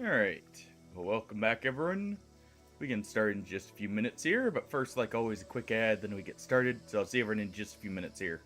Alright, well, welcome back everyone. We can start in just a few minutes here, but first, like always, a quick ad, then we get started. So I'll see everyone in just a few minutes here.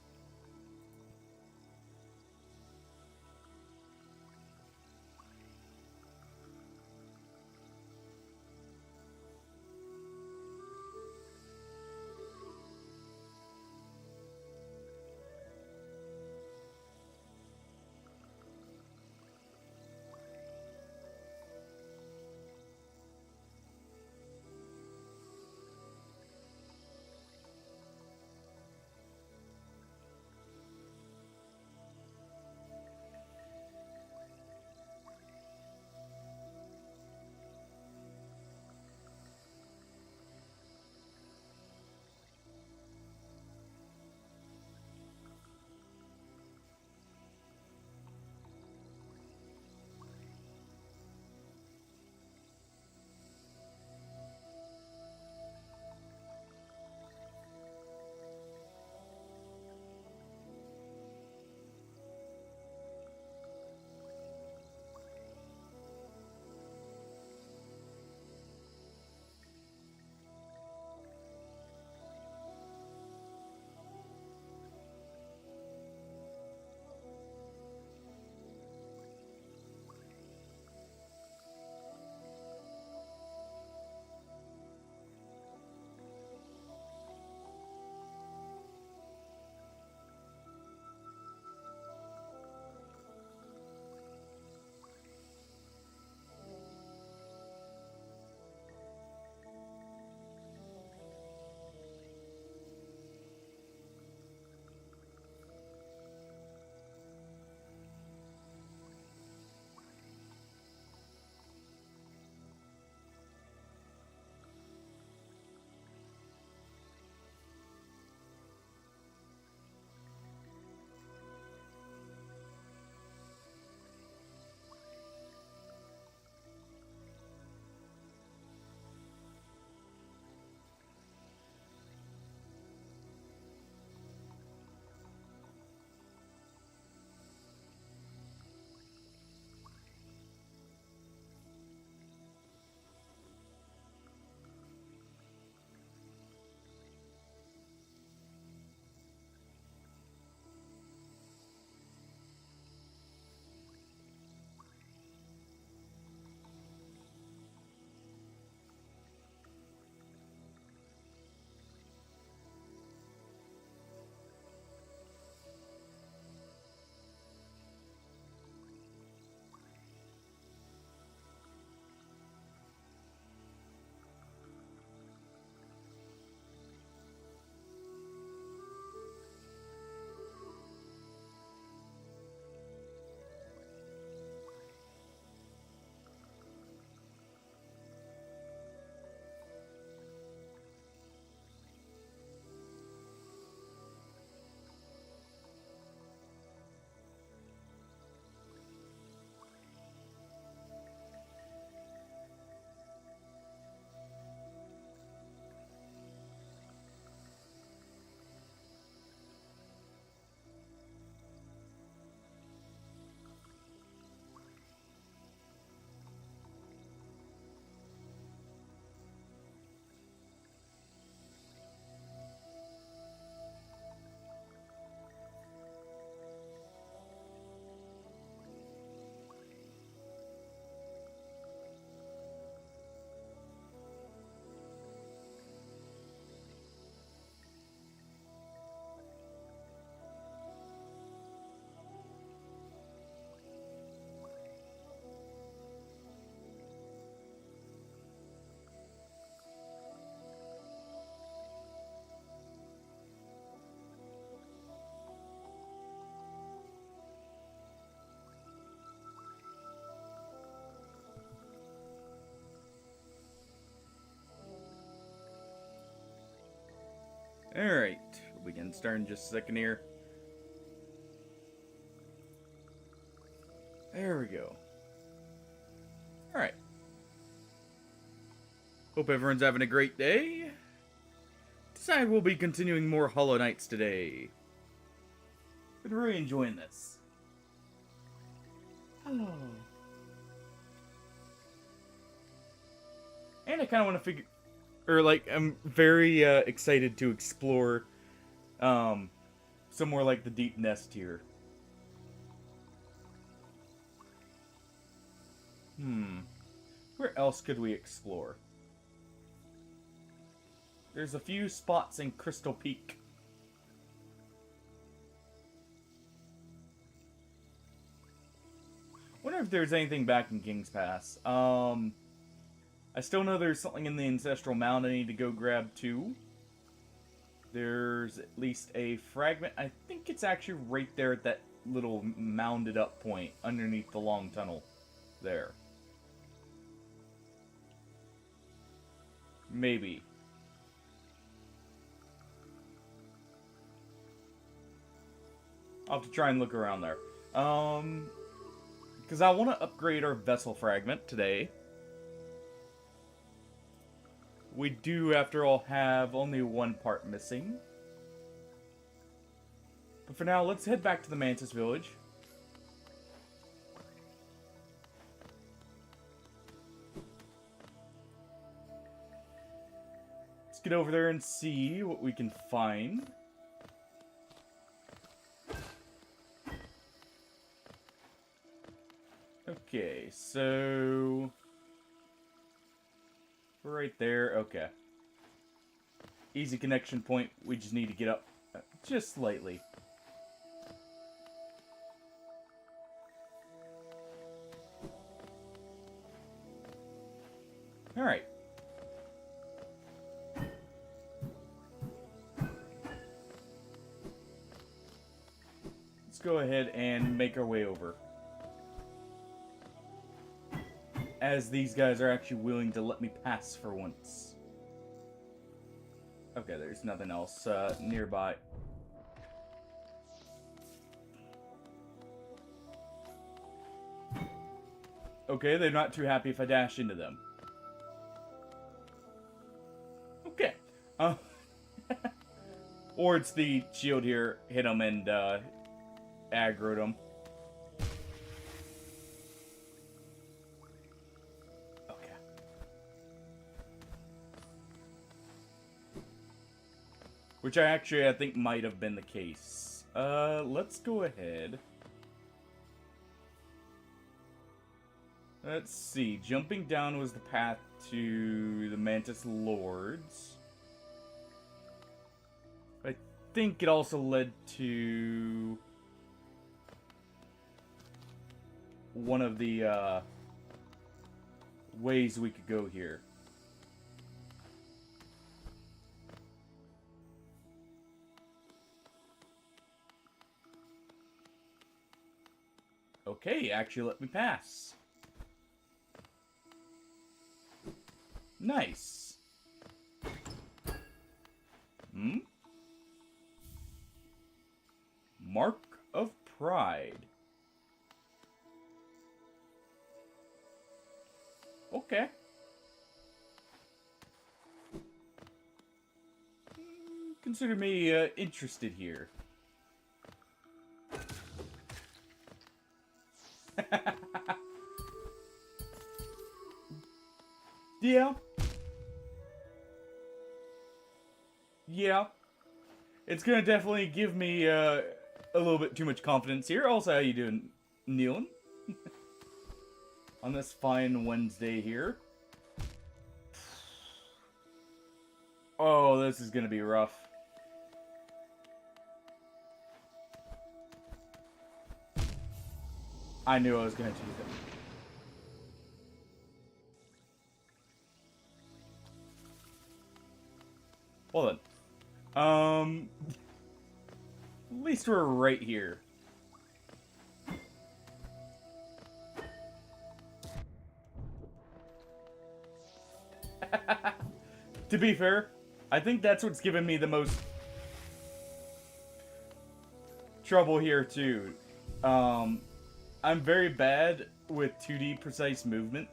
Alright, we'll begin starting in just a second here. There we go. Alright. Hope everyone's having a great day. Decide we'll be continuing more Hollow Knights today. Been really enjoying this. Oh. And I kind of want to figure, or like, I'm very excited to explore somewhere like the Deep Nest here. Where else could we explore? There's a few spots in Crystal Peak. Wonder if there's anything back in King's Pass. I still know there's something in the Ancestral Mound I need to go grab too. There's at least a fragment. I think it's actually right there at that little mounded up point underneath the long tunnel. There. Maybe. I'll have to try and look around there. Because I want to upgrade our vessel fragment today. We do, after all, have only one part missing. But for now, let's head back to the Mantis Village. Let's get over there and see what we can find. Okay, so... we're right there, okay. Easy connection point, we just need to get up just slightly. Alright. Let's go ahead and make our way over. As these guys are actually willing to let me pass for once. Okay, there's nothing else nearby. Okay, they're not too happy if I dash into them. Okay. Or it's the shield here, hit them and aggroed them. Which I think might have been the case. Let's go ahead. Let's see. Jumping down was the path to the Mantis Lords. I think it also led to one of the ways we could go here. Okay, actually let me pass. Nice. Mark of Pride. Okay. Consider me interested here. Yeah. Yeah. It's gonna definitely give me a little bit too much confidence here. Also, how you doing, Nealon? On this fine Wednesday here. Oh, this is gonna be rough. I knew I was gonna do that. Well then. At least we're right here. To be fair, I think that's what's given me the most trouble here too. I'm very bad with 2D precise movement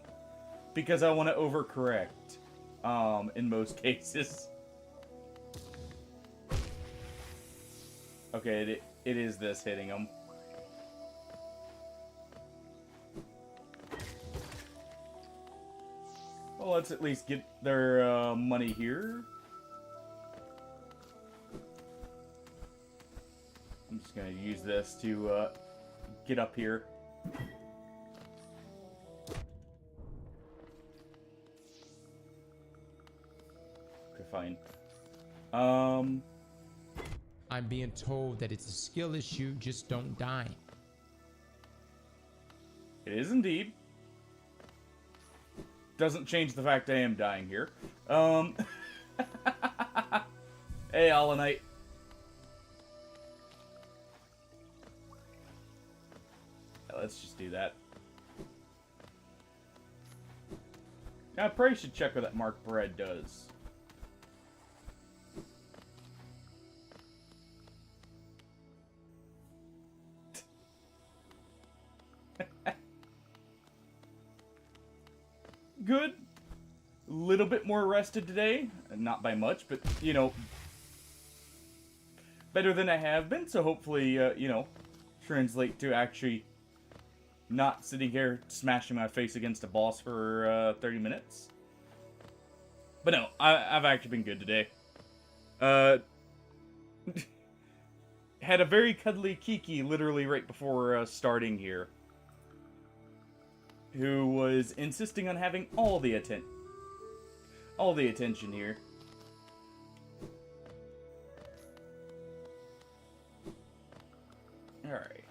because I want to overcorrect in most cases. Okay, it is this hitting him. Well, let's at least get their money here. I'm just gonna use this to get up here. Okay, fine. I'm being told that it's a skill issue, just don't die. It is indeed. Doesn't change the fact I am dying here. Hey, Allanite. Let's just do that. I probably should check what that marked bread does. Good. A little bit more rested today. Not by much, but, you know, better than I have been. So hopefully, you know, translate to actually not sitting here smashing my face against a boss for 30 minutes. But no, I've actually been good today. Had a very cuddly Kiki literally right before starting here, who was insisting on having all the attention here. Alright.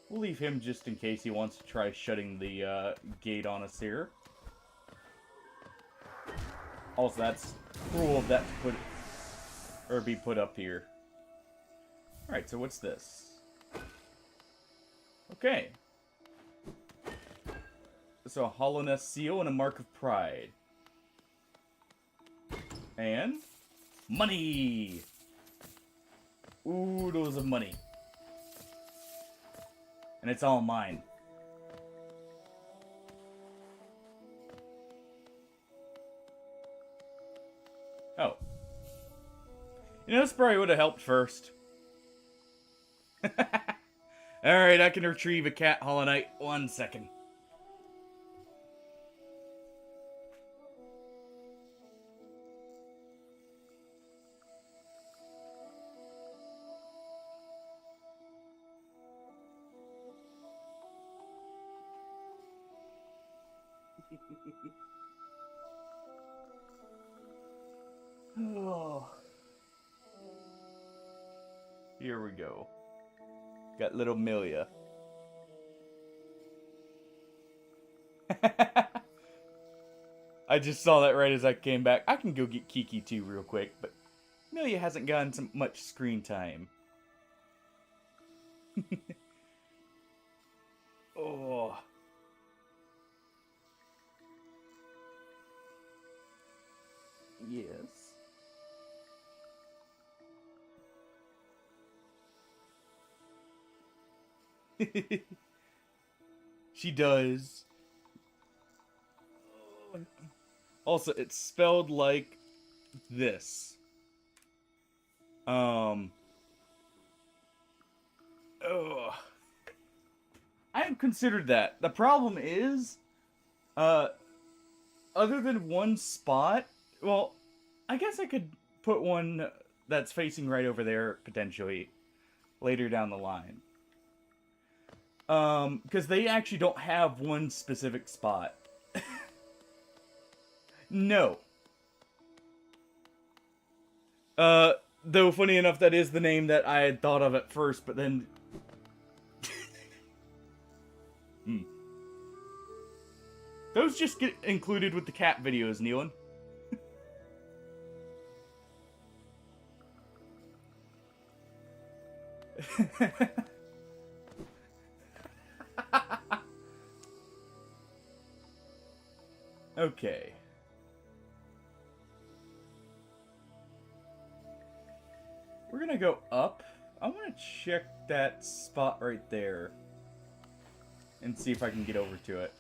We'll leave him just in case he wants to try shutting the gate on us here. Also, that's cruel of that to be put up here. Alright, so what's this? Okay. So a hollowness seal and a mark of pride. And money! Oodles of money. And it's all mine. Oh. You know, this probably would have helped first. Alright, I can retrieve a cat Hollow Knight. 1 second. Oh. Here we go. Got little Milia. I just saw that right as I came back. I can go get Kiki too real quick, but Milia hasn't gotten some much screen time. Oh. Yes. She does. Also, it's spelled like this. Oh. I have considered that. The problem is, other than one spot, well, I guess I could put one that's facing right over there, potentially, later down the line. Because they actually don't have one specific spot. No. Though funny enough, that is the name that I had thought of at first, but then... Those just get included with the cat videos, Nealon. Okay. We're gonna go up. I want to check that spot right there and see if I can get over to it.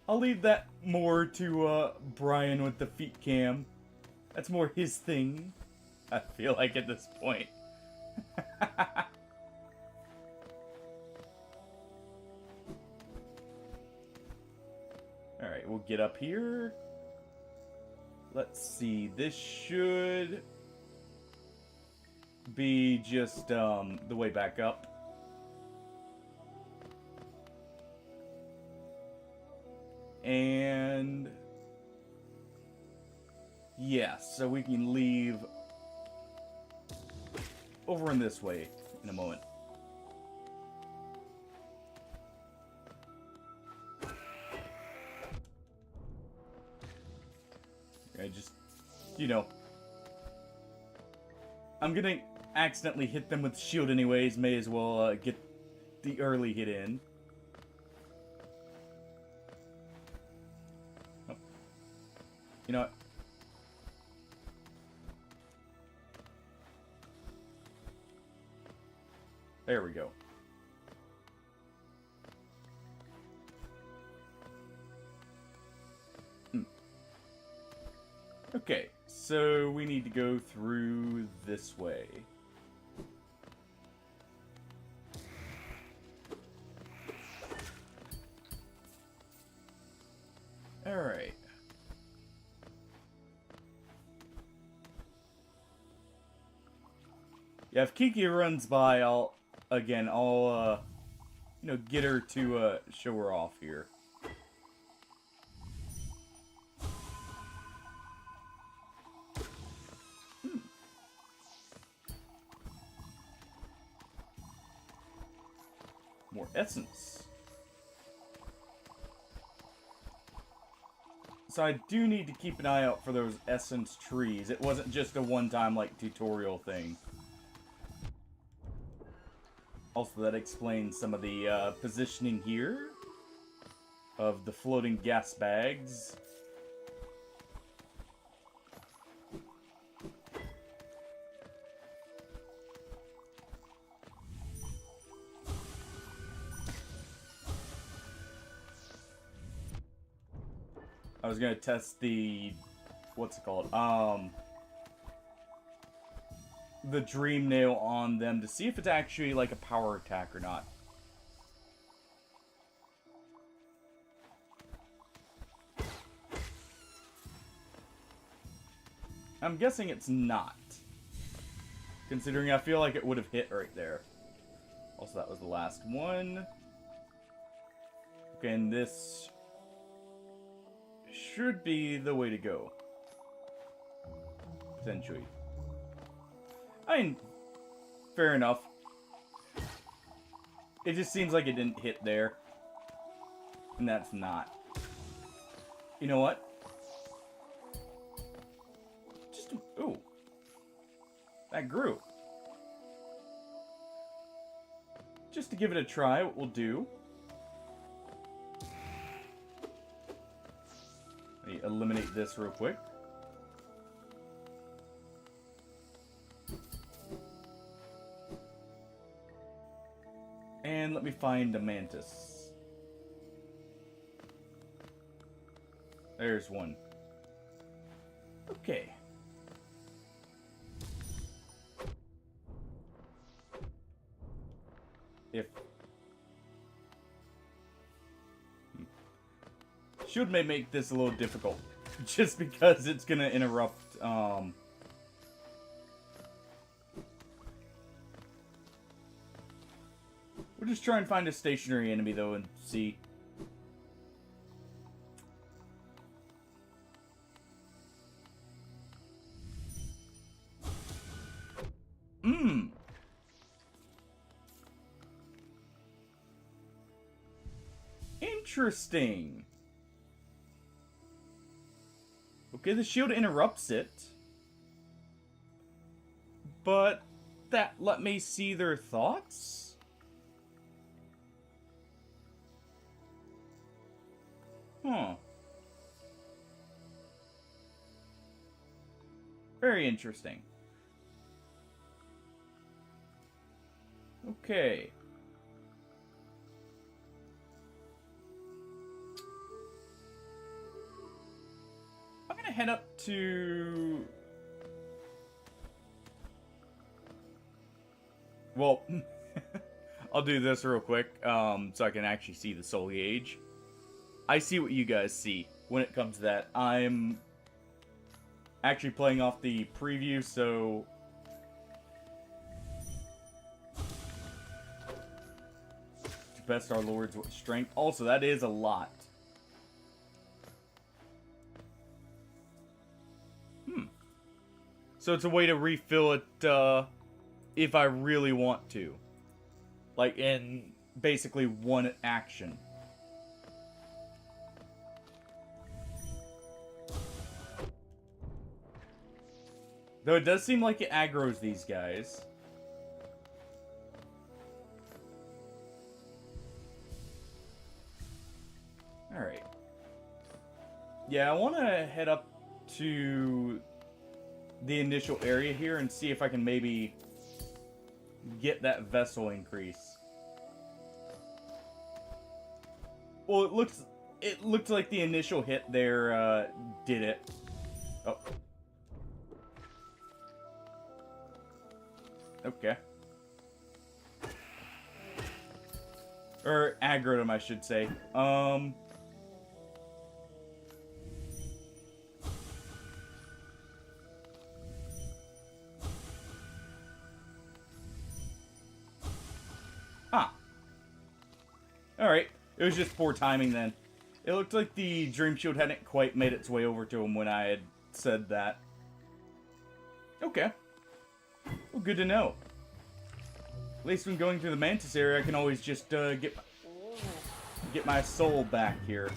I'll leave that more to Brian with the feet cam. That's more his thing, I feel like, at this point. Alright, we'll get up here. Let's see, this should be just the way back up. And yeah, so we can leave over in this way in a moment. I just, you know, I'm gonna accidentally hit them with the shield anyways. May as well get the early hit in. Oh. You know what? There we go. Okay, so we need to go through this way. Alright. Yeah, if Kiki runs by, I'll you know, get her to, show her off here. More essence. So I do need to keep an eye out for those essence trees. It wasn't just a one-time, like, tutorial thing. Also, that explains some of the positioning here of the floating gas bags. I was gonna test the, what's it called? The dream nail on them to see if it's actually like a power attack or not. I'm guessing it's not, considering I feel like it would have hit right there. Also, that was the last one. Okay, and this should be the way to go. Potentially. I mean, fair enough. It just seems like it didn't hit there. And that's not. You know what? Just, ooh. That grew. Just to give it a try, what we'll do. Let me eliminate this real quick. And let me find a mantis. There's one. Okay. If... Should may make this a little difficult. Just because it's gonna interrupt, We'll just try and find a stationary enemy, though, and see. Interesting. Okay, the shield interrupts it. But that let me see their thoughts? Huh. Very interesting. Okay. I'm gonna head up to Well, I'll do this real quick, so I can actually see the soul gauge. I see what you guys see when it comes to that. I'm actually playing off the preview, so to best our lords with strength. Also, that is a lot. So it's a way to refill it if I really want to. Like in basically one action. Though it does seem like it aggroes these guys. Alright. Yeah, I want to head up to the initial area here and see if I can maybe get that vessel increase. Well, it looked like the initial hit there did it. Oh. Okay. Or aggroed him, I should say. Huh. Alright. It was just poor timing then. It looked like the Dream Shield hadn't quite made its way over to him when I had said that. Okay. Well, good to know. At least when going through the Mantis area, I can always just get my soul back here.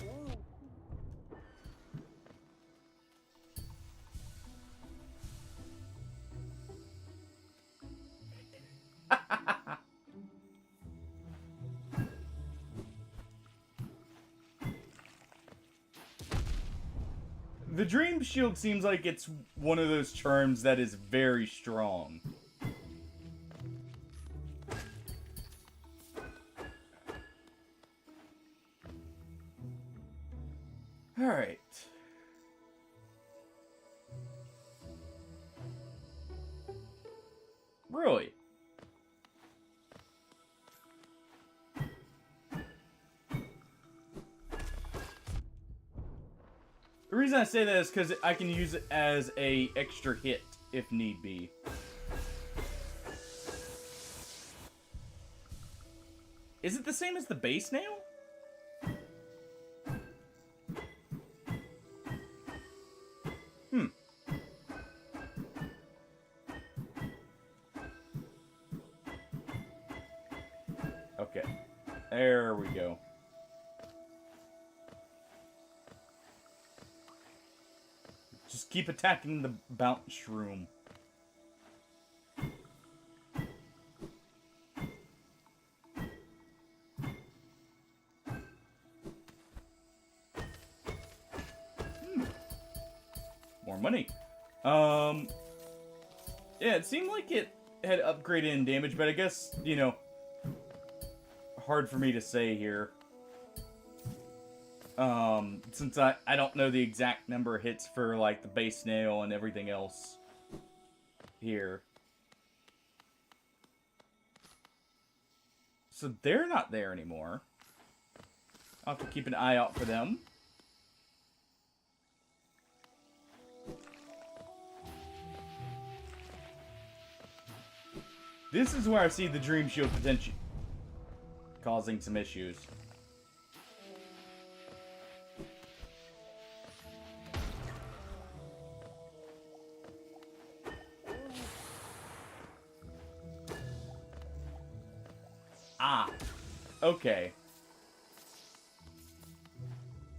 The Dream Shield seems like it's one of those charms that is very strong. Alright. Really? The reason I say that is because I can use it as a extra hit if need be. Is it the same as the base nail? Okay. There we go. Just keep attacking the bounce shroom. More money. Yeah, it seemed like it had upgraded in damage, but I guess, you know, hard for me to say here. Since I don't know the exact number of hits for, like, the base nail and everything else here. So they're not there anymore. I'll have to keep an eye out for them. This is where I see the Dream Shield potential causing some issues. Ah, okay.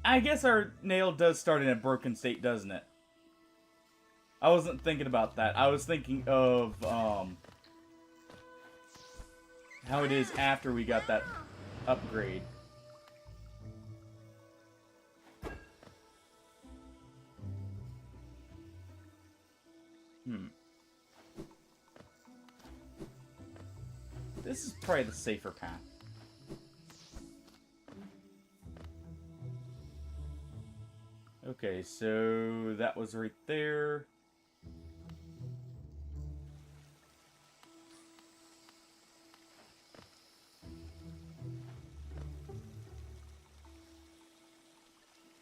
I guess our nail does start in a broken state, doesn't it? I wasn't thinking about that. I was thinking of, how it is after we got that upgrade. This is probably the safer path. Okay, so that was right there.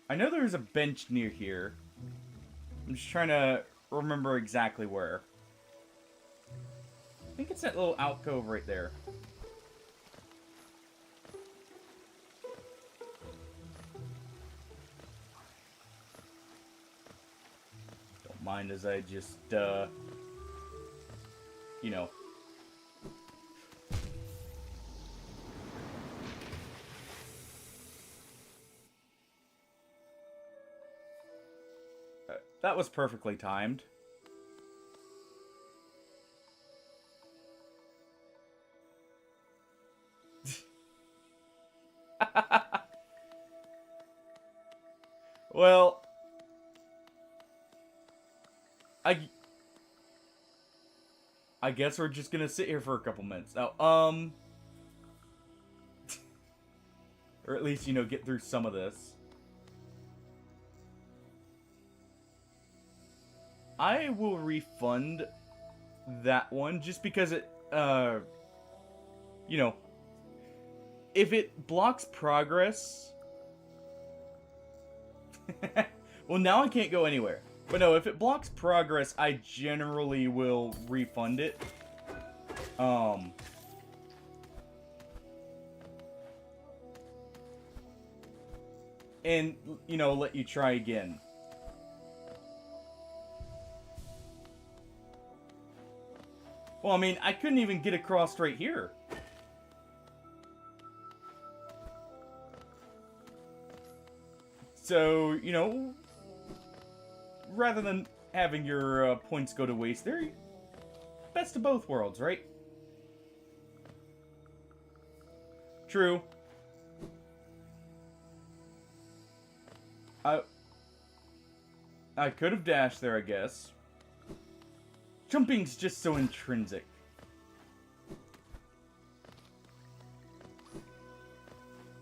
I know there's a bench near here. I'm just trying to remember exactly where. I think it's that little alcove right there. Don't mind as I just, you know. That was perfectly timed. Well, I guess we're just gonna sit here for a couple minutes. Now, or at least, you know, get through some of this. I will refund that one just because it, you know, if it blocks progress. Well, now I can't go anywhere. But no, if it blocks progress, I generally will refund it. And, you know, let you try again. Well, I mean, I couldn't even get across right here. So, you know, rather than having your points go to waste, they're best of both worlds, right? True. I could have dashed there, I guess. Jumping's just so intrinsic.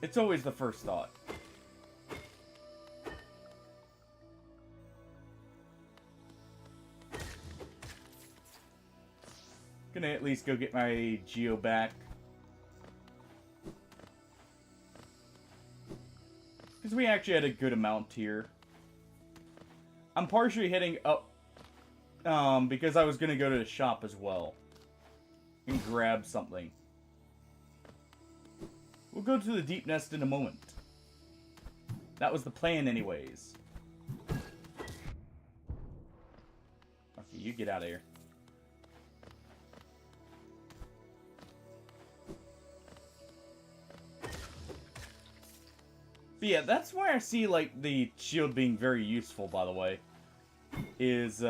It's always the first thought. Gonna at least go get my Geo back. Because we actually had a good amount here. I'm partially heading up because I was gonna go to the shop as well. And grab something. We'll go to the deep nest in a moment. That was the plan anyways. Okay, you get out of here. But yeah, that's why I see, like, the shield being very useful, by the way. Is,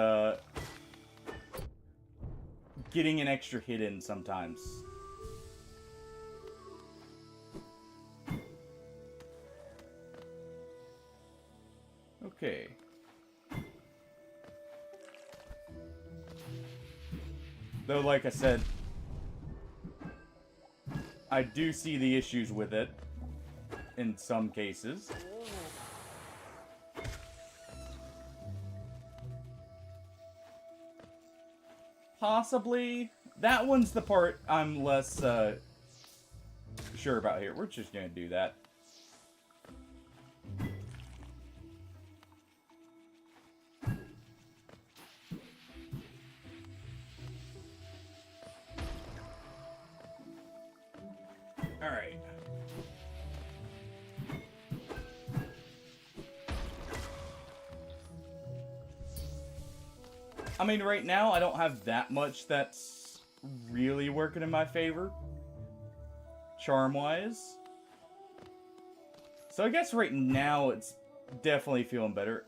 getting an extra hit in sometimes. Okay. Though, like I said, I do see the issues with it. In some cases. Possibly. That one's the part I'm less sure about here. We're just gonna do that. Alright. I mean, right now, I don't have that much that's really working in my favor. Charm-wise. So I guess right now, it's definitely feeling better.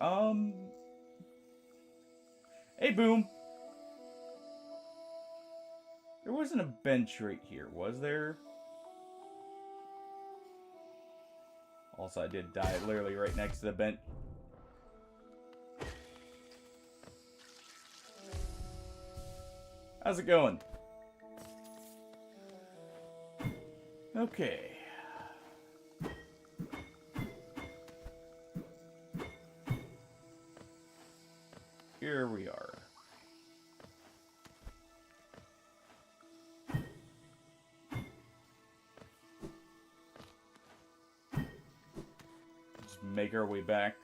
Hey, Boom. There wasn't a bench right here, was there? Also, I did die literally right next to the bench. How's it going? Okay. Here we are. Just make our way back.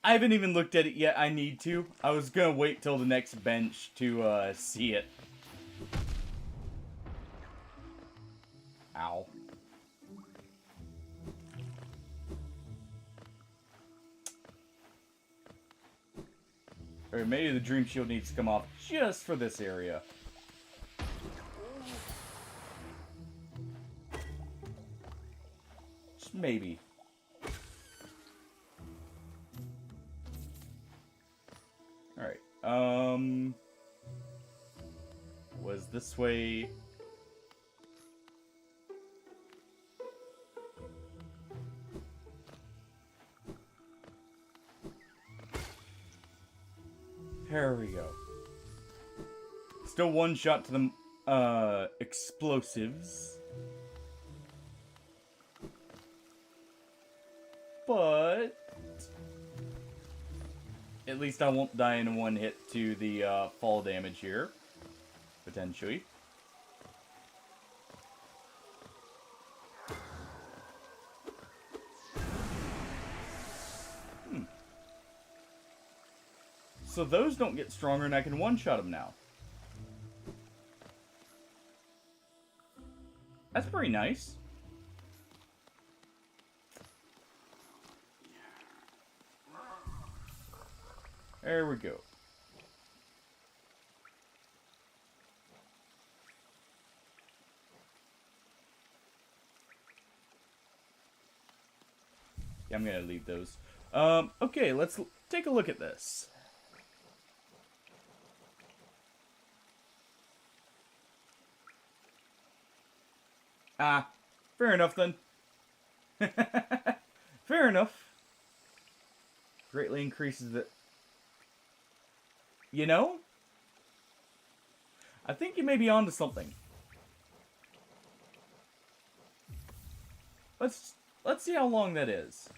I haven't even looked at it yet. I need to. I was gonna wait till the next bench to see it. Ow. Or maybe the Dream Shield needs to come off just for this area. Just maybe. Alright, was this way... There we go. Still one shot to the, explosives. But... at least I won't die in one hit to the, fall damage here. Potentially. So those don't get stronger and I can one-shot them now. That's pretty nice. There we go. Yeah, I'm gonna leave those. Okay, let's take a look at this. Ah, fair enough then. Fair enough. Greatly increases the... You know? I think you may be onto something. Let's see how long that is.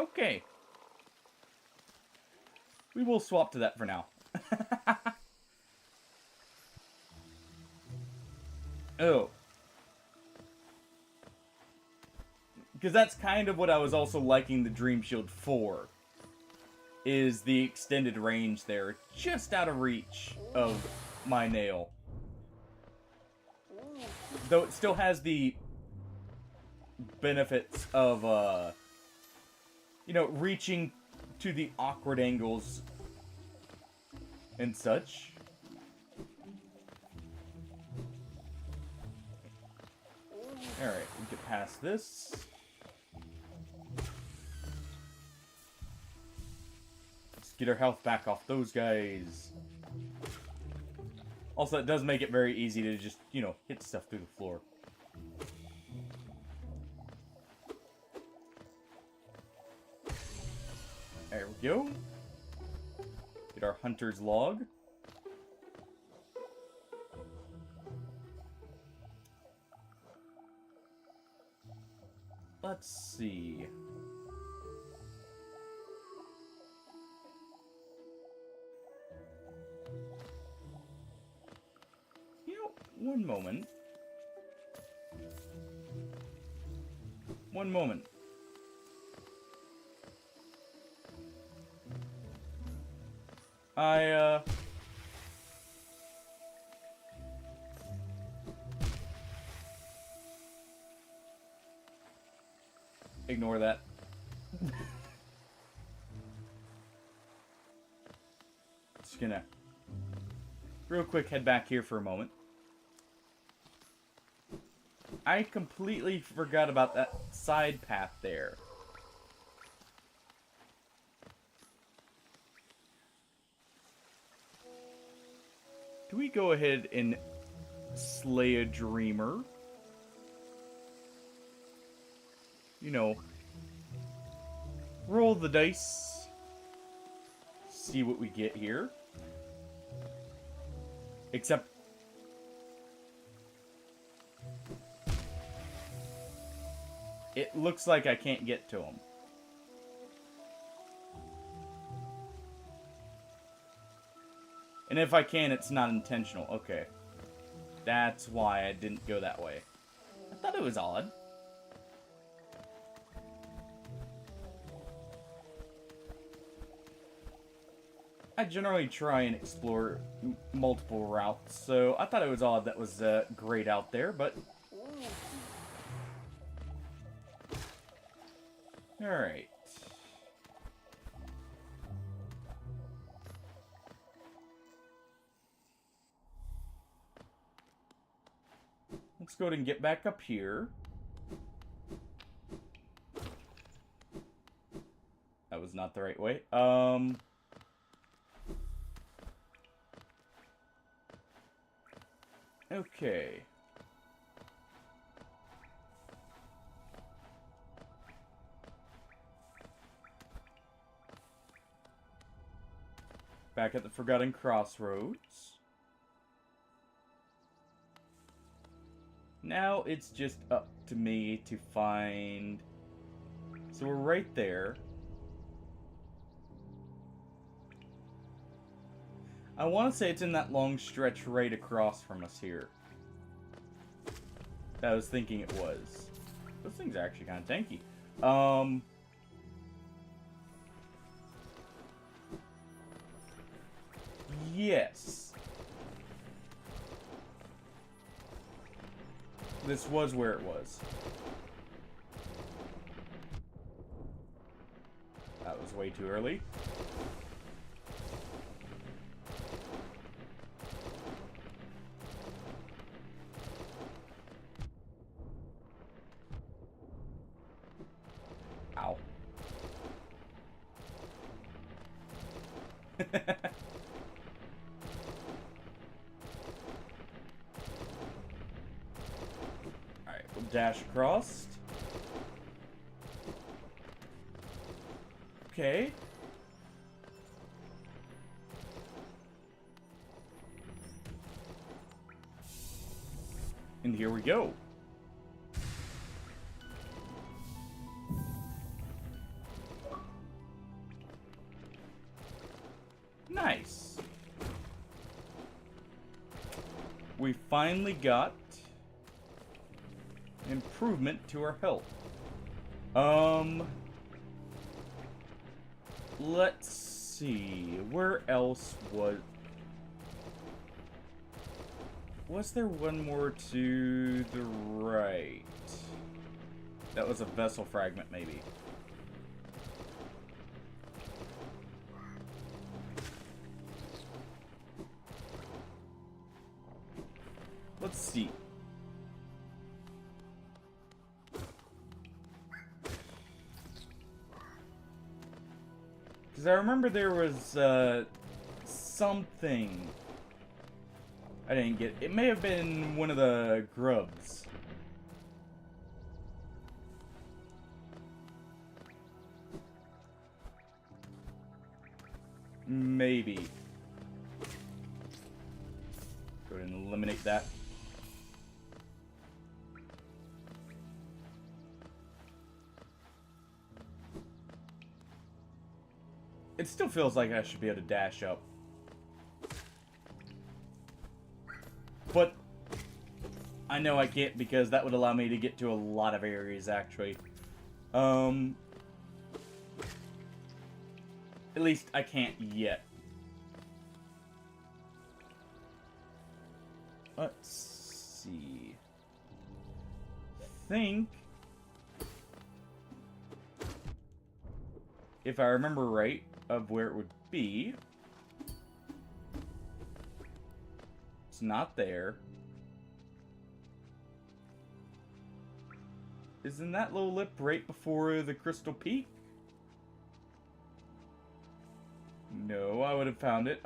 Okay. We will swap to that for now. Oh. Because that's kind of what I was also liking the Dream Shield for. Is the extended range there. Just out of reach of my nail. Though it still has the benefits of, you know, reaching to the awkward angles and such. Alright, we get past this. Let's get our health back off those guys. Also, it does make it very easy to just, you know, hit stuff through the floor. There we go. Get our hunter's log. Let's see. You know, one moment. One moment. Ignore that. Just gonna real quick head back here for a moment. I completely forgot about that side path there. Do we go ahead and slay a dreamer? You know, roll the dice, see what we get here. Except, it looks like I can't get to him. And if I can, it's not intentional. Okay. That's why I didn't go that way. I thought it was odd. I generally try and explore multiple routes, so I thought it was odd that was great out there, but... Alright. Let's go ahead and get back up here. That was not the right way. Okay. Back at the Forgotten Crossroads. Now it's just up to me to find... So we're right there. I want to say it's in that long stretch right across from us here. I was thinking it was. Those things are actually kind of tanky. Yes. This was where it was. That was way too early. Ow. Alright, we'll dash across. Okay. And here we go. Nice. We finally got improvement to our health. Let's see. Where else was there one more to the right? That was a vessel fragment, maybe. Let's see. Because I remember there was something I didn't get. It may have been one of the grubs. Maybe. Go ahead and eliminate that. It still feels like I should be able to dash up. But I know I can't because that would allow me to get to a lot of areas, actually. At least I can't yet. Let's see. Think if I remember right of where it would be. It's not there. Isn't that little lip right before the Crystal Peak? No, I would have found it.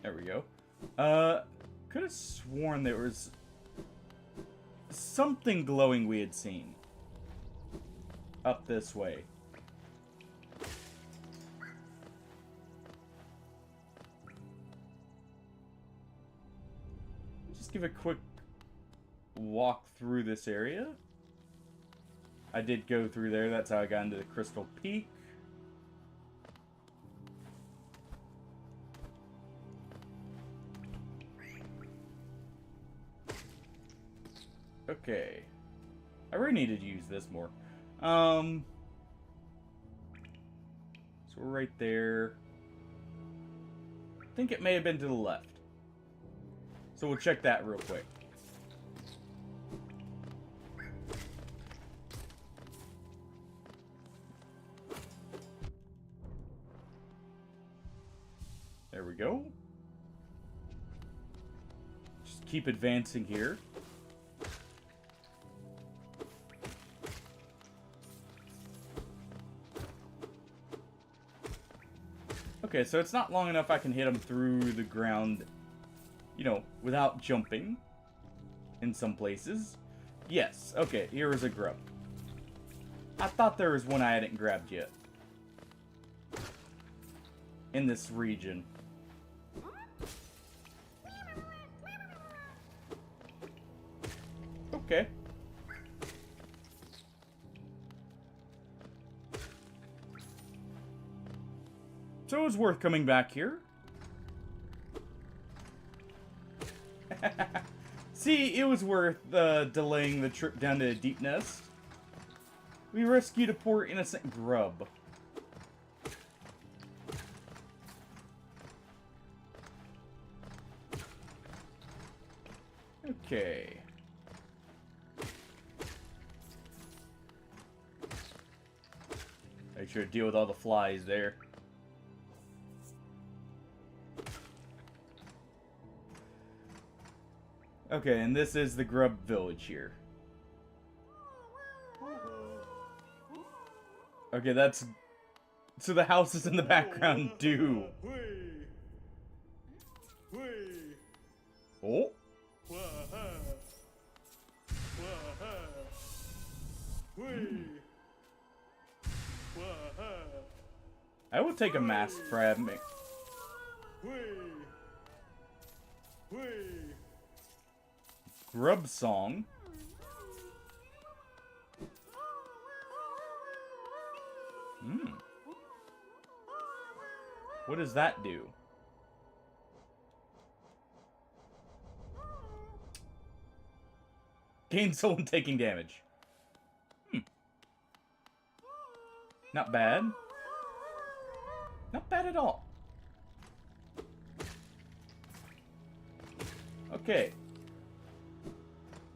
There we go. Could have sworn there was something glowing we had seen up this way. Just give a quick walk through this area. I did go through there. That's how I got into the Crystal Peak. Okay. I really needed to use this more. So we're right there. I think it may have been to the left. So we'll check that real quick. There we go. Just keep advancing here. Okay, so it's not long enough I can hit him through the ground, you know, without jumping in some places. Yes, okay, here is a grub. I thought there was one I hadn't grabbed yet in this region. Okay. So it was worth coming back here. See, it was worth delaying the trip down to the Deep Nest. We rescued a poor innocent grub. Okay. Make sure to deal with all the flies there. Okay, and this is the grub village here. Okay, that's... So the houses in the background do. Oh? I will take a masked crab. Grub song. What does that do? Gain soul and taking damage. Not bad. Not bad at all. Okay.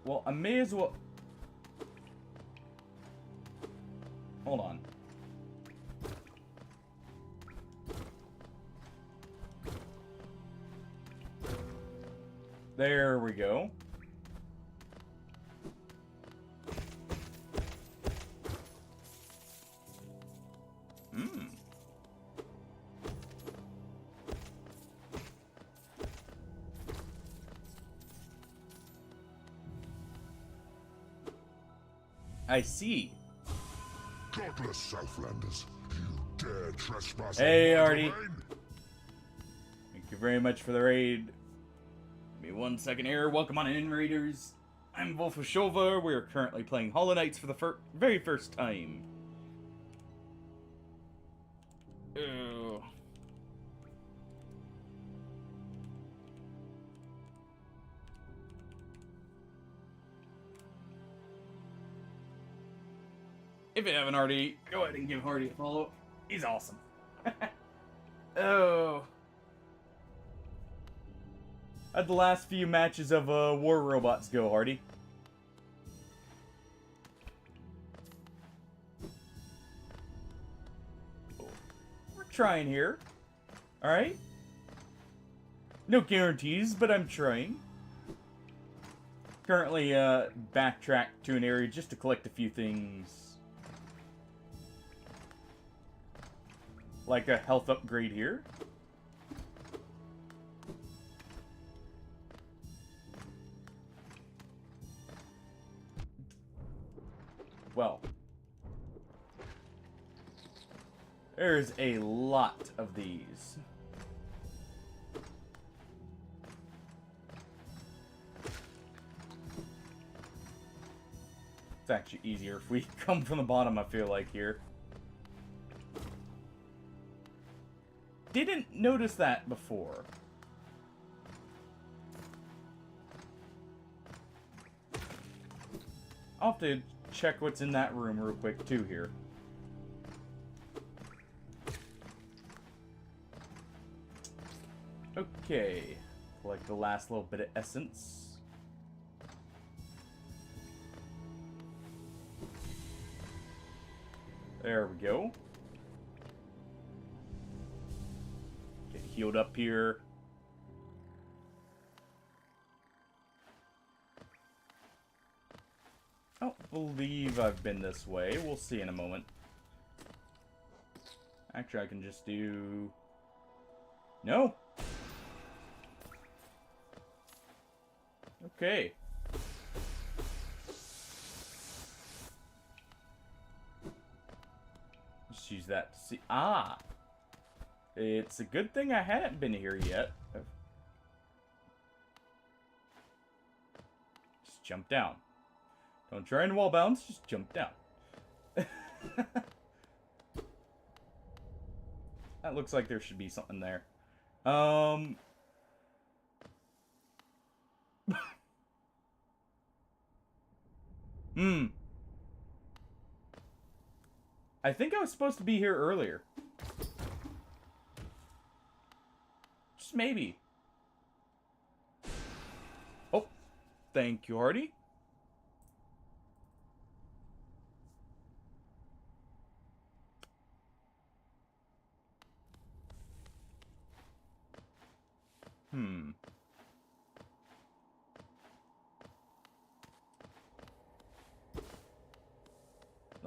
Well, I may as well... Hold on. There we go. I see. Godless Southlanders, you dare trespass Hey, on my Artie. domain? Thank you very much for the raid. Give me 1 second here. Welcome on in, Raiders. I'm Wolfashova. We are currently playing Hollow Knights for the very first time. Ew. If you haven't already, go ahead and give Hardy a follow. He's awesome. Oh. How'd the last few matches of War Robots go, Hardy? We're trying here. Alright? No guarantees, but I'm trying. Currently, backtrack to an area just to collect a few things. Like a health upgrade here. Well. There's a lot of these. It's actually easier if we come from the bottom, I feel like, here. Didn't notice that before. I'll have to check what's in that room real quick, too, here. Okay. Collect the last little bit of essence. There we go. Get healed up here. I don't believe I've been this way. We'll see in a moment. Actually, I can just do... No! Okay. Just use that to see... Ah! It's a good thing I hadn't been here yet. Just jump down. Don't try and wall bounce, just jump down. That looks like there should be something there. I think I was supposed to be here earlier. Just maybe. Oh, thank you, Hardy.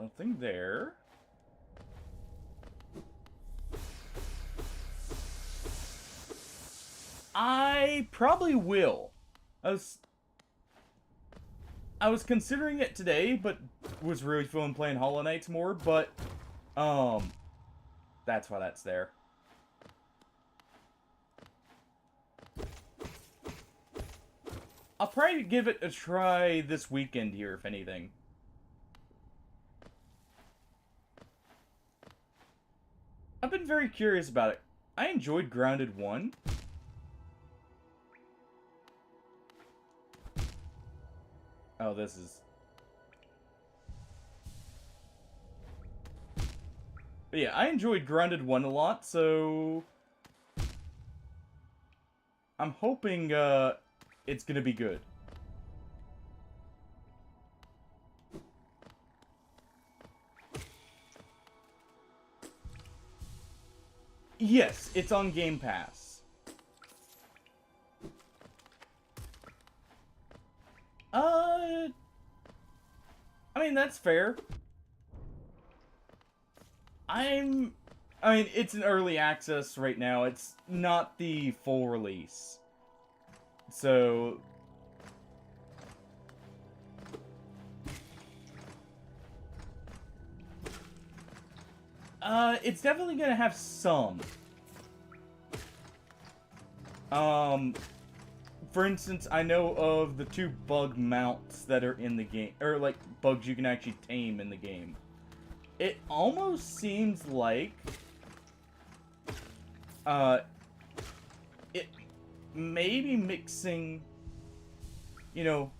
Nothing there. I probably will. I was considering it today, but was really feeling playing Hollow Knights more, but that's why that's there. I'll probably give it a try this weekend here, if anything. I've been very curious about it. I enjoyed Grounded 1. Oh, this is... But yeah, I enjoyed Grounded 1 a lot, so... I'm hoping, it's gonna be good. Yes, it's on Game Pass. I mean, that's fair. I mean, it's an early access right now. It's not the full release. So... it's definitely gonna have some. For instance, I know of the 2 bug mounts that are in the game, or like bugs you can actually tame in the game. It almost seems like it may be mixing, you know,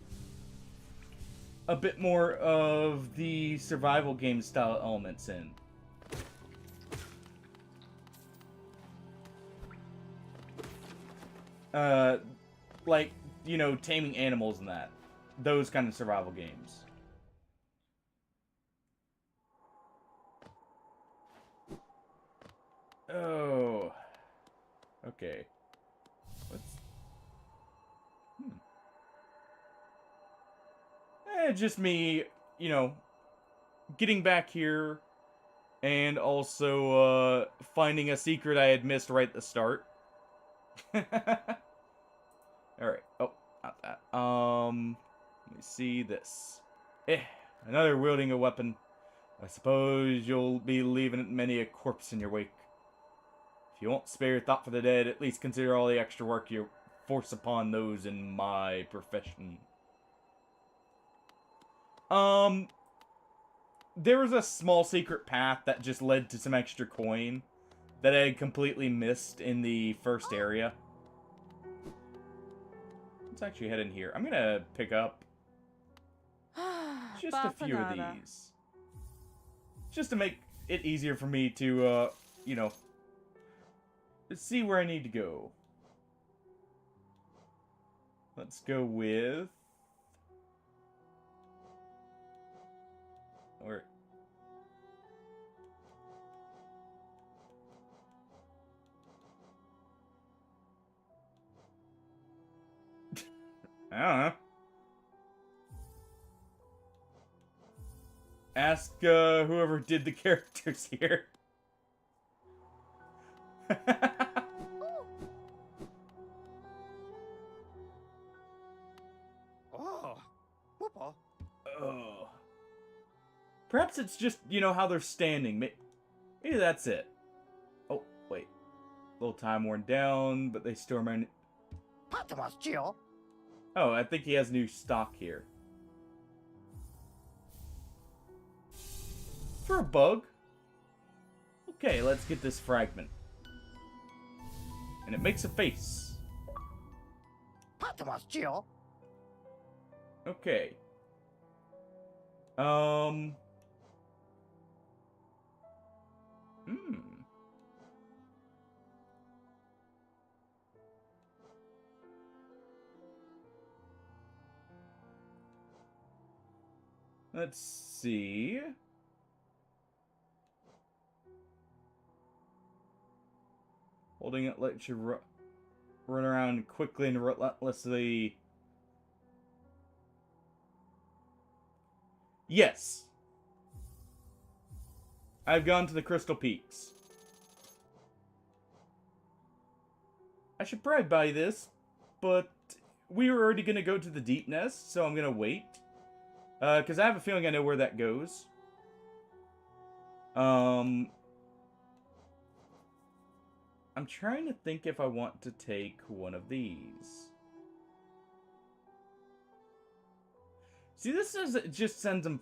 a bit more of the survival game style elements in. Like, you know, taming animals and that. Those kind of survival games. Oh. Okay. What's... just me, you know, getting back here and also, finding a secret I had missed right at the start. Alright. Oh, not that. Let me see this. Another wielding a weapon. I suppose you'll be leaving many a corpse in your wake. If you won't spare your thought for the dead, at least consider all the extra work you force upon those in my profession. There was a small secret path that just led to some extra coin that I had completely missed in the first area. Let's actually head in here. I'm gonna pick up just a few of these. Just to make it easier for me to, you know, see where I need to go. Let's go with... Or... I don't know. Ask whoever did the characters here. Oh, Papa. Oh. Perhaps it's just, you know, how they're standing. Maybe that's it. Oh, wait. A little time worn down, but they still remain... Oh, I think he has new stock here. For a bug. Okay, let's get this fragment. And it makes a face. Okay. Let's see. Holding it lets you run around quickly and relentlessly. Yes. I've gone to the Crystal Peaks. I should probably buy this, but we were already going to go to the Deep Nest, so I'm going to wait. Because I have a feeling I know where that goes. I'm trying to think if I want to take one of these. See, this is, it just sends them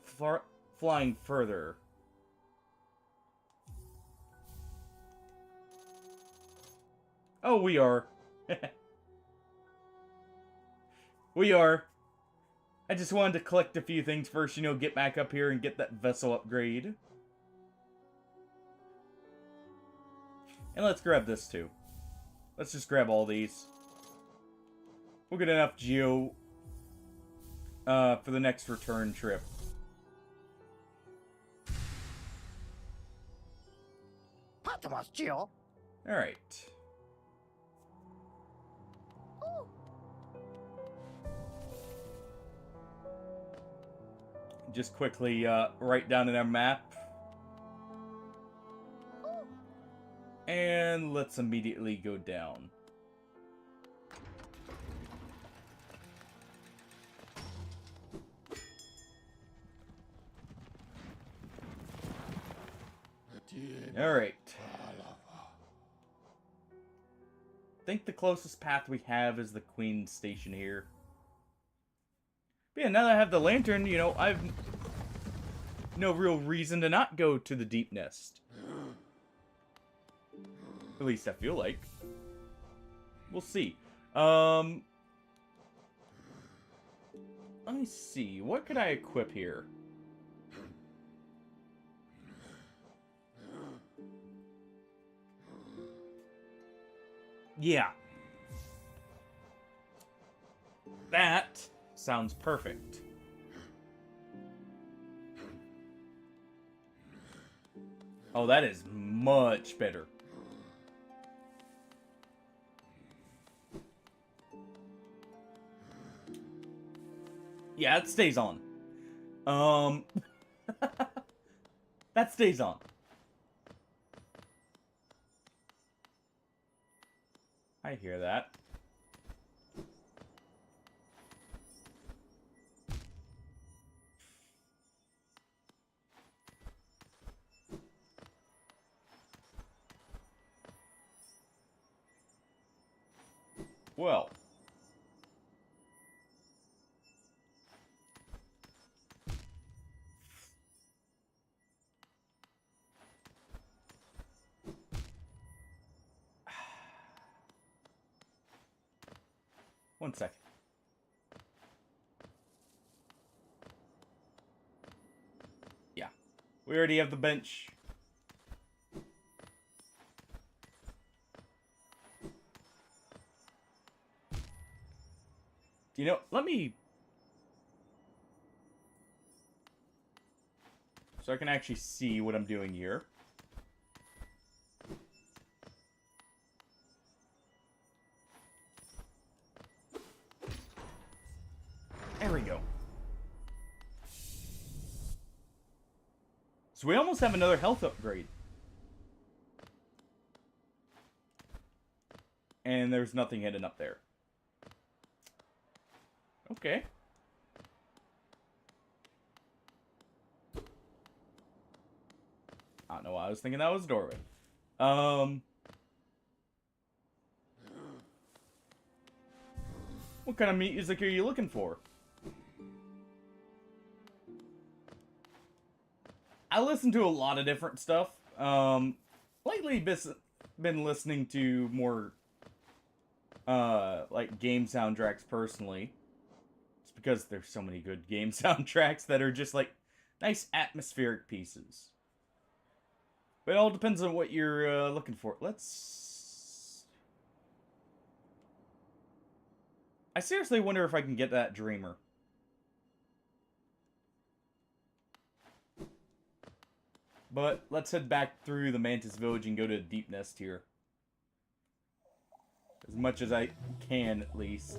flying further. Oh, we are. We are. I just wanted to collect a few things first, you know, get back up here and get that vessel upgrade. And let's grab this too. Let's just grab all these. We'll get enough geo for the next return trip. Alright. Just quickly write down in our map. And let's immediately go down. Alright. I think the closest path we have is the Queen's Station here. But yeah, now that I have the lantern, you know, I've no real reason to not go to the Deep Nest. At least I feel like. We'll see. Let me see. What could I equip here? Yeah. That sounds perfect. Oh, that is much better. Yeah, it stays on. That stays on. I hear that. Well. 1 second. Yeah. We already have the bench. You know, let me... So I can actually see what I'm doing here. There we go. So we almost have another health upgrade. And there's nothing hidden up there. Okay. I don't know why I was thinking that was a doorway. What kind of music are you looking for? I listen to a lot of different stuff. Lately been listening to more like game soundtracks personally. It's because there's so many good game soundtracks that are just like nice atmospheric pieces. But it all depends on what you're looking for. I seriously wonder if I can get that Dreamer. But let's head back through the Mantis Village and go to Deep Nest here. As much as I can, at least.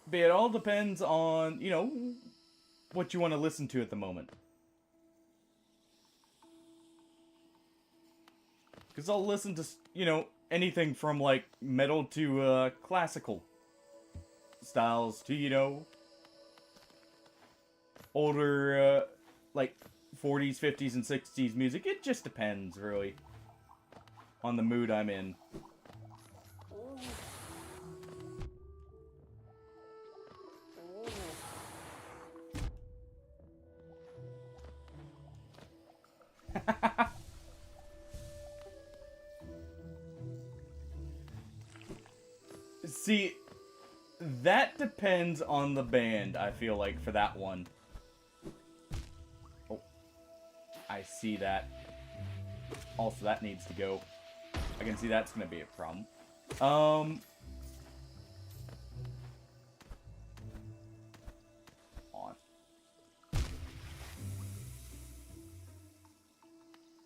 But it all depends on, you know, what you want to listen to at the moment. Because I'll listen to, you know, anything from, like, metal to classical styles to, you know, older, like, 40s, 50s, and 60s music. It just depends, really, on the mood I'm in. See, that depends on the band, I feel like, for that one. Oh, I see that. Also, that needs to go. I can see that's going to be a problem. On.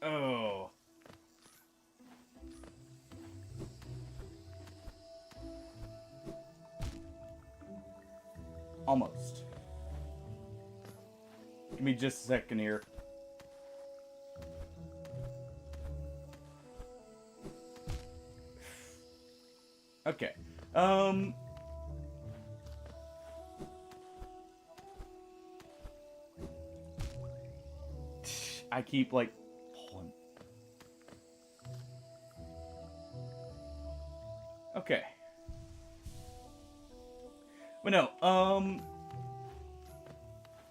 Oh. Almost. Give me just a second here. Okay. I keep, like, pulling. Okay. But no,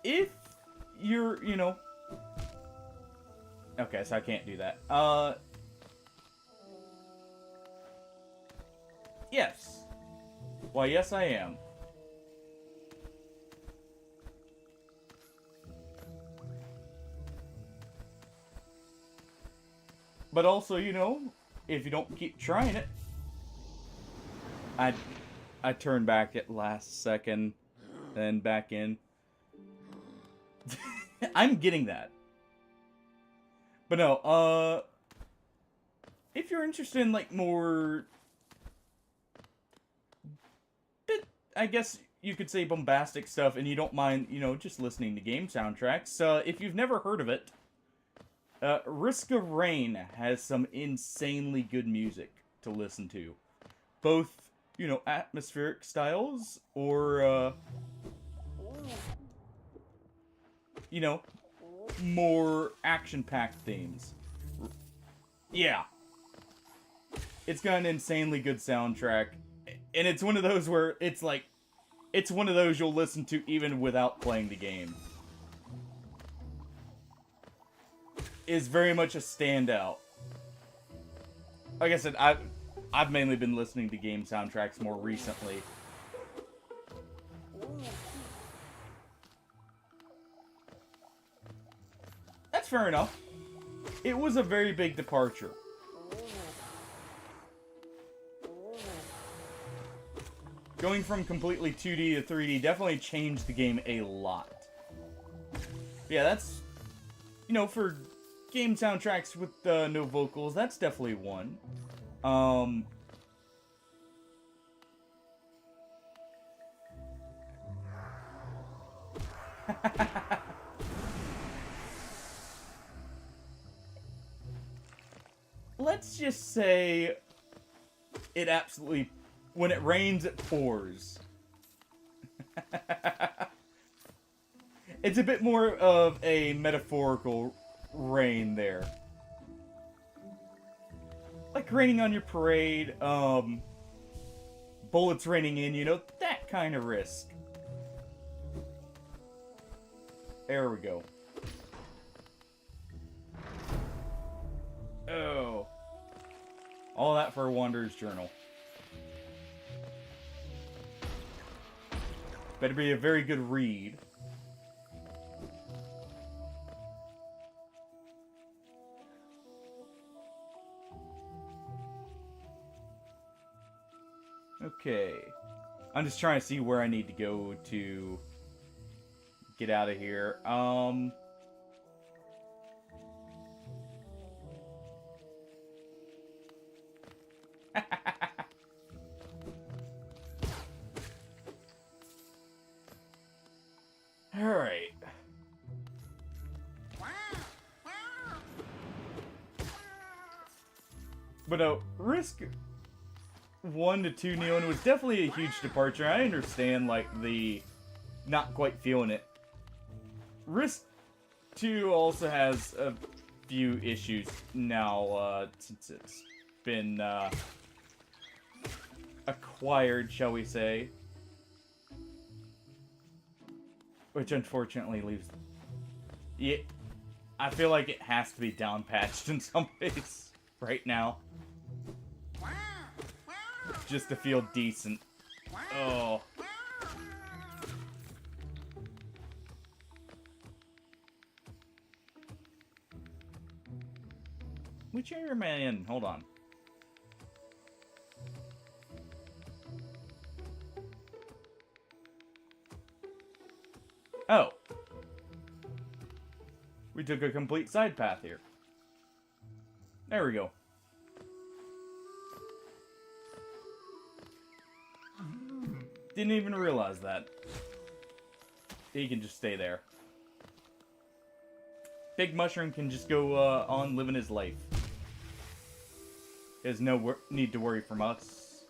if you're, you know... Okay, so I can't do that. Yes. Why, yes, I am. But also, you know, if you don't keep trying it... I turned back at last second, then back in. I'm getting that. But no, if you're interested in, like, more... bit, I guess you could say bombastic stuff, and you don't mind, you know, just listening to game soundtracks, if you've never heard of it, Risk of Rain has some insanely good music to listen to. Both, you know, atmospheric styles, or, you know, more action-packed themes. Yeah. It's got an insanely good soundtrack, and it's one of those where it's like, it's one of those you'll listen to even without playing the game. Is very much a standout. like I said, I've mainly been listening to game soundtracks more recently. That's fair enough. It was a very big departure. Going from completely 2D to 3D definitely changed the game a lot. Yeah, that's... You know, for game soundtracks with no vocals, that's definitely one. Let's just say it absolutely... When it rains, it pours. It's a bit more of a metaphorical rain there. Like raining on your parade, bullets raining in, you know, that kind of risk. There we go. Oh. All that for a Wanderer's Journal. Better be a very good read. Okay. I'm just trying to see where I need to go to get out of here. Alright. But risk 1 to 2 Neon was definitely a huge departure. I understand, like, the not quite feeling it. Risk 2 also has a few issues now, since it's been, acquired, shall we say. Which unfortunately leaves... Yeah, I feel like it has to be down patched in some ways right now. Just to feel decent. Oh. Which area am I in? Hold on. Oh. We took a complete side path here. There we go. Didn't even realize that. He can just stay there. Big Mushroom can just go on living his life. He has no need to worry from us.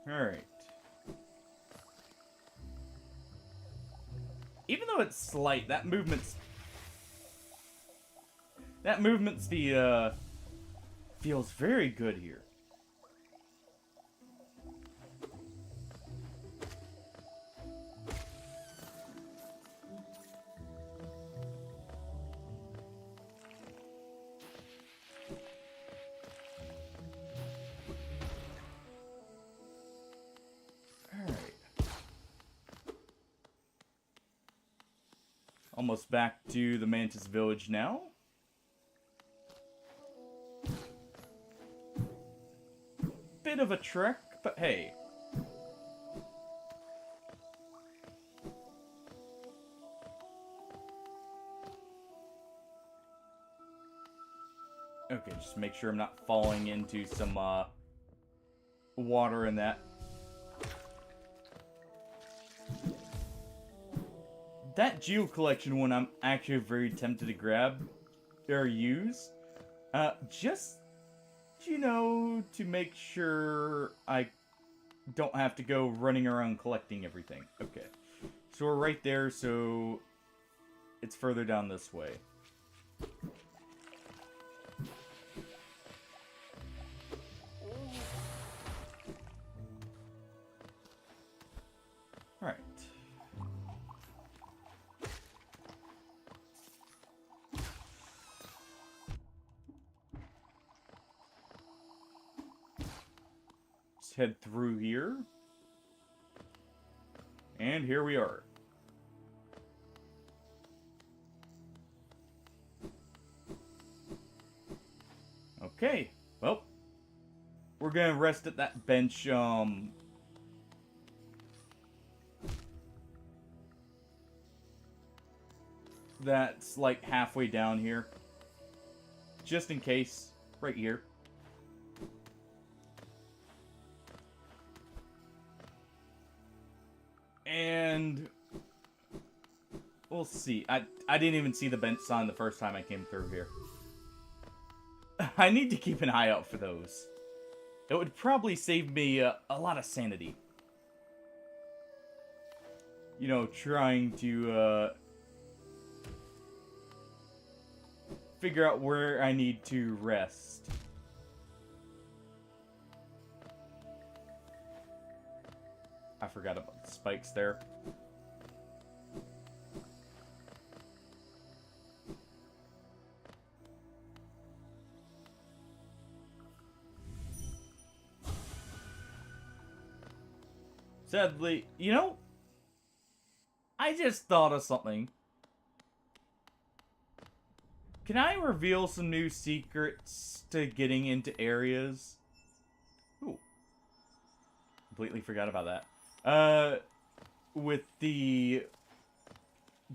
Alright. Even though it's slight, that movement's... That movement speed, feels very good here. Alright. Almost back to the Mantis Village now. Bit of a trek, but hey. Okay, just make sure I'm not falling into some water in that. That Geo Collection one I'm actually very tempted to grab or use. Just, you know, to make sure I don't have to go running around collecting everything. Okay. So we're right there, so it's further down this way. Alright. head through here. And here we are. Okay, well, we're gonna rest at that bench, that's like halfway down here. Just in case, right here. And we'll see. I didn't even see the bench sign the first time I came through here. I need to keep an eye out for those. It would probably save me a lot of sanity. You know, trying to figure out where I need to rest. I forgot about the spikes there. Sadly, you know, I just thought of something. Can I reveal some new secrets to getting into areas? Ooh. Completely forgot about that. With the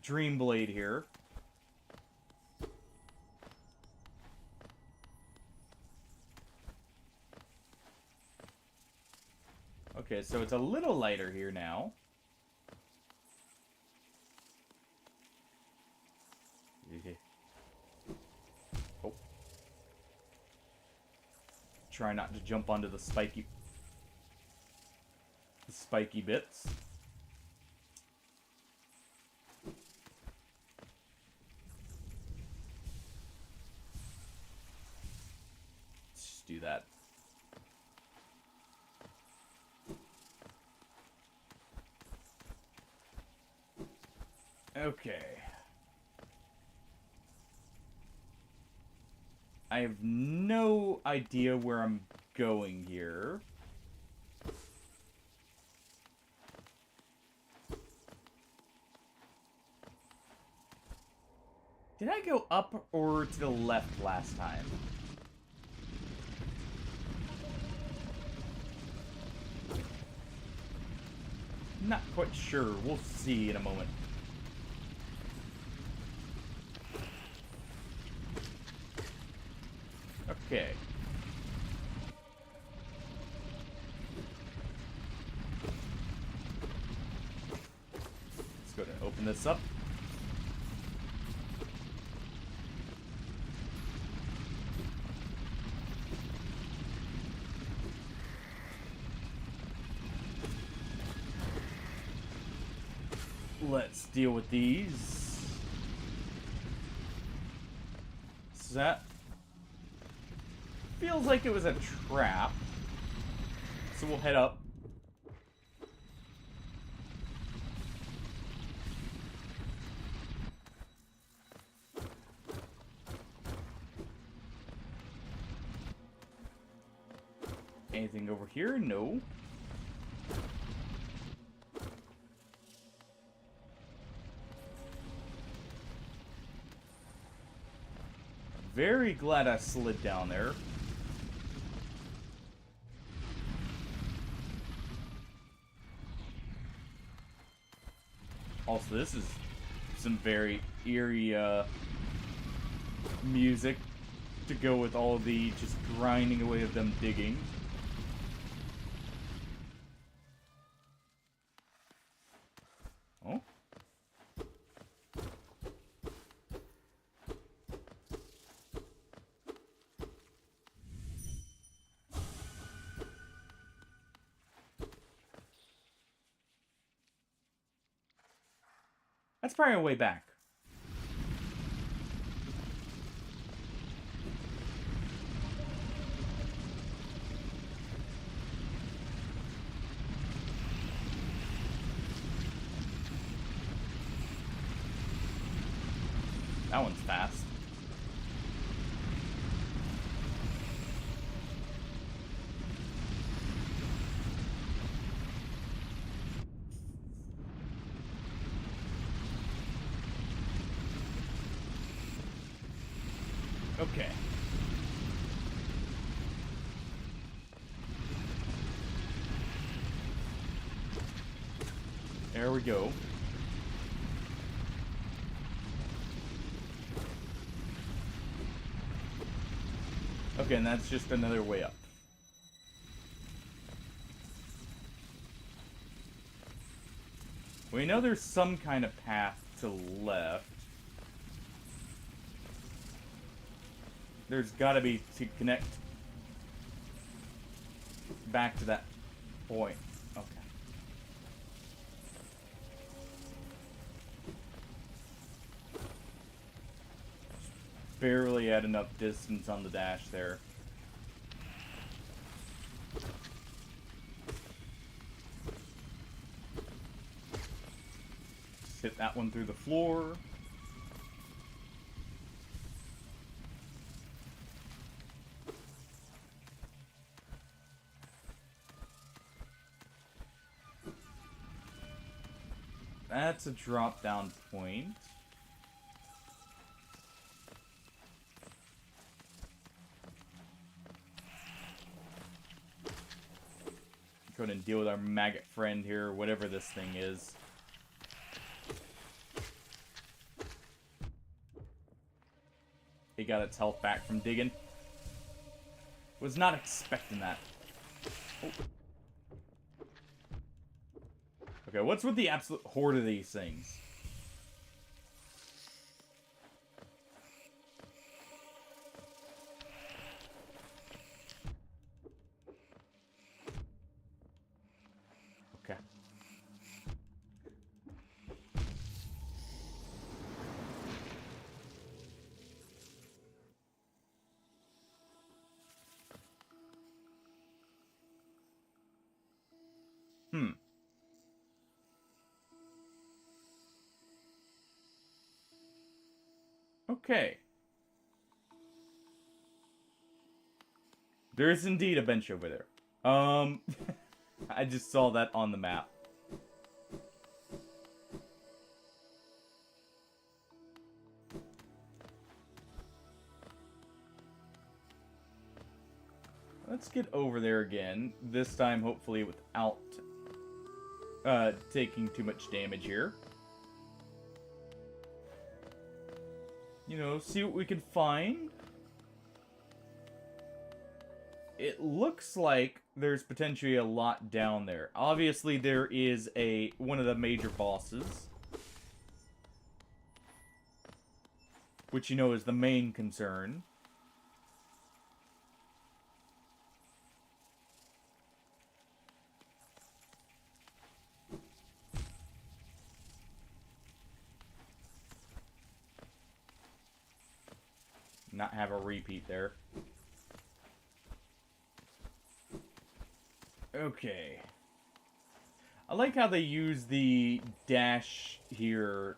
Dream Blade here. Okay, so it's a little lighter here now. Oh. Try not to jump onto the spiky bits. Let's just do that. Okay. I have no idea where I'm going here. Did I go up or to the left last time? Not quite sure. We'll see in a moment. Okay. Let's go ahead and open this up. Let's deal with these. So that feels like it was a trap. So we'll head up. Anything over here? No. Very glad I slid down there. Also, this is some very eerie music to go with all the just grinding away of them digging. Oh. That's probably our way back. That one's fast. Okay. There we go. Okay, and that's just another way up. We know there's some kind of path to the left. There's gotta be to connect back to that point. Okay. Barely had enough distance on the dash there. Just hit that one through the floor. That's a drop down point. Go ahead and deal with our maggot friend here, whatever this thing is. He got its health back from digging. Was not expecting that. Oh. Okay, what's with the absolute horde of these things? Okay. Okay. There is indeed a bench over there. I just saw that on the map. Let's get over there again. This time, hopefully, without taking too much damage here. You know, see what we can find. It looks like there's potentially a lot down there. Obviously, there is one of the major bosses, which you know is the main concern. Not have a repeat there. Okay. I like how they use the dash here,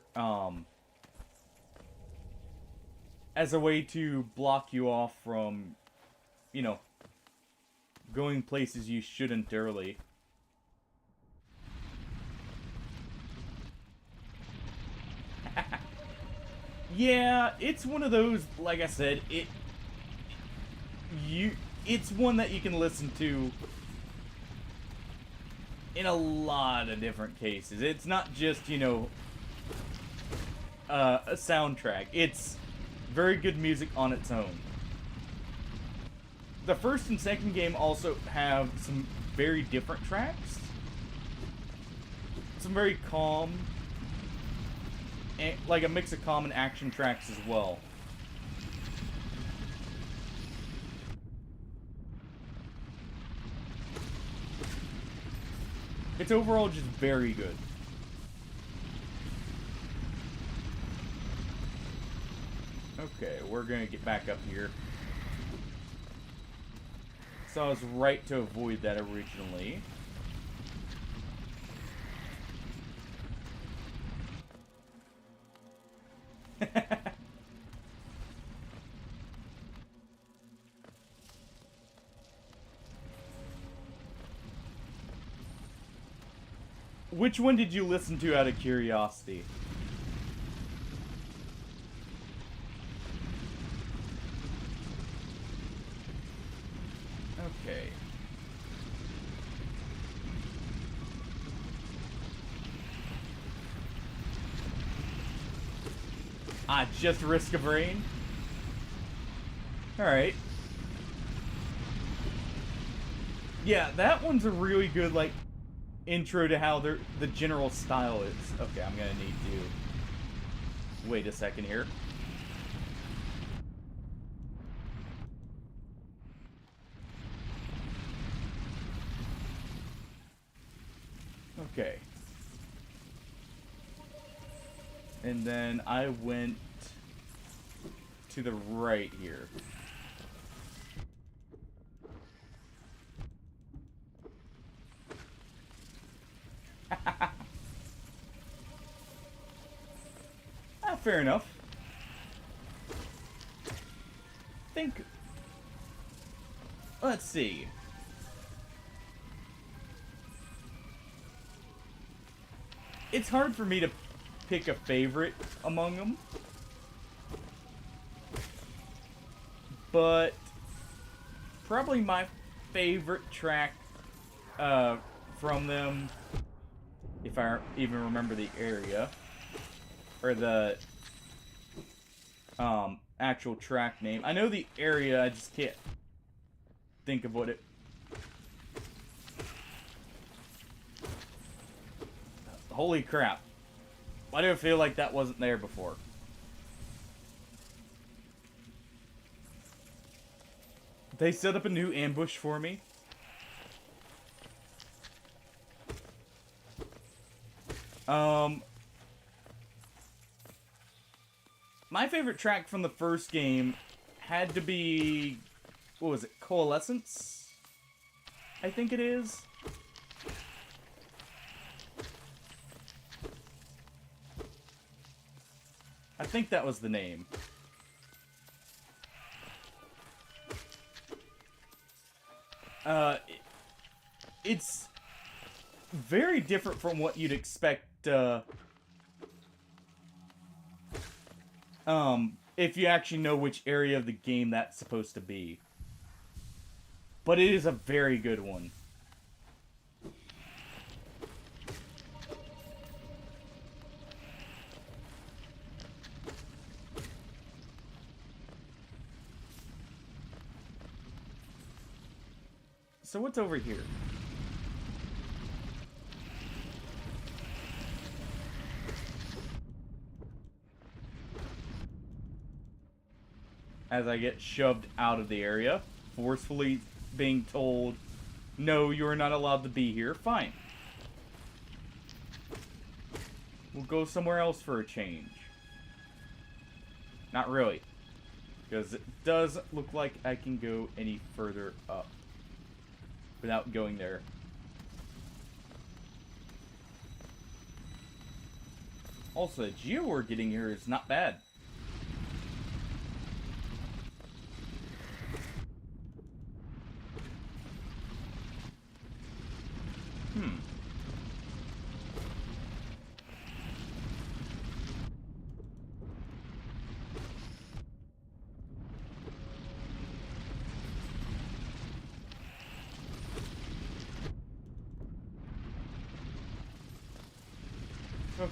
as a way to block you off from, you know, going places you shouldn't early. Yeah, it's one of those, like I said, it's one that you can listen to in a lot of different cases. It's not just, you know, a soundtrack. It's very good music on its own. The first and second game also have some very different tracks. Some very calm, and like a mix of calm and action tracks as well. It's overall just very good. Okay, we're gonna get back up here. So I was right to avoid that originally. Which one did you listen to out of curiosity? Ah, just Risk of Rain? Alright. Yeah, that one's a really good, like, intro to how the general style is. Okay, I'm gonna need to... Wait a second here. Okay. And then I went to the right here. Ah, fair enough. Think... Let's see. It's hard for me to pick a favorite among them. But probably my favorite track from them, if I even remember the area, or the actual track name. I know the area, I just can't think of what it... Holy crap. Why do I feel like that wasn't there before? They set up a new ambush for me. My favorite track from the first game had to be... What was it? Coalescence? I think it is. I think that was the name. It's very different from what you'd expect, if you actually know which area of the game that's supposed to be. But it is a very good one. So what's over here? As I get shoved out of the area, forcefully being told, no, you're not allowed to be here. Fine. We'll go somewhere else for a change. Not really. Because it does look like I can go any further up without going there. Also, the geo we're getting here is not bad.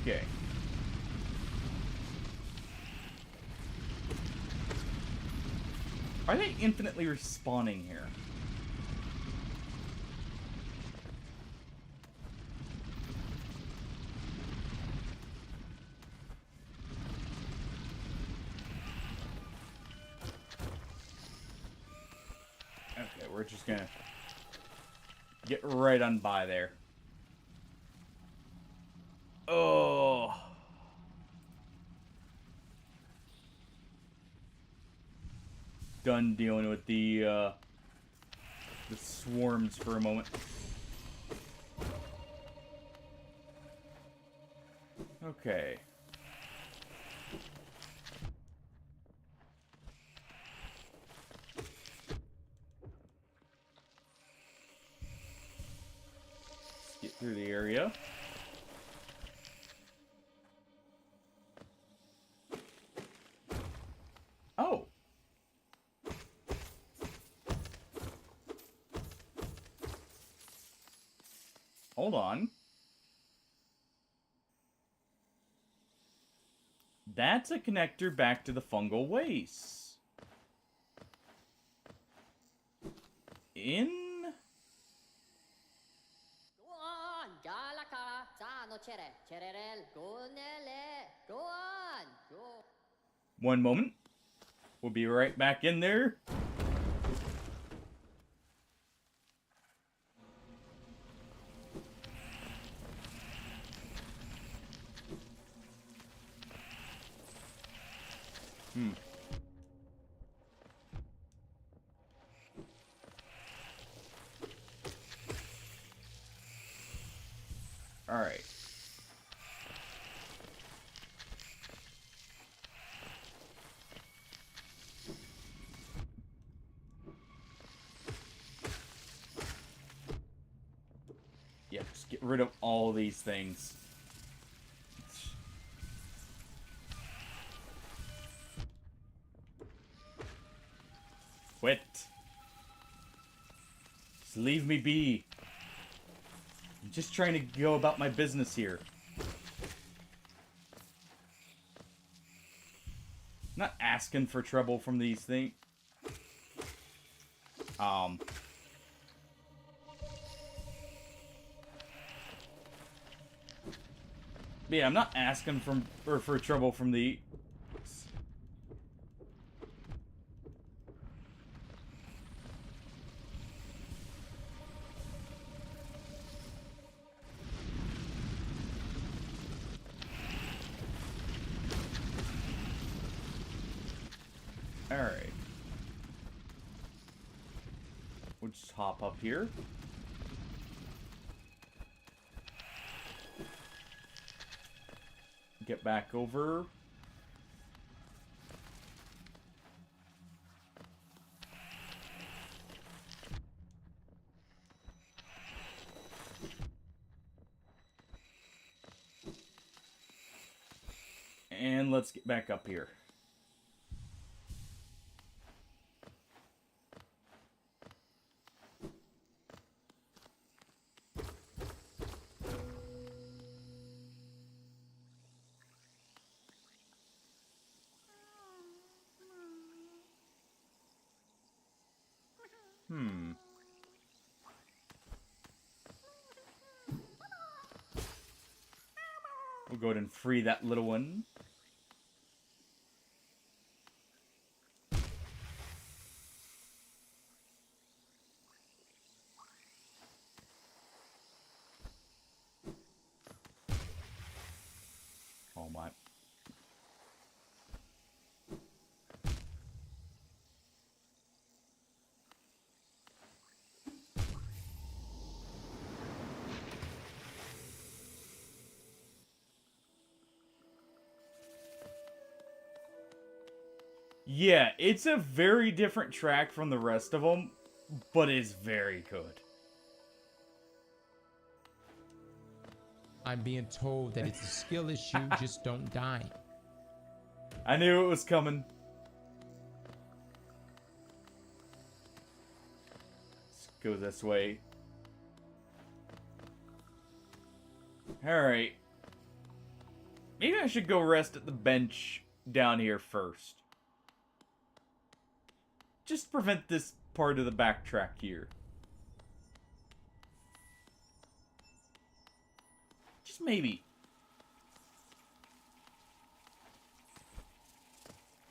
Okay. Are they infinitely respawning here? Okay, we're just gonna get right on by there. Oh. Done dealing with the swarms for a moment. Okay. Let's get through the area. Oh. Hold on. That's a connector back to the fungal waste. In... Go on, Galaka, Sano Chere, Cherel, Gonele, go on, go. One moment. We'll be right back in there. Alright. Yeah, just get rid of all these things. Quit. Just leave me be. I'm just trying to go about my business here. Not asking for trouble from these things. Yeah, I'm not asking for trouble from the... Alright. We'll just hop up here. Get back over. And let's get back up here. We'll go ahead and free that little one. Oh my. Yeah, it's a very different track from the rest of them, but it's very good. I'm being told that it's a skill issue, just don't die. I knew it was coming. Let's go this way. Alright. Maybe I should go rest at the bench down here first. Just prevent this part of the backtrack here. Just maybe.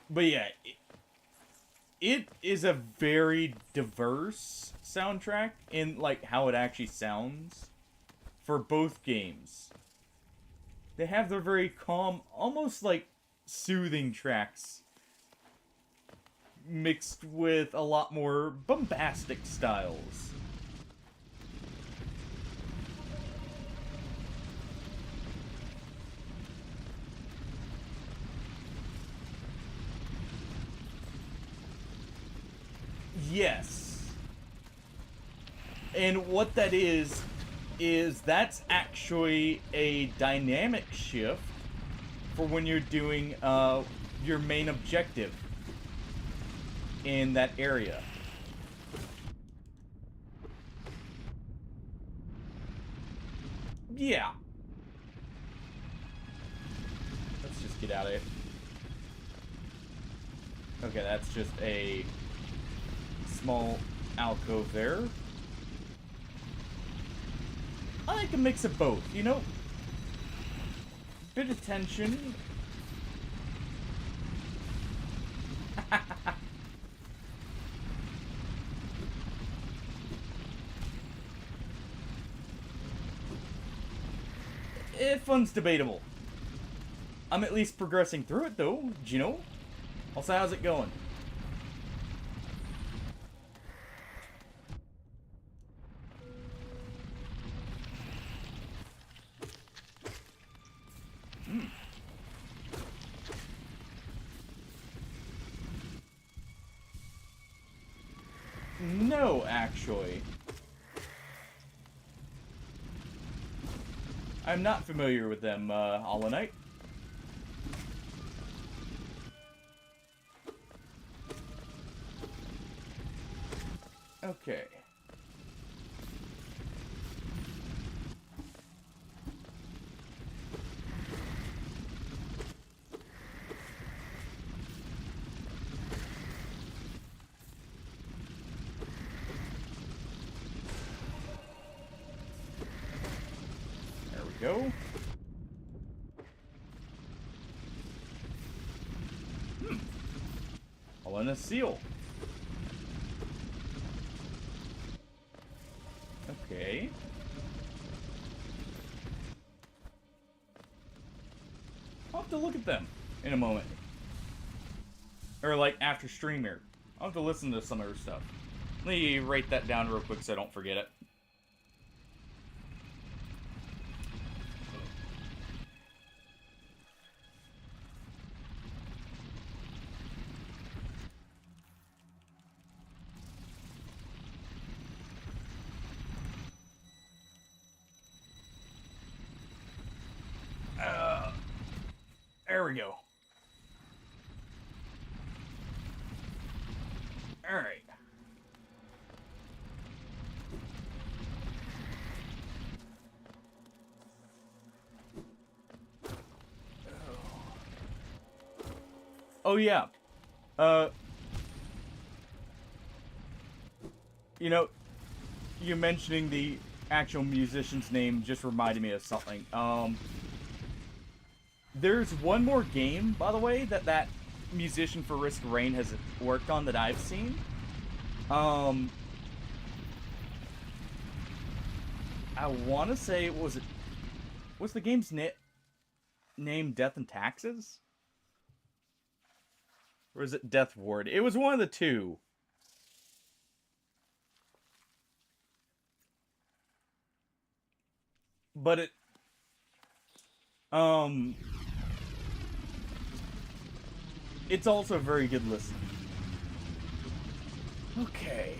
But yeah, it is a very diverse soundtrack in like how it actually sounds for both games. They have their very calm, almost like soothing tracks mixed with a lot more bombastic styles. Yes. And what that is that's actually a dynamic shift for when you're doing your main objective in that area. Yeah. Let's just get out of here. Okay, that's just a small alcove there. I like a mix of both, you know? Bit of tension. Fun's debatable. I'm at least progressing through it, though, you know? Also, how's it going? No, actually. I'm not familiar with them, Allanite. Okay. There we go. Alana seal. Okay. I'll have to look at them in a moment. Or, like, after stream here. I'll have to listen to some of her stuff. Let me write that down real quick so I don't forget it. There we go. Alright. Oh, yeah. You know, you mentioning the actual musician's name just reminded me of something. There's one more game, by the way, that musician for Risk of Rain has worked on that I've seen. I want to say, what's the game's name Death and Taxes? Or is it Death Ward? It was one of the two. But it's also a very good listen. Okay.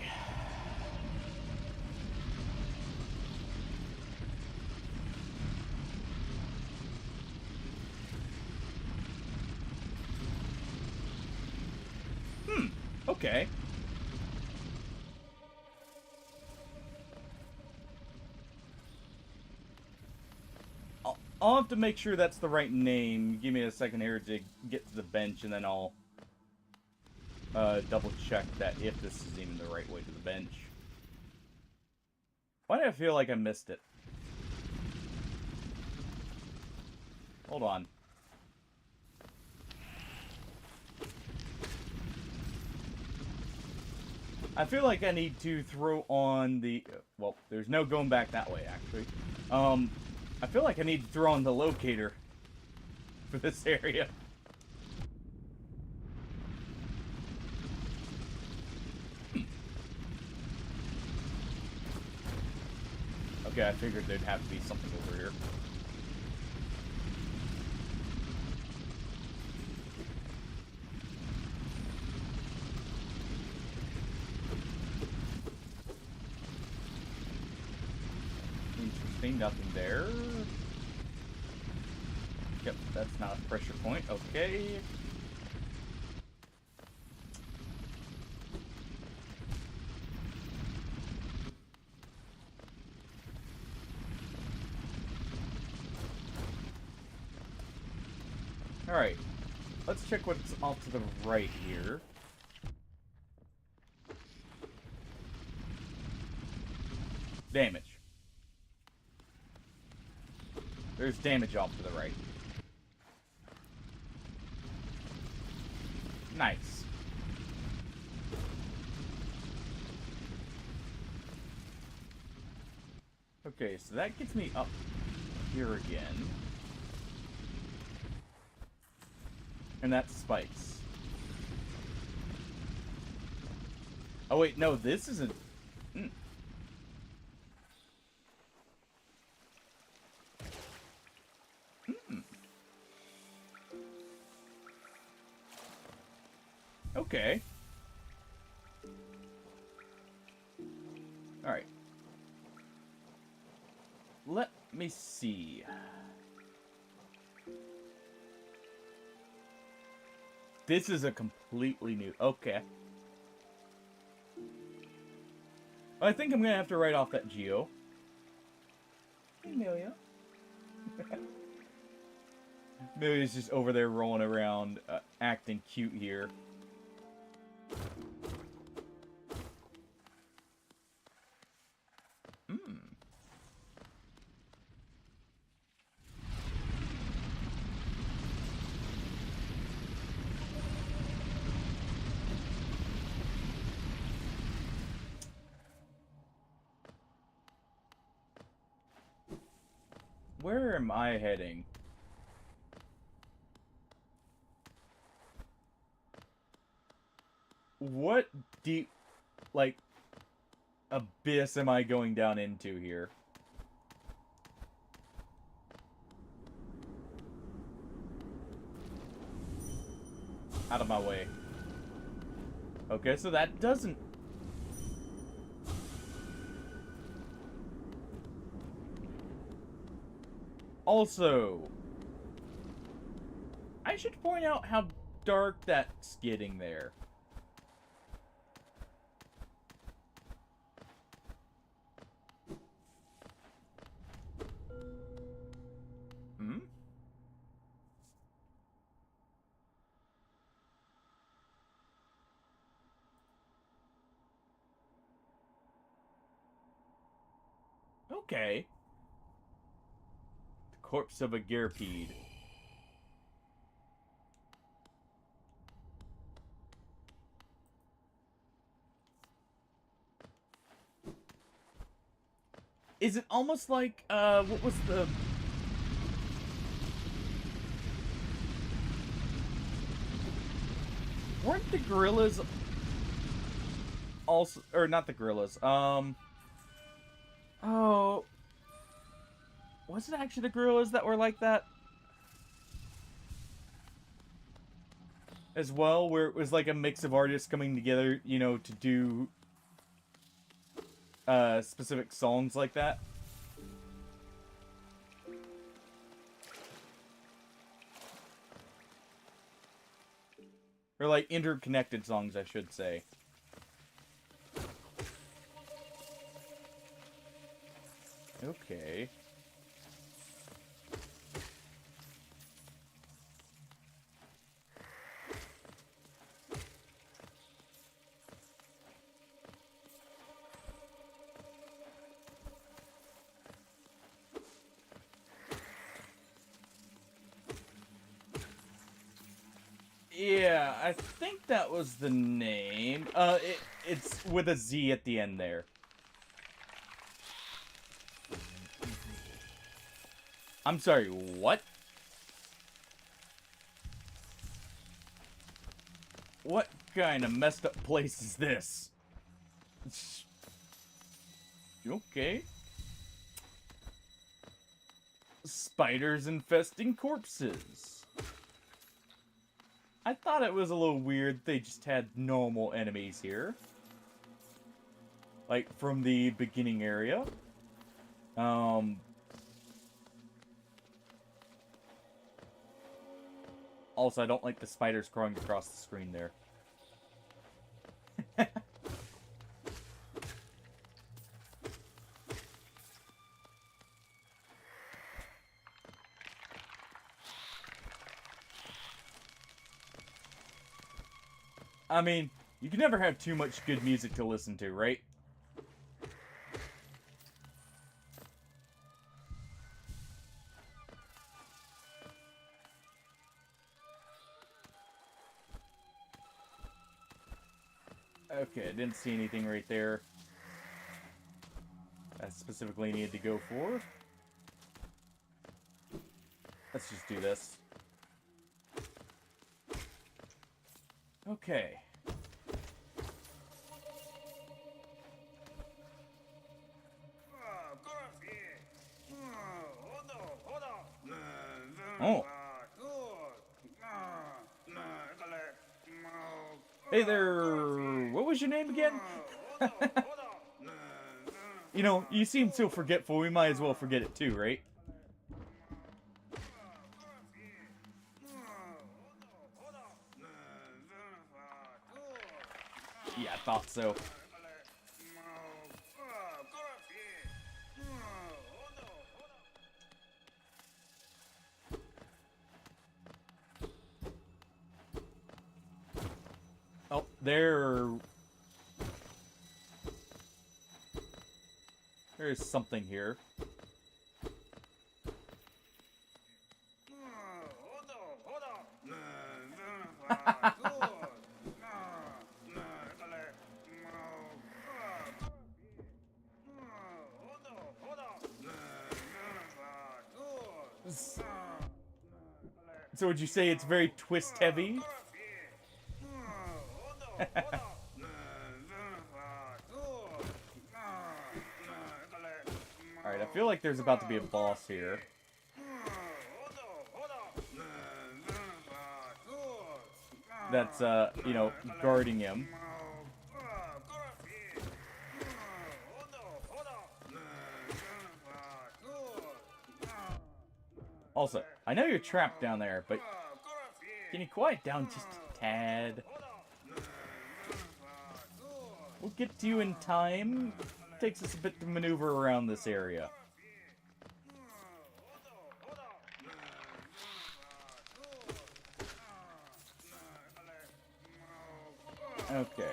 Okay. I'll have to make sure that's the right name. Give me a second here to get to the bench, and then I'll double check that if this is even the right way to the bench. Why do I feel like I missed it? Hold on. I feel like I need to throw on the... Well, there's no going back that way, actually. I feel like I need to throw on the locator for this area. Okay, I figured there'd have to be something over here. Interesting, nothing there. Yep, that's not a pressure point. Okay. Alright. Let's check what's off to the right here. Damage. There's damage off to the right. Nice. Okay, so that gets me up here again. And that's spikes. Oh wait, no, this isn't... Okay. Alright. Let me see. This is a completely new... Okay. I think I'm gonna have to write off that Geo. Hey, Amelia. Amelia's just over there rolling around, acting cute here. Where am I heading? What deep, like, abyss am I going down into here? Out of my way. Okay, so that doesn't... Also, I should point out how dark that's getting there. Hmm? Okay. The corpse of a Garpede. Is it almost like, what was the... Weren't the gorillas also... Or, not the gorillas, Oh... Was it actually the gorillas that were like that? As well, where it was like a mix of artists coming together, you know, to do... specific songs like that? Or like interconnected songs, I should say. Okay. Yeah, I think that was the name. It's with a Z at the end there. I'm sorry, what? What kind of messed up place is this? Okay. Spiders infesting corpses. I thought it was a little weird they just had normal enemies here. Like, from the beginning area. Also, I don't like the spiders crawling across the screen there. I mean, you can never have too much good music to listen to, right? Okay, I didn't see anything right there I specifically needed to go for. Let's just do this. Okay. Oh. Hey there. What was your name again? You know, you seem so forgetful. We might as well forget it too, right? Yeah, I thought so. Oh, there's something here. So would you say it's very twist heavy? Alright, I feel like there's about to be a boss here. That's, you know, guarding him. Also, I know you're trapped down there, but can you quiet down just a tad? We'll get to you in time. Takes us a bit to maneuver around this area. Okay.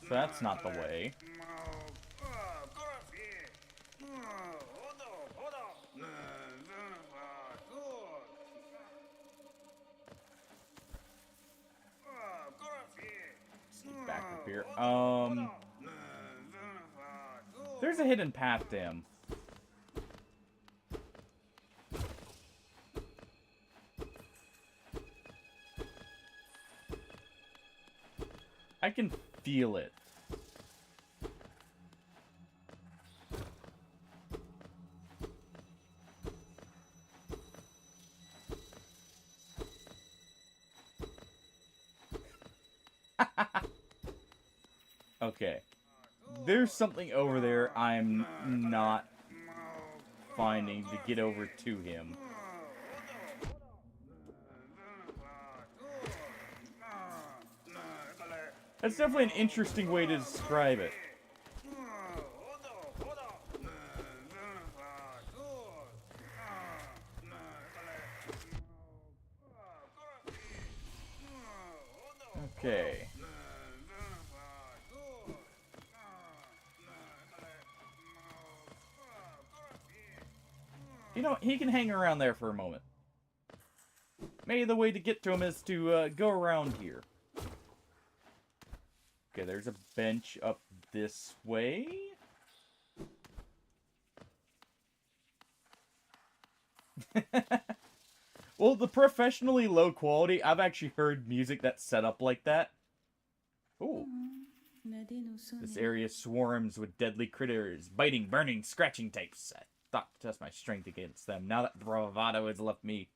So that's not the way. Sneak back up here. There's a hidden path to him. I can feel it. Okay. There's something over there I'm not finding to get over to him. That's definitely an interesting way to describe it. Okay. You know, he can hang around there for a moment. Maybe the way to get to him is to go around here. Okay, there's a bench up this way. Well, the professionally low quality, I've actually heard music that's set up like that. Ooh. This area swarms with deadly critters, biting, burning, scratching types. I thought to test my strength against them. Now that bravado has left me,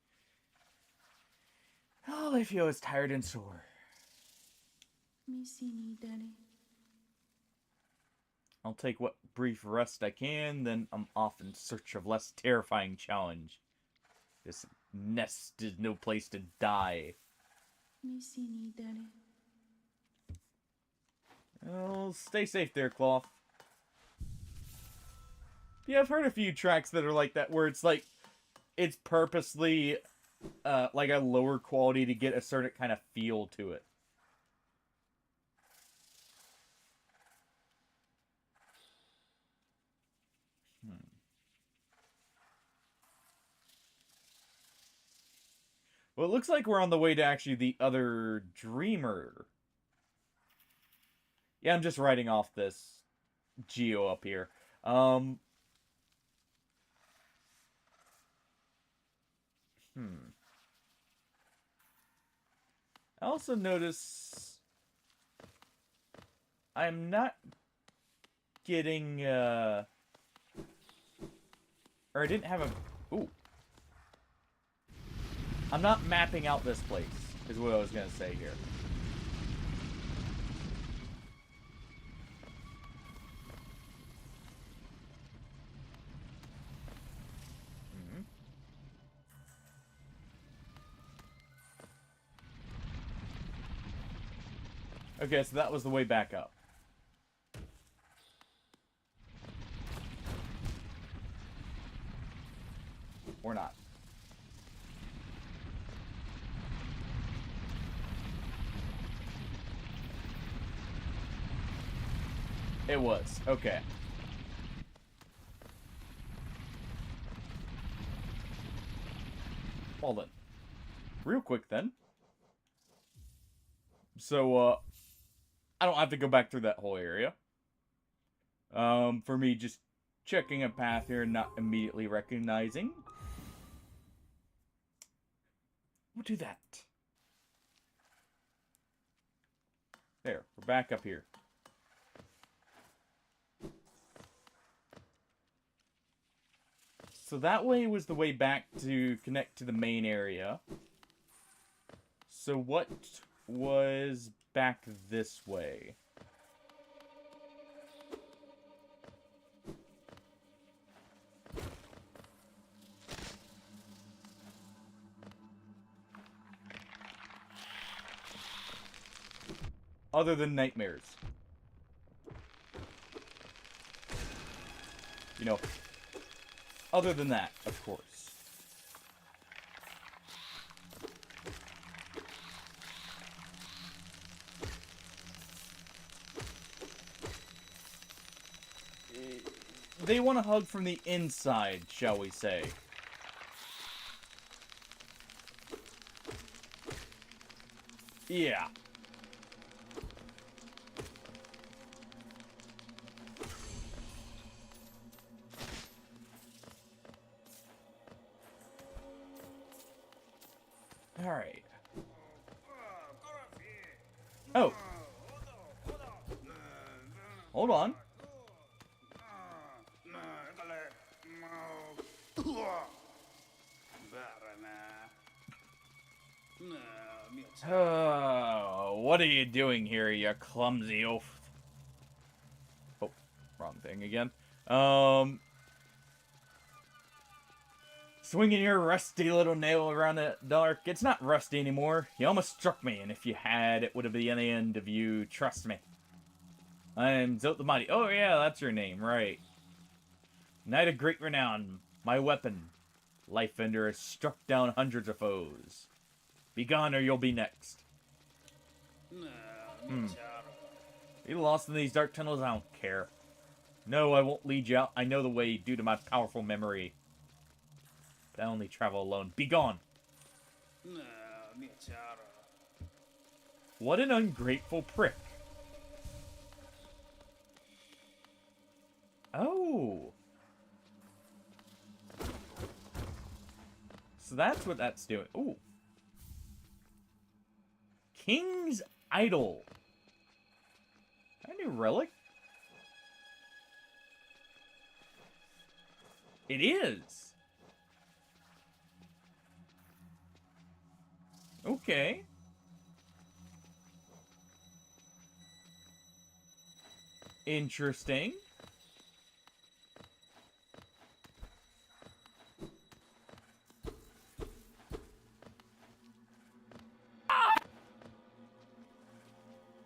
all I feel is tired and sore. I'll take what brief rest I can, then I'm off in search of less terrifying challenge. This nest is no place to die. Well, stay safe there, Cloth. Yeah, I've heard a few tracks that are like that, where it's like, it's purposely, like a lower quality to get a certain kind of feel to it. Well, it looks like we're on the way to actually the other Dreamer. Yeah, I'm just writing off this Geo up here. I also notice I'm not getting, or I didn't have a, ooh. I'm not mapping out this place, is what I was gonna say here. Okay, so that was the way back up. Or not. It was. Okay. Well then. Real quick then. So, I don't have to go back through that whole area. For me, just checking a path here and not immediately recognizing. We'll do that. There, we're back up here. So that way was the way back to connect to the main area. So what was back this way? Other than nightmares. You know, other than that, of course. They want a hug from the inside, shall we say. Yeah. Alright. Oh. Hold on. What are you doing here, you clumsy oaf? Oh, wrong thing again. Swinging your rusty little nail around the dark. It's not rusty anymore. You almost struck me, and if you had, it would have been the end of you. Trust me. I am Zot the Mighty. Oh, yeah, that's your name, right. Knight of great renown. My weapon. Lifebender has struck down hundreds of foes. Be gone or you'll be next. You lost in these dark tunnels? I don't care. No, I won't lead you out. I know the way due to my powerful memory. But I only travel alone. Be gone! What an ungrateful prick. Oh. So that's what that's doing. Ooh. King's Idol. A new relic? It is. Okay. Interesting.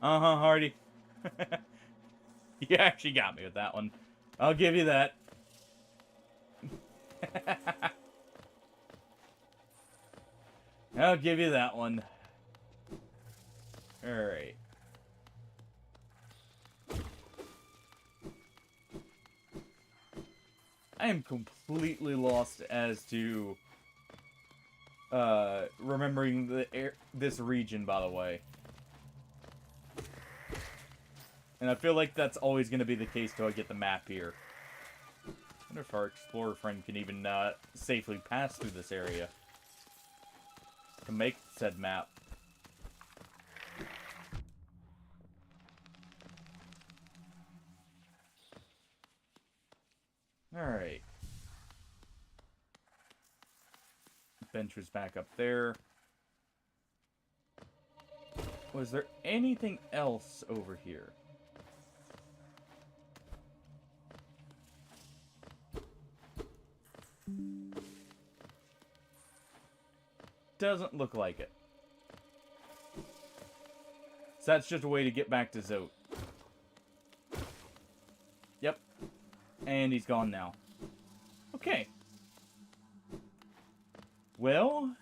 Uh-huh, Hardy. You actually got me with that one. I'll give you that. I'll give you that one. Alright. I am completely lost as to remembering this region, by the way. And I feel like that's always going to be the case till I get the map here. I wonder if our explorer friend can even safely pass through this area to make said map. Alright. Bench was back up there. Was there anything else over here? Doesn't look like it. So that's just a way to get back to Zote. Yep. And he's gone now. Okay. Well,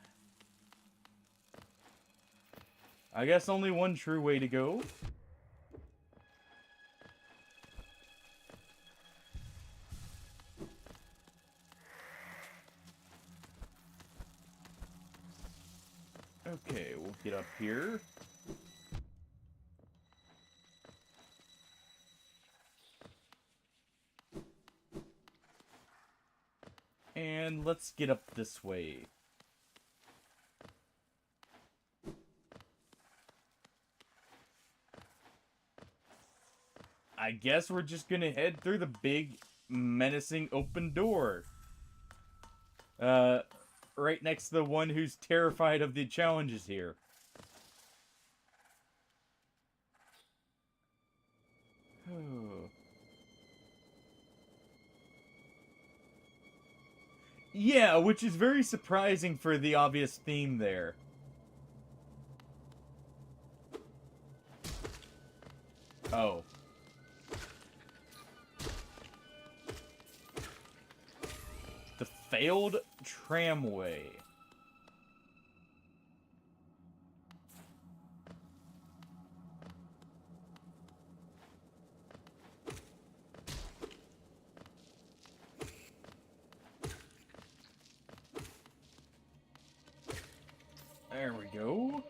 I guess only one true way to go. Okay, we'll get up here. And let's get up this way. I guess we're just gonna head through the big, menacing open door. Right next to the one who's terrified of the challenges here. Yeah, which is very surprising for the obvious theme there. Oh. The failed tramway. There we go.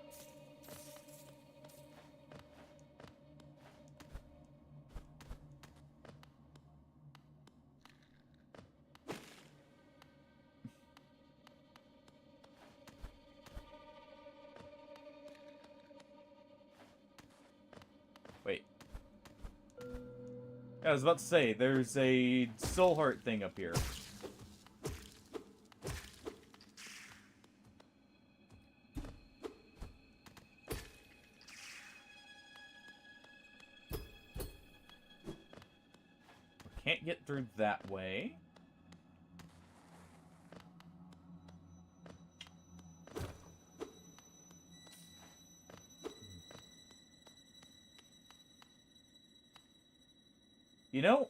Wait. I was about to say, there's a soul heart thing up here. Can't get through that way. You know,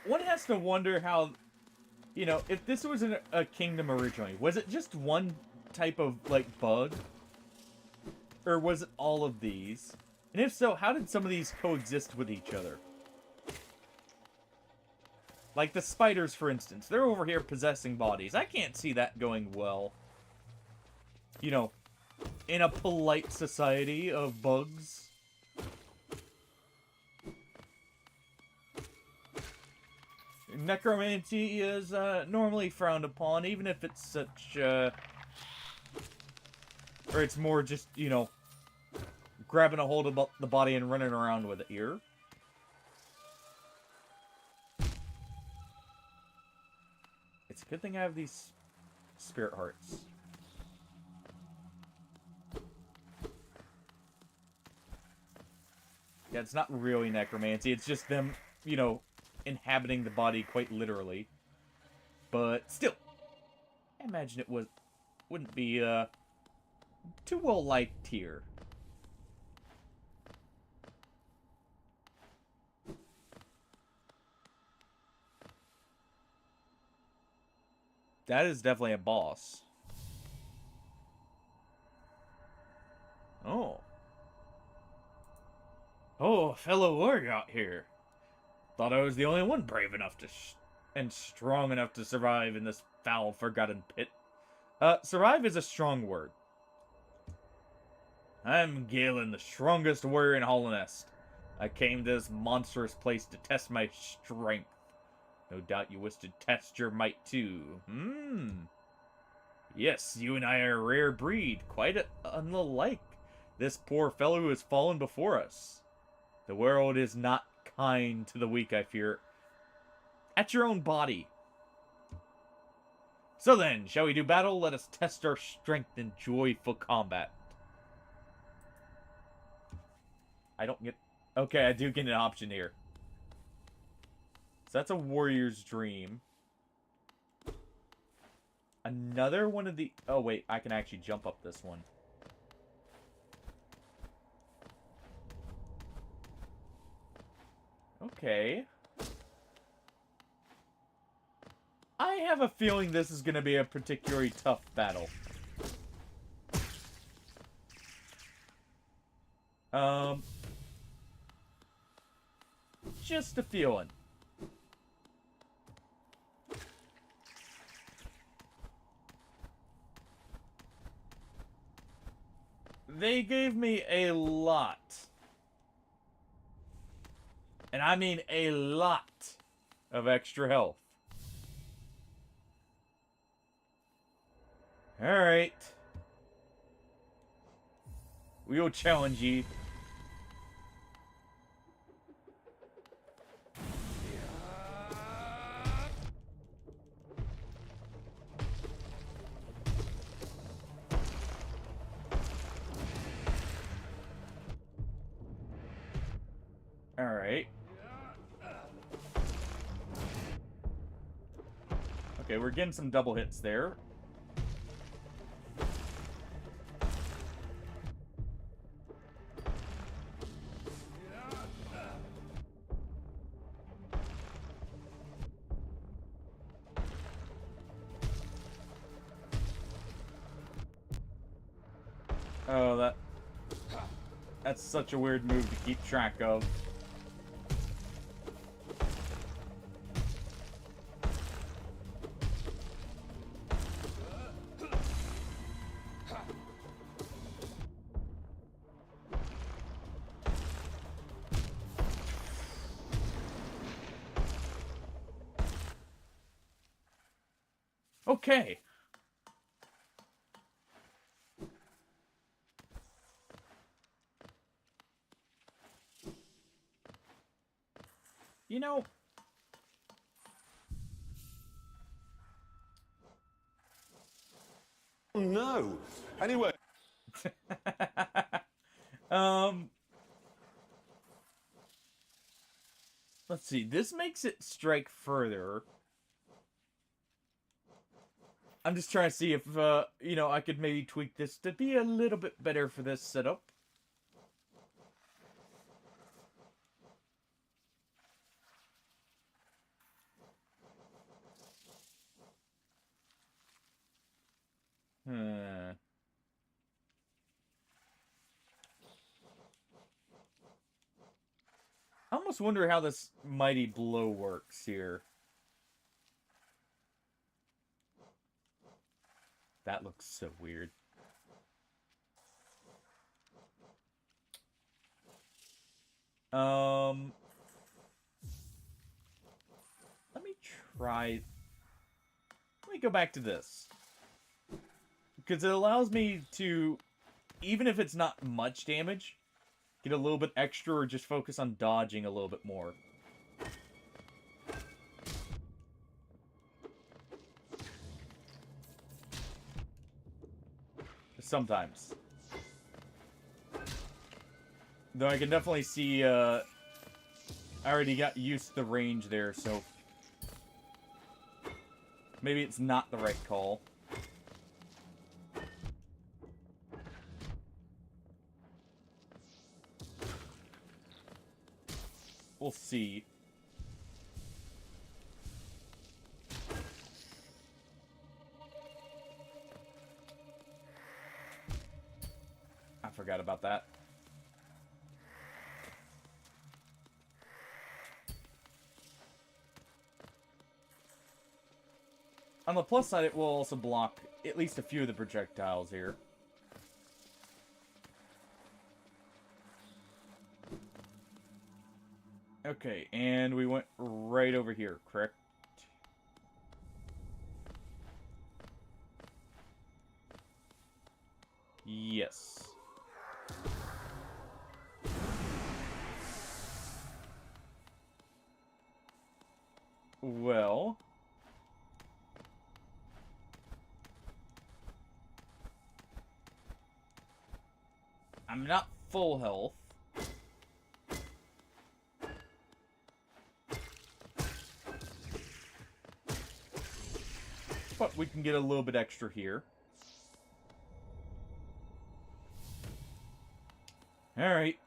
one has to wonder how, you know, if this was a kingdom originally, was it just one type of, like, bug? Or was it all of these? And if so, how did some of these coexist with each other? Like the spiders, for instance. They're over here possessing bodies. I can't see that going well. You know, in a polite society of bugs. Necromancy is normally frowned upon, even if it's such, or it's more just, you know, grabbing a hold of the body and running around with it here. It's a good thing I have these spirit hearts. Yeah, it's not really necromancy. It's just them, you know, inhabiting the body quite literally. But still, I imagine it wouldn't be too well liked here. That is definitely a boss. Oh. Oh, a fellow warrior out here. Thought I was the only one brave enough to and strong enough to survive in this foul, forgotten pit. Survive is a strong word. I'm Galen, the strongest warrior in Hollownest. I came to this monstrous place to test my strength. No doubt you wish to test your might too. Yes, you and I are a rare breed, quite unlike this poor fellow who has fallen before us. The world is not kind to the weak, I fear. At your own body. So then, shall we do battle? Let us test our strength in joyful combat. I don't get... Okay, I do get an option here. So that's a warrior's dream. Another one of the... Oh, wait. I can actually jump up this one. Okay. I have a feeling this is going to be a particularly tough battle. Just a feeling. They gave me a lot. And I mean a lot of extra health. Alright. We will challenge ye. Alright. Okay, we're getting some double hits there. Oh, that's such a weird move to keep track of. Okay. You know, no. Anyway. Let's see. This makes it strike further. I'm just trying to see if, you know, I could maybe tweak this to be a little bit better for this setup. I almost wonder how this mighty blow works here. That looks so weird. Let me try... Let me go back to this. Because it allows me to, even if it's not much damage, get a little bit extra or just focus on dodging a little bit more. Sometimes. Though I can definitely see, I already got used to the range there, so maybe it's not the right call. We'll see. I forgot about that. On the plus side, it will also block at least a few of the projectiles here. Okay, and we went right over here, correct? Yes. Well... I'm not full health. But we can get a little bit extra here. Alright.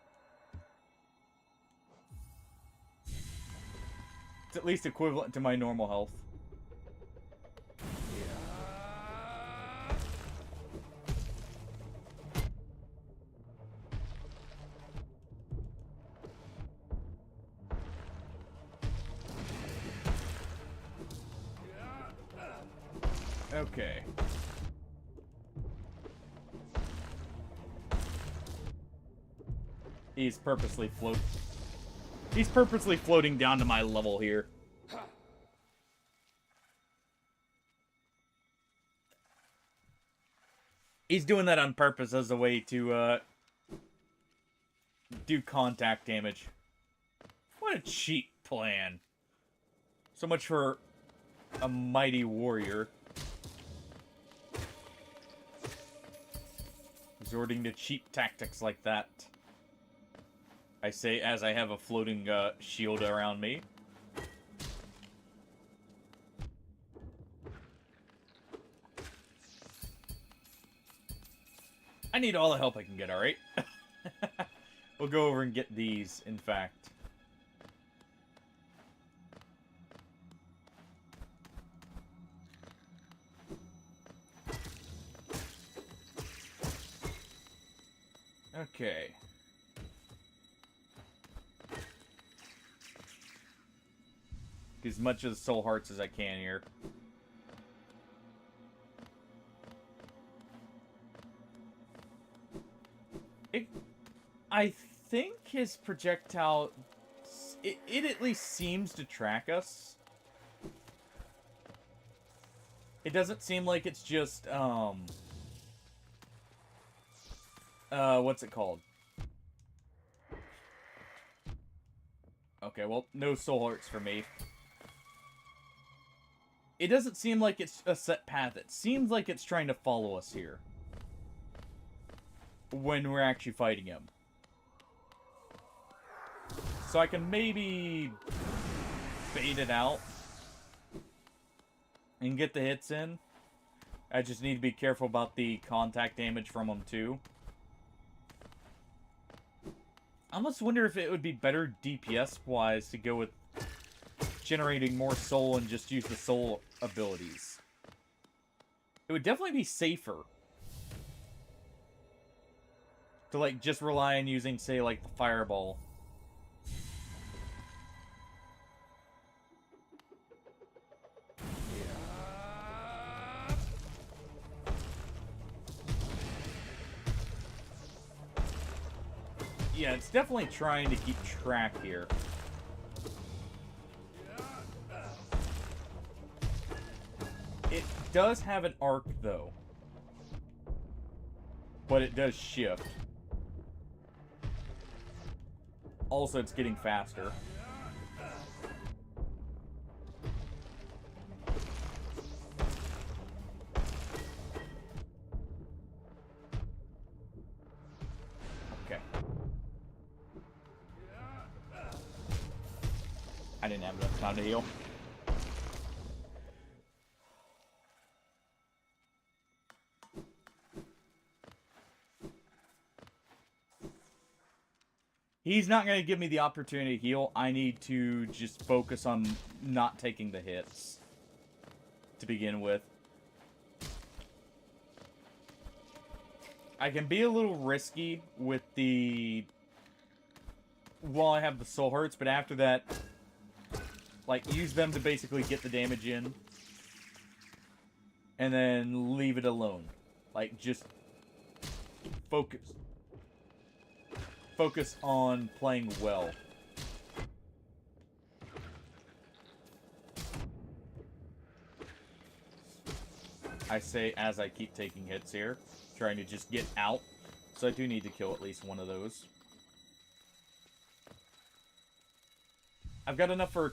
It's at least equivalent to my normal health. Okay. He's purposely floating down to my level here. He's doing that on purpose as a way to do contact damage. What a cheap plan. So much for a mighty warrior. Resorting to cheap tactics like that. I say as I have a floating shield around me. I need all the help I can get, alright? We'll go over and get these, in fact. Okay. Get as much of the soul hearts as I can here. I think his projectile... It at least seems to track us. It doesn't seem like it's just, what's it called? Okay, well, no soul hearts for me. It doesn't seem like it's a set path. It seems like it's trying to follow us here. When we're actually fighting him. So I can maybe bait it out. And get the hits in. I just need to be careful about the contact damage from him too. I almost wonder if it would be better DPS-wise to go with generating more soul and just use the soul abilities. It would definitely be safer to, like, just rely on using, say, like, the fireball. Yeah, it's definitely trying to keep track here. It does have an arc, though. But it does shift. Also, it's getting faster. Okay. I didn't have enough time to heal. He's not going to give me the opportunity to heal. I need to just focus on not taking the hits to begin with. I can be a little risky with the... while I have the soul hearts, but after that, like, use them to basically get the damage in. and then leave it alone. Like, just focus. Focus on playing well. I say as I keep taking hits here, trying to just get out. So I do need to kill at least one of those. I've got enough for a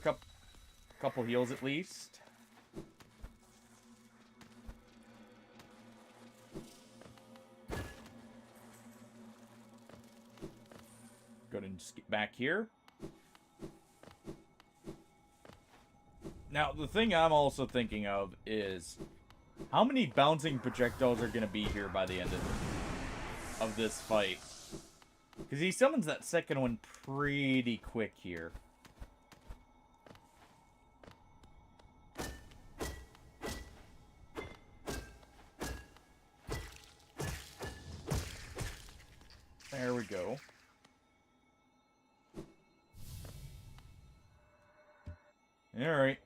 couple heals at least. Go ahead and just get back here. Now, the thing I'm also thinking of is how many bouncing projectiles are going to be here by the end of this fight? Because he summons that second one pretty quick here. There we go. Alright.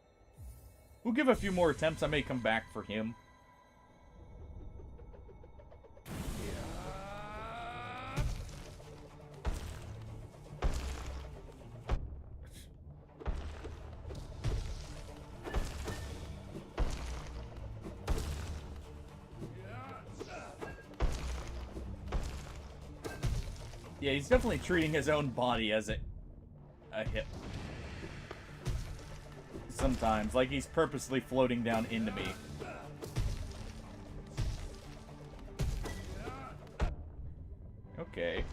We'll give a few more attempts. I may come back for him. Yeah, he's definitely treating his own body as a hip. Sometimes, like he's purposely floating down into me. Okay.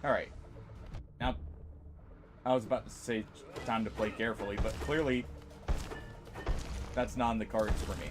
Alright. Now, I was about to say time to play carefully, but clearly that's not in the cards for me.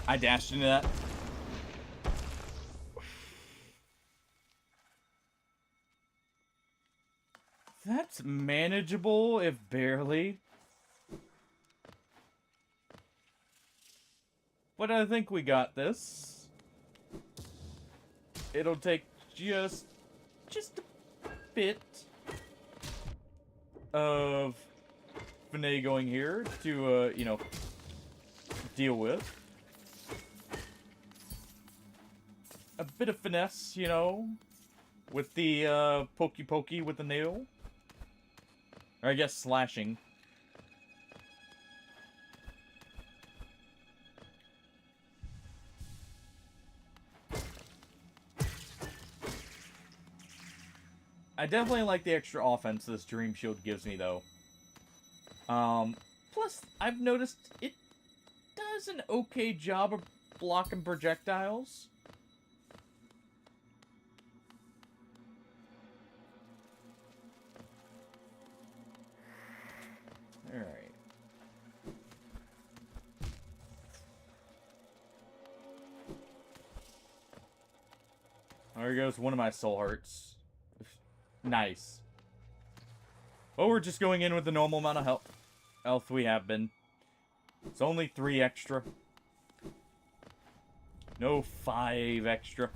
I dashed into that. That's manageable, if barely. But I think we got this. It'll take just a bit of finagling here to, you know, deal with. A bit of finesse, you know, with the pokey with the nail. Or I guess slashing. I definitely like the extra offense this Dream Shield gives me, though. Plus, I've noticed it does an okay job of blocking projectiles. Alright. There goes one of my soul hearts. Nice. Well, we're just going in with the normal amount of health we have been. It's only 3 extra. No 5 extra.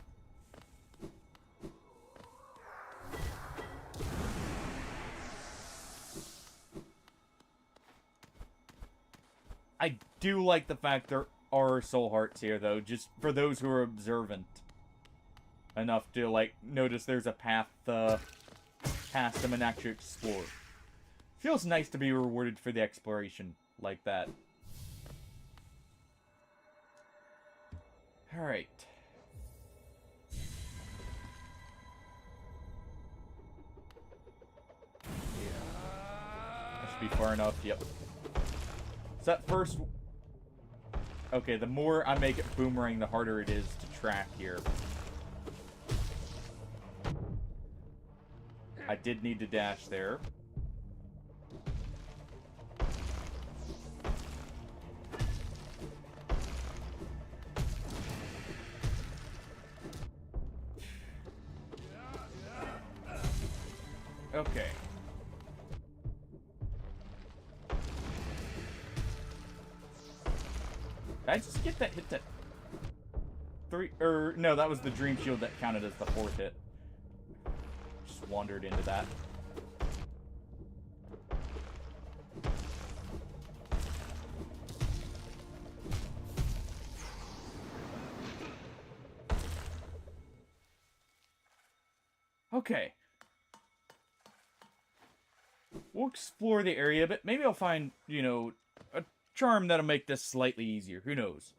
I do like the fact there are soul hearts here, though, just for those who are observant enough to, like, notice there's a path past them and actually explore. Feels nice to be rewarded for the exploration like that. Alright. That should be far enough, yep. So that first... Okay, the more I make it boomerang, the harder it is to track here. I did need to dash there. Okay. Did I just get that hit that... no, that was the Dream Shield that counted as the 4th hit. Just wandered into that. Okay. We'll explore the area, but maybe I'll find, you know, a charm that'll make this slightly easier. Who knows?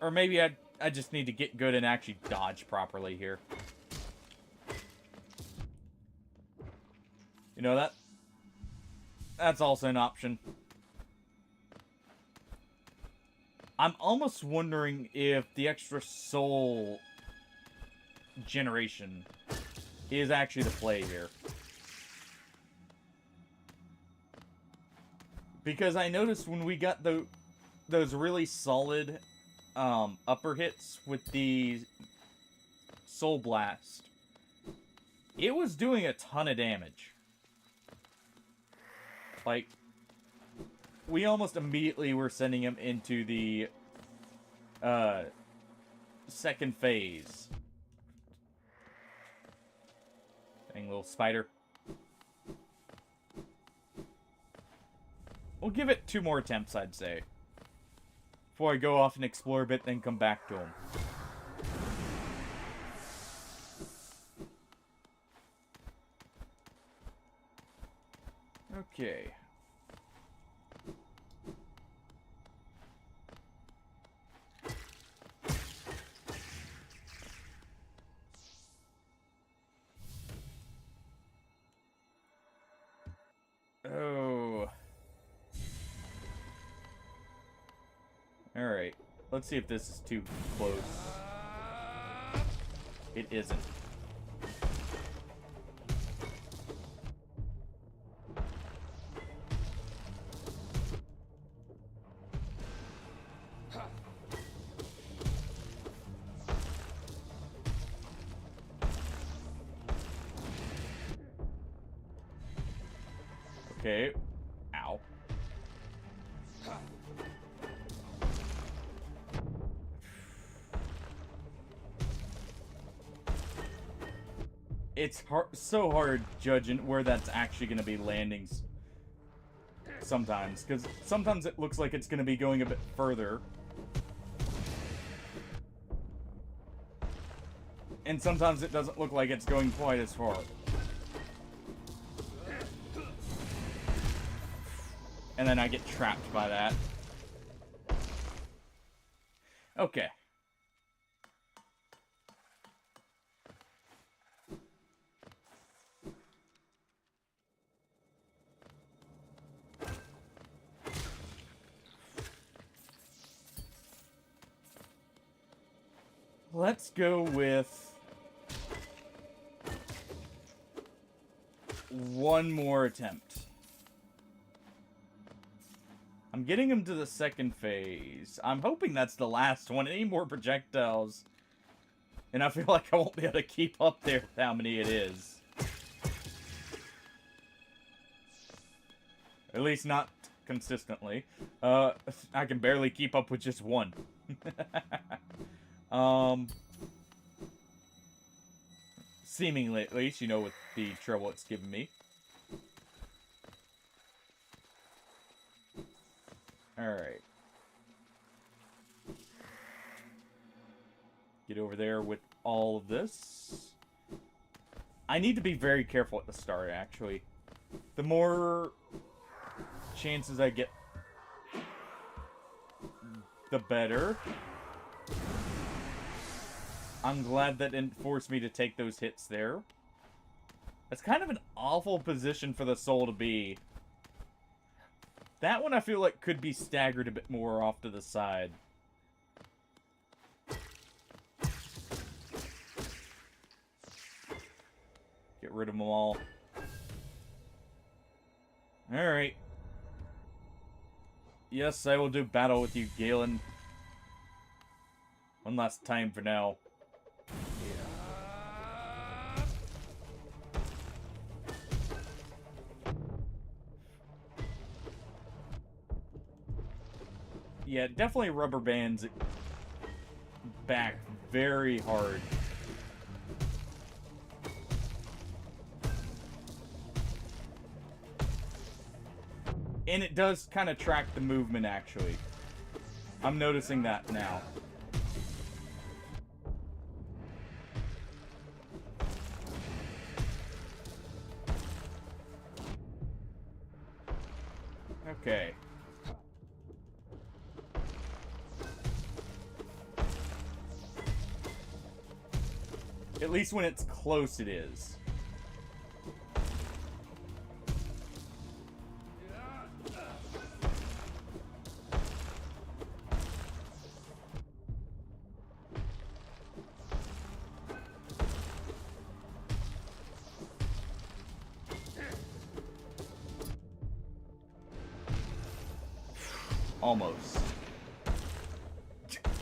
Or maybe I just need to get good and actually dodge properly here. You know, that's also an option. I'm almost wondering if the extra soul generation is actually the play here. Because I noticed when we got those really solid upper hits with the Soul Blast, it was doing a ton of damage. Like, we almost immediately were sending him into the second phase. Dang little spider. We'll give it 2 more attempts, I'd say. Before I go off and explore a bit, then come back to him. Okay. Oh. Alright. Let's see if this is too close. It isn't. Okay. Ow. It's so hard judging where that's actually going to be landing sometimes, because sometimes it looks like it's going to be going a bit further. And sometimes it doesn't look like it's going quite as far. And then I get trapped by that. Okay. Let's go with one more attempt. I'm getting him to the second phase. I'm hoping that's the last one. Any more projectiles, and I feel like I won't be able to keep up there with how many it is. At least not consistently. I can barely keep up with just one. Seemingly, at least, you know, with the trouble it's given me. Alright. Get over there with all of this. I need to be very careful at the start, actually. The more chances I get, the better. I'm glad that didn't force me to take those hits there. That's kind of an awful position for the soul to be. That one I feel like could be staggered a bit more off to the side. Get rid of them all. Alright. Yes, I will do battle with you, Galen. One last time for now. Yeah, definitely rubber bands back very hard. And it does kind of track the movement, actually. I'm noticing that now. Okay. At least when it's close, it is. Almost.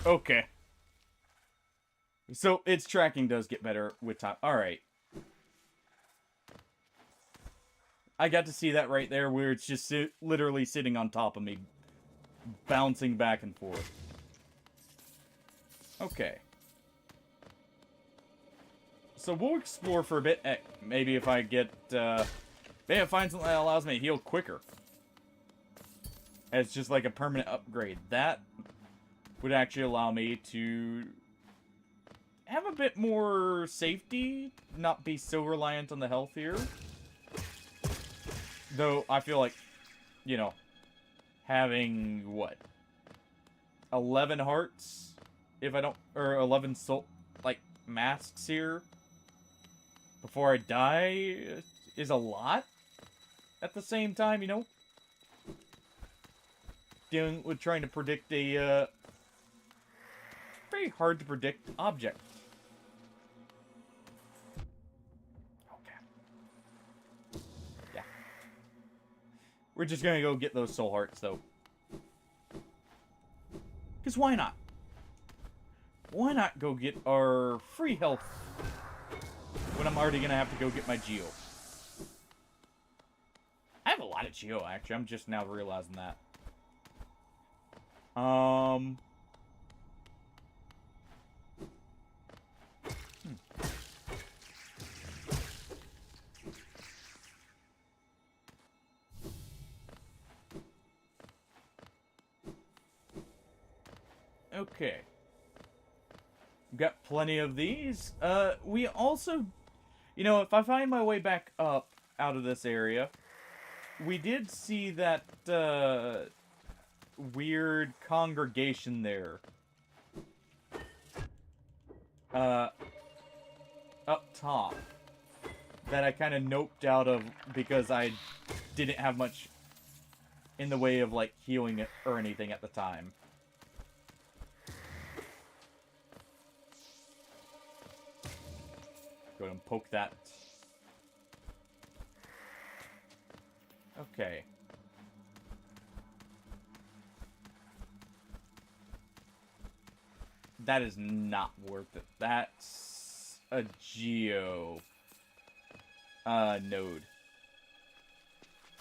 Okay. So, its tracking does get better with time. Alright. I got to see that right there where it's just literally sitting on top of me. Bouncing back and forth. Okay. So we'll explore for a bit. Maybe if I get, maybe I find something that allows me to heal quicker. It's just like a permanent upgrade. That would actually allow me to have a bit more safety, not be so reliant on the health here. Though, I feel like, you know, having, what, 11 hearts? If I don't, or 11 soul, like, masks here before I die is a lot at the same time, you know? Dealing with trying to predict a, very hard to predict object. Okay. Yeah. We're just gonna go get those soul hearts, though. Because why not? Why not go get our free health when I'm already gonna have to go get my Geo? I have a lot of Geo, actually. I'm just now realizing that. Okay. We've got plenty of these. We also... You know, if I find my way back up out of this area, we did see that, weird congregation there. Up top. That I kind of noped out of because I didn't have much in the way of, like, healing it or anything at the time. Go ahead and poke that. Okay. That is not worth it. That's a Geo node.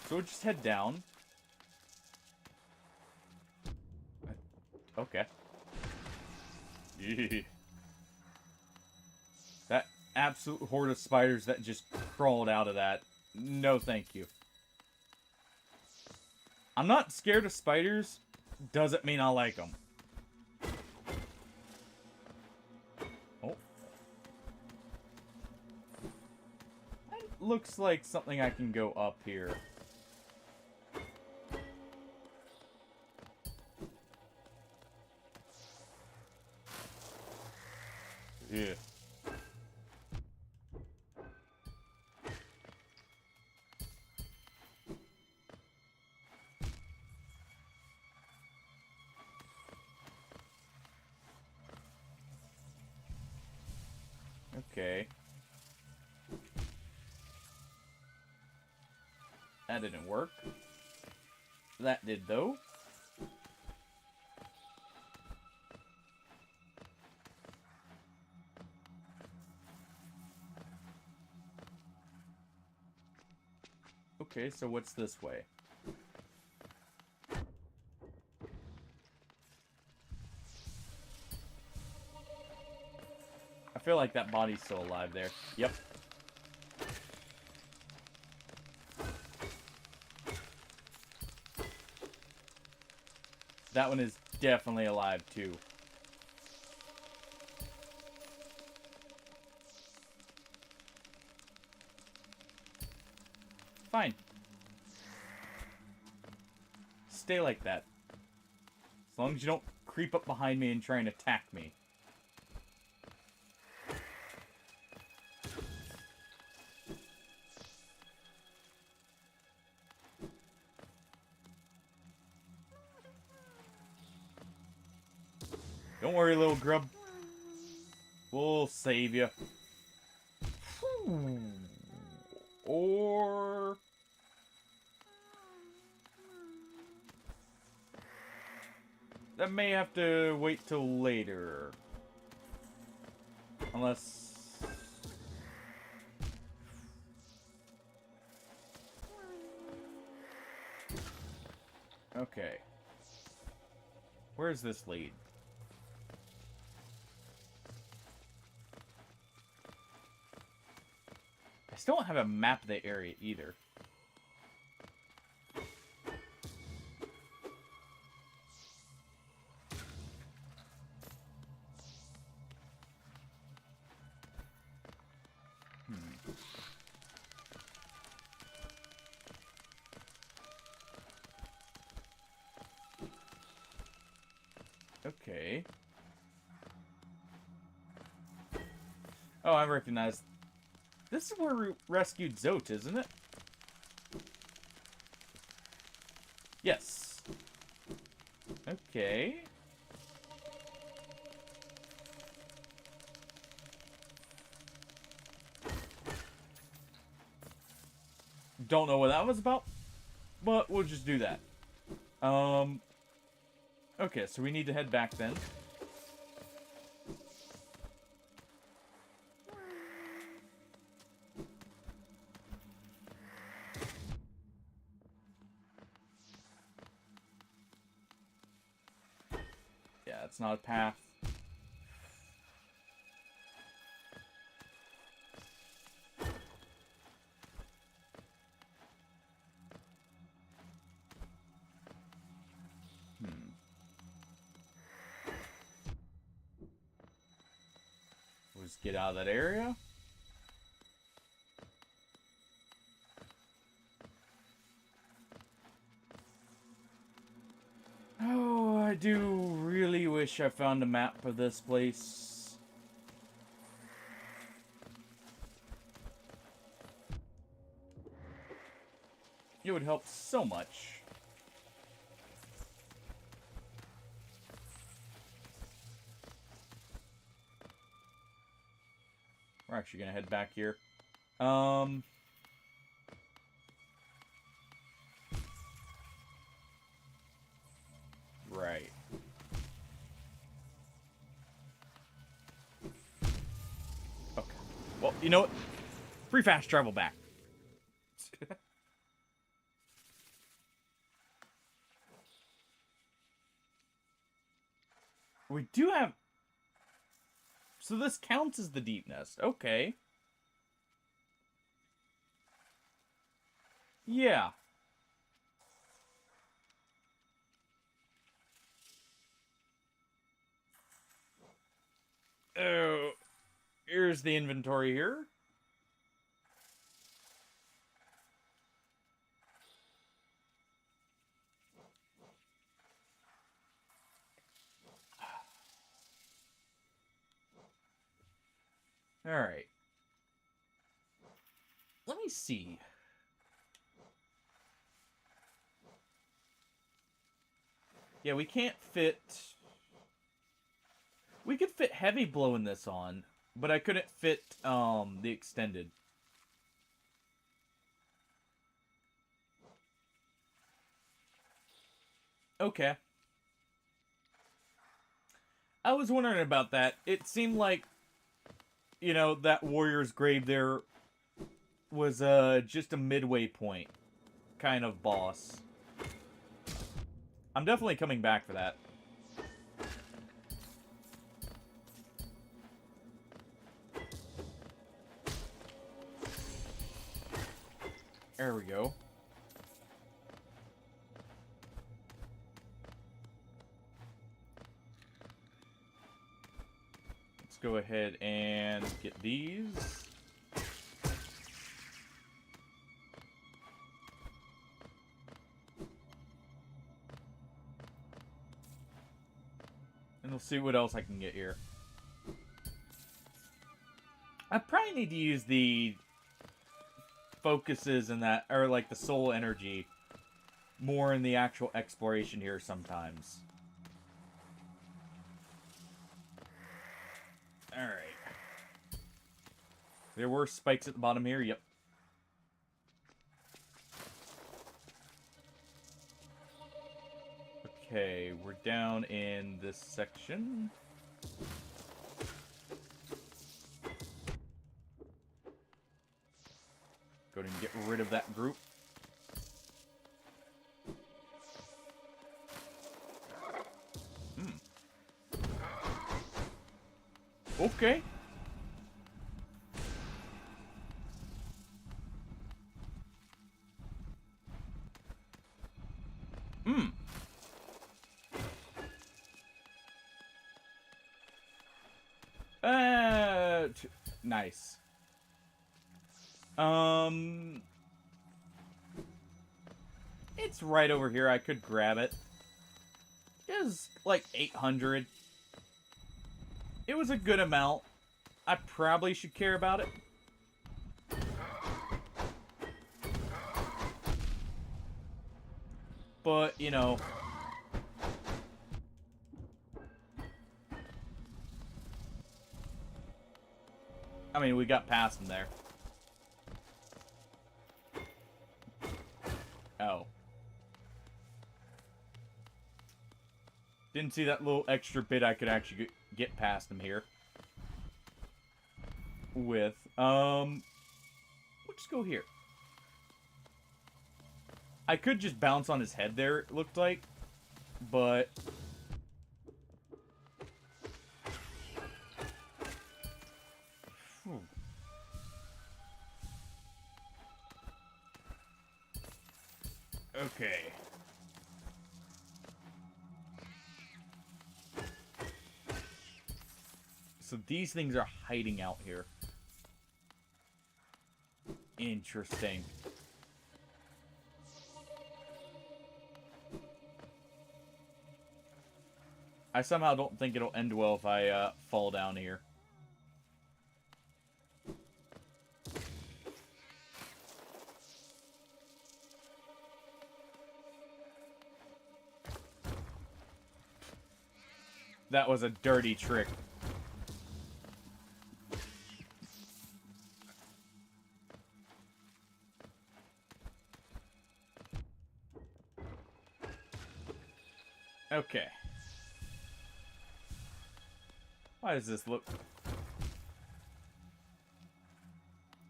So we'll just head down. Okay. Yeah. That absolute horde of spiders that just crawled out of that. No, thank you. I'm not scared of spiders. Doesn't mean I like them. Oh. That looks like something I can go up here. Yeah. Okay. That didn't work. That did, though. Okay, so what's this way? I feel like that body's still alive there. Yep. That one is definitely alive, too. Fine. Stay like that. As long as you don't creep up behind me and try and attack me. Don't worry, little grub. We'll save you. Or... that may have to wait till later. Unless... okay. Where's this lead? I still don't have a map of the area either. Okay. Oh, I recognize. This is where we rescued Zote, isn't it? Yes. Okay. Don't know what that was about, but we'll just do that. Okay, so we need to head back then. Yeah, it's not a path. We'll just get out of that area. Oh, I do really wish I found a map for this place. It would help so much. We're actually gonna head back here. Right. Okay. Well, you know what? Free fast travel back. We do have... so this counts as the deep nest. Okay. Yeah. Oh, here's the inventory here. All right. Let me see. Yeah, we can't fit... we could fit heavy blow in this on, but I couldn't fit the extended. Okay. I was wondering about that. It seemed like, you know, that warrior's grave there was just a midway point. kind of boss. I'm definitely coming back for that. There we go. Let's go ahead and get these. And we'll see what else I can get here. I probably need to use the focuses and that, or like the soul energy, more in the actual exploration here sometimes. Alright. There were spikes at the bottom here, yep. Okay, we're down in this section. Go ahead and get rid of that group. Okay. Nice. It's right over here. I could grab it. It was like 800. It was a good amount. I probably should care about it. But, you know. I mean, we got past him there. Oh. Didn't see that little extra bit I could actually get past him here. With, we'll just go here. I could just bounce on his head there, it looked like. But okay. So these things are hiding out here. Interesting. I somehow don't think it'll end well if I fall down here. That was a dirty trick. Okay. Why does this look...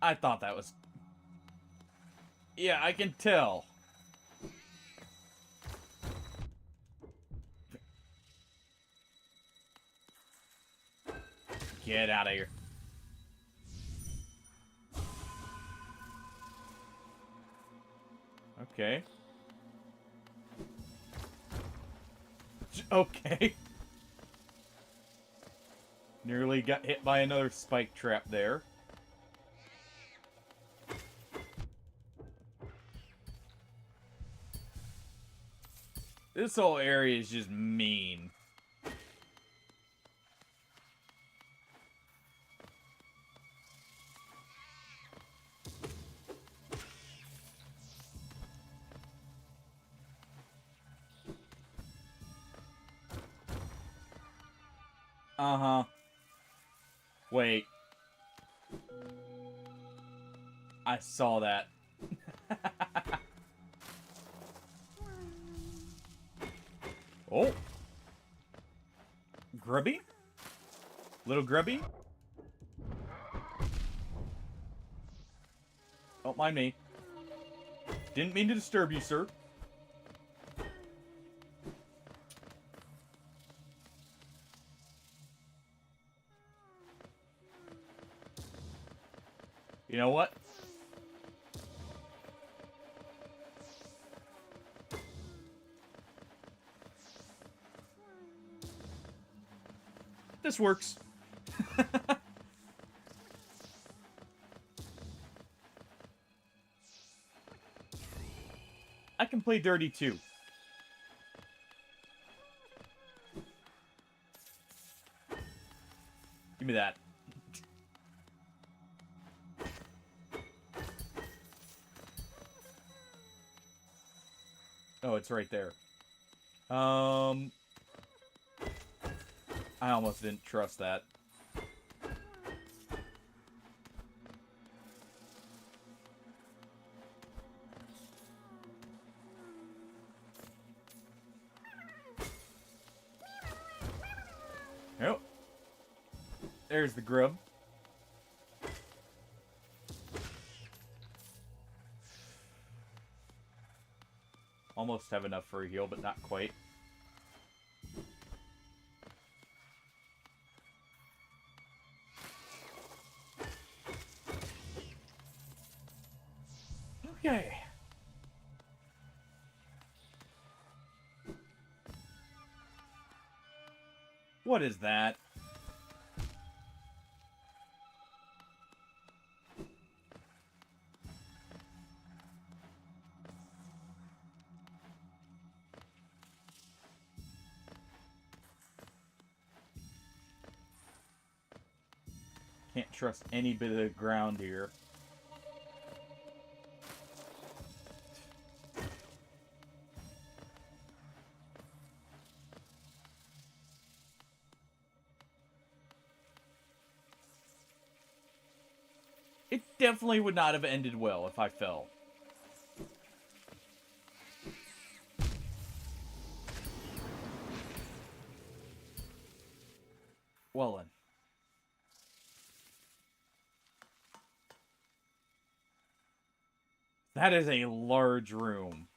I thought that was... Yeah, I can tell. Get out of here. Okay. Okay. Nearly got hit by another spike trap there. This whole area is just mean. Uh-huh. Wait. I saw that. Oh. Grubby? Little grubby? Don't mind me. Didn't mean to disturb you, sir. You know what? This works. I can play dirty too. Give me that. Oh, it's right there. I almost didn't trust that. Nope. There's the grub. Almost have enough for a heal, but not quite. Okay. What is that? Can't trust any bit of the ground here. It definitely would not have ended well if I fell. Well then. That is a large room.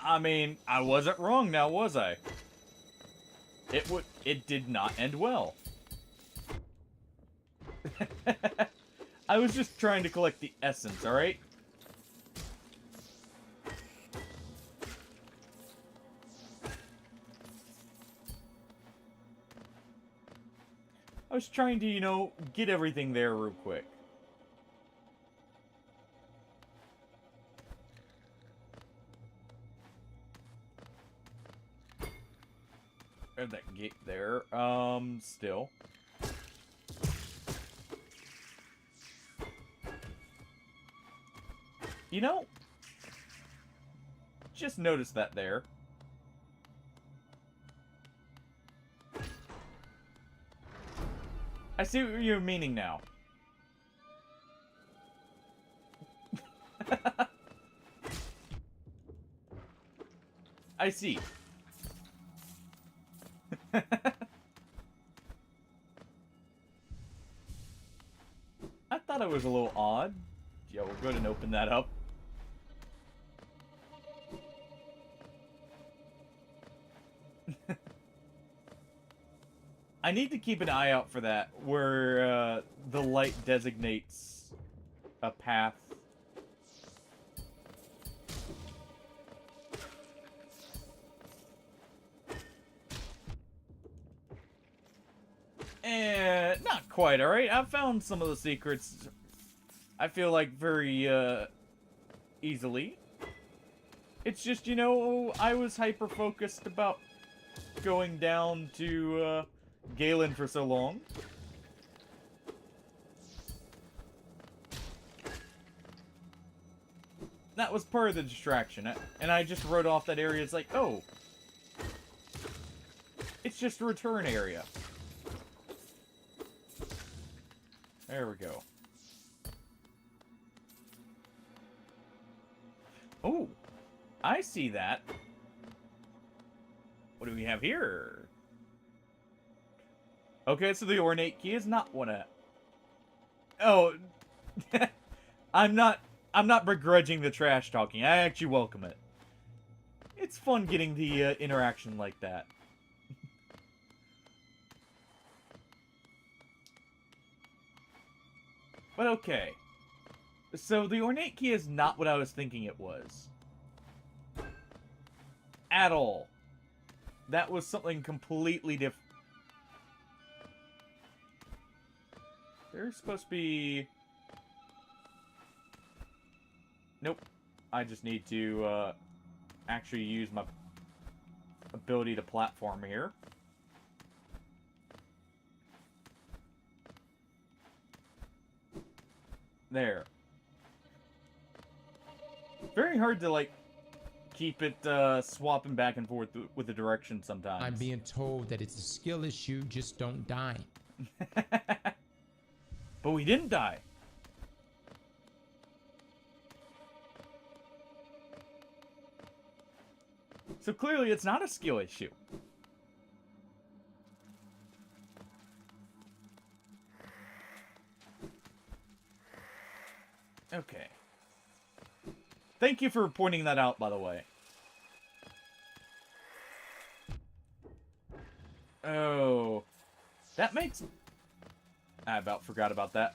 I mean, I wasn't wrong now, was I? It did not end well. I was just trying to collect the essence, alright? I was trying to, you know, get everything there real quick. There's that gate there. Still. You know, just noticed that there. I see what you're meaning now. I see. I thought it was a little odd. Yeah, we'll go ahead and open that up. I need to keep an eye out for that, where the light designates a path. Not quite, alright? I've found some of the secrets, I feel like, very, easily. It's just, you know, I was hyper-focused about going down to, Galen for so long. That was part of the distraction, and I just wrote off that area as like, oh, it's just a return area. There we go. Oh, I see that. What do we have here? Okay, so the ornate key is not one of... Oh, I'm not begrudging the trash talking. I actually welcome it. It's fun getting the interaction like that. But okay. So the ornate key is not what I was thinking it was. At all. That was something completely different. There's supposed to be... Nope. I just need to actually use my ability to platform here. There. Very hard to, like, keep it swapping back and forth with the direction sometimes. I'm being told that it's a skill issue, just don't die. But we didn't die. So clearly it's not a skill issue. Okay. Thank you for pointing that out, by the way. Oh. That makes... I about forgot about that.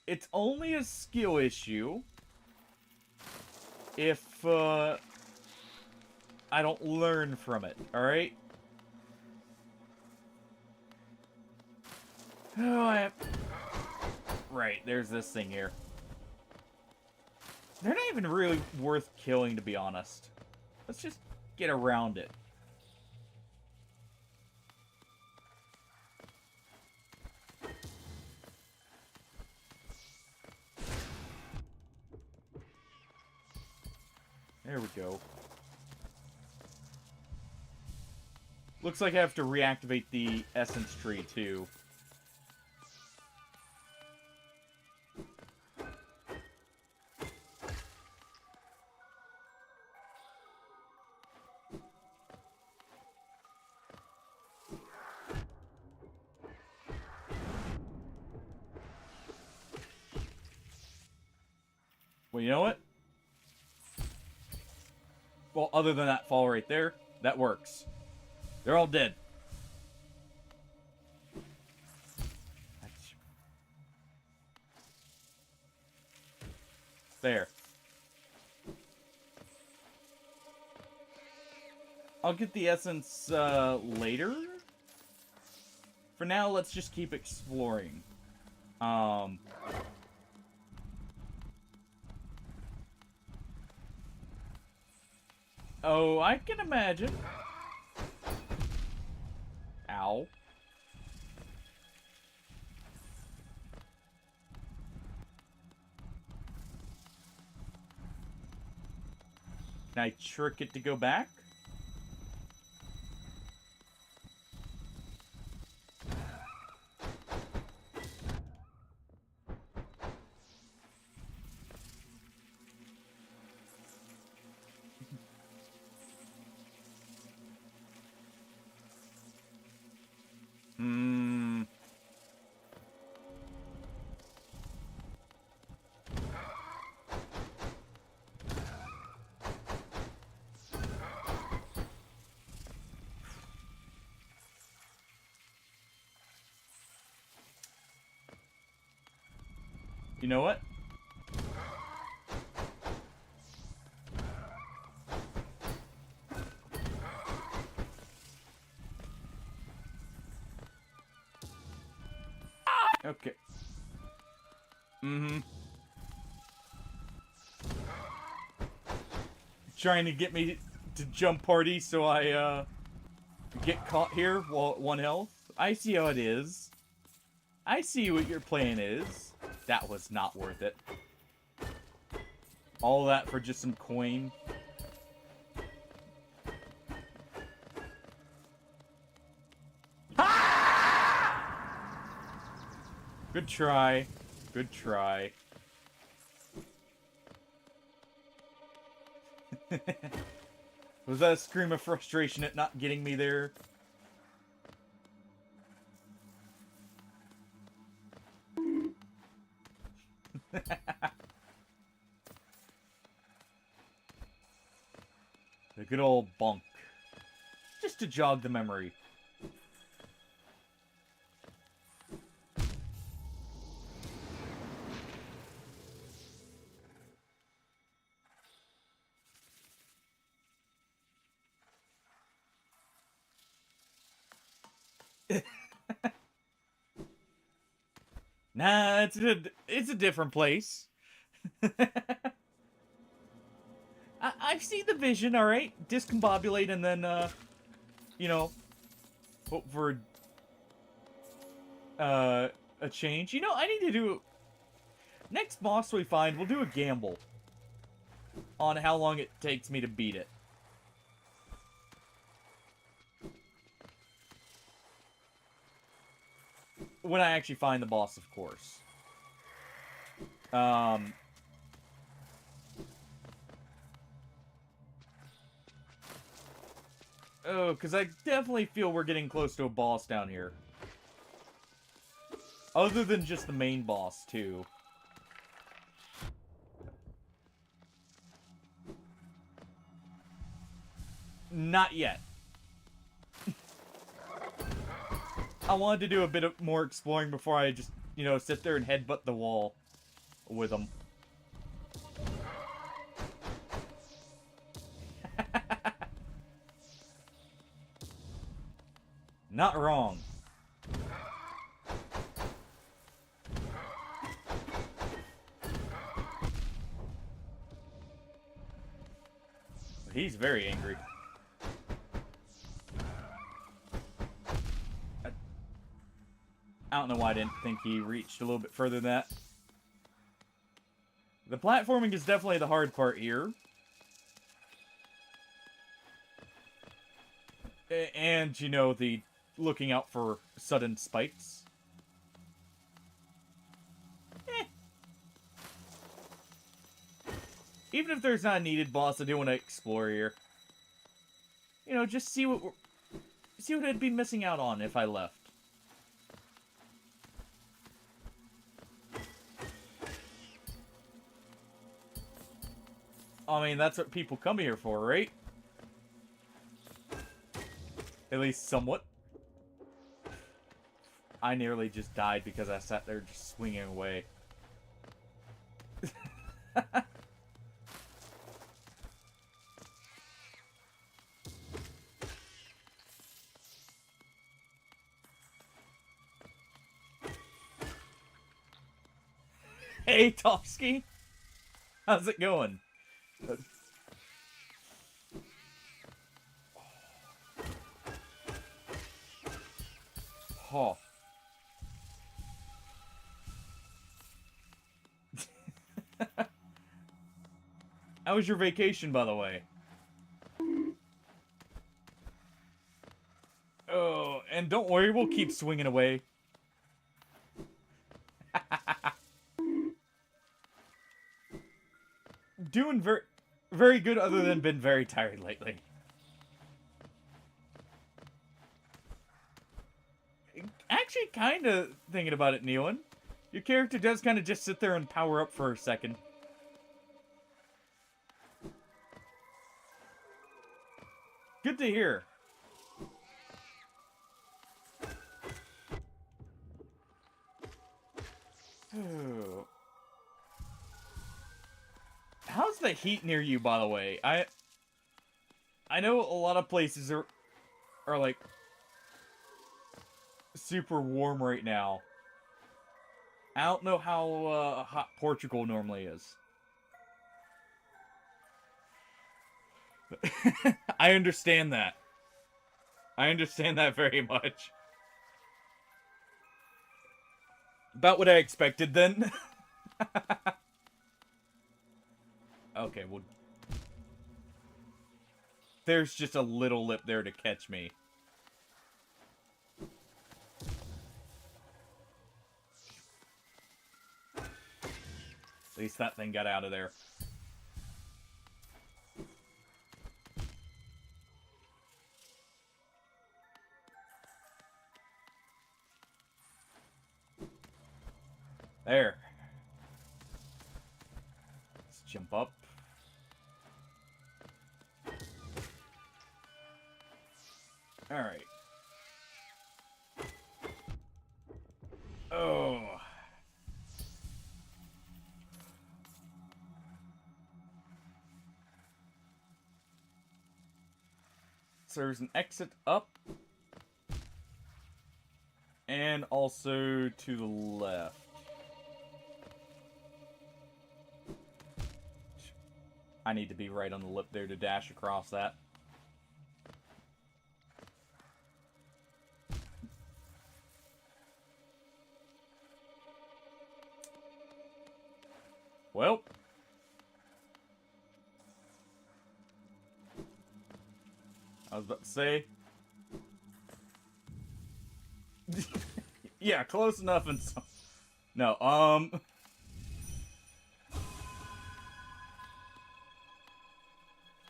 It's only a skill issue if, I don't learn from it, alright? Oh, Right, there's this thing here. They're not even really worth killing, to be honest. Let's just get around it. There we go. Looks like I have to reactivate the essence tree, too. Well, you know what? Well, other than that fall right there, that works. They're all dead. There. I'll get the essence later. For now, let's just keep exploring. Oh, I can imagine. Ow. Can I trick it to go back? You know what? Okay. Trying to get me to jump party so I, get caught here while at 1 health. I see how it is. I see what your plan is. That was not worth it. All that for just some coin. Ah! Good try. Good try. Was that a scream of frustration at not getting me there? The good old bonk. Just to jog the memory. Nah, it's a different place. I see the vision, alright? Discombobulate and then, you know, hope for, a change. You know, I need to do... Next boss we find, we'll do a gamble on how long it takes me to beat it. When I actually find the boss, of course. Oh, because I definitely feel we're getting close to a boss down here. Other than just the main boss, too. Not yet. I wanted to do a bit of more exploring before I just, you know, sit there and headbutt the wall with them. Not wrong. He's very angry. I don't know why I didn't think he reached a little bit further than that. The platforming is definitely the hard part here. And, you know, the looking out for sudden spikes. Even if there's not a needed boss, I do want to explore here. You know, just see what I'd be missing out on if I left. I mean, that's what people come here for, right? At least somewhat. I nearly just died because I sat there just swinging away. Hey, Topsky! How's it going? Oh. How was your vacation, by the way? Oh, and don't worry, we'll keep swinging away. Doing very good, other than been very tired lately. Actually, kind of thinking about it, Neon. Your character does kind of just sit there and power up for a second. Good to hear. How's the heat near you, by the way? I know a lot of places are like super warm right now. I don't know how hot Portugal normally is. I understand that. I understand that very much. About what I expected, then. Okay, well... There's just a little lip there to catch me. At least that thing got out of there. There. Let's jump up. Alright. Oh. So there's an exit up. And also to the left. I need to be right on the lip there to dash across that. Well. I was about to say. Yeah, close enough and so. No,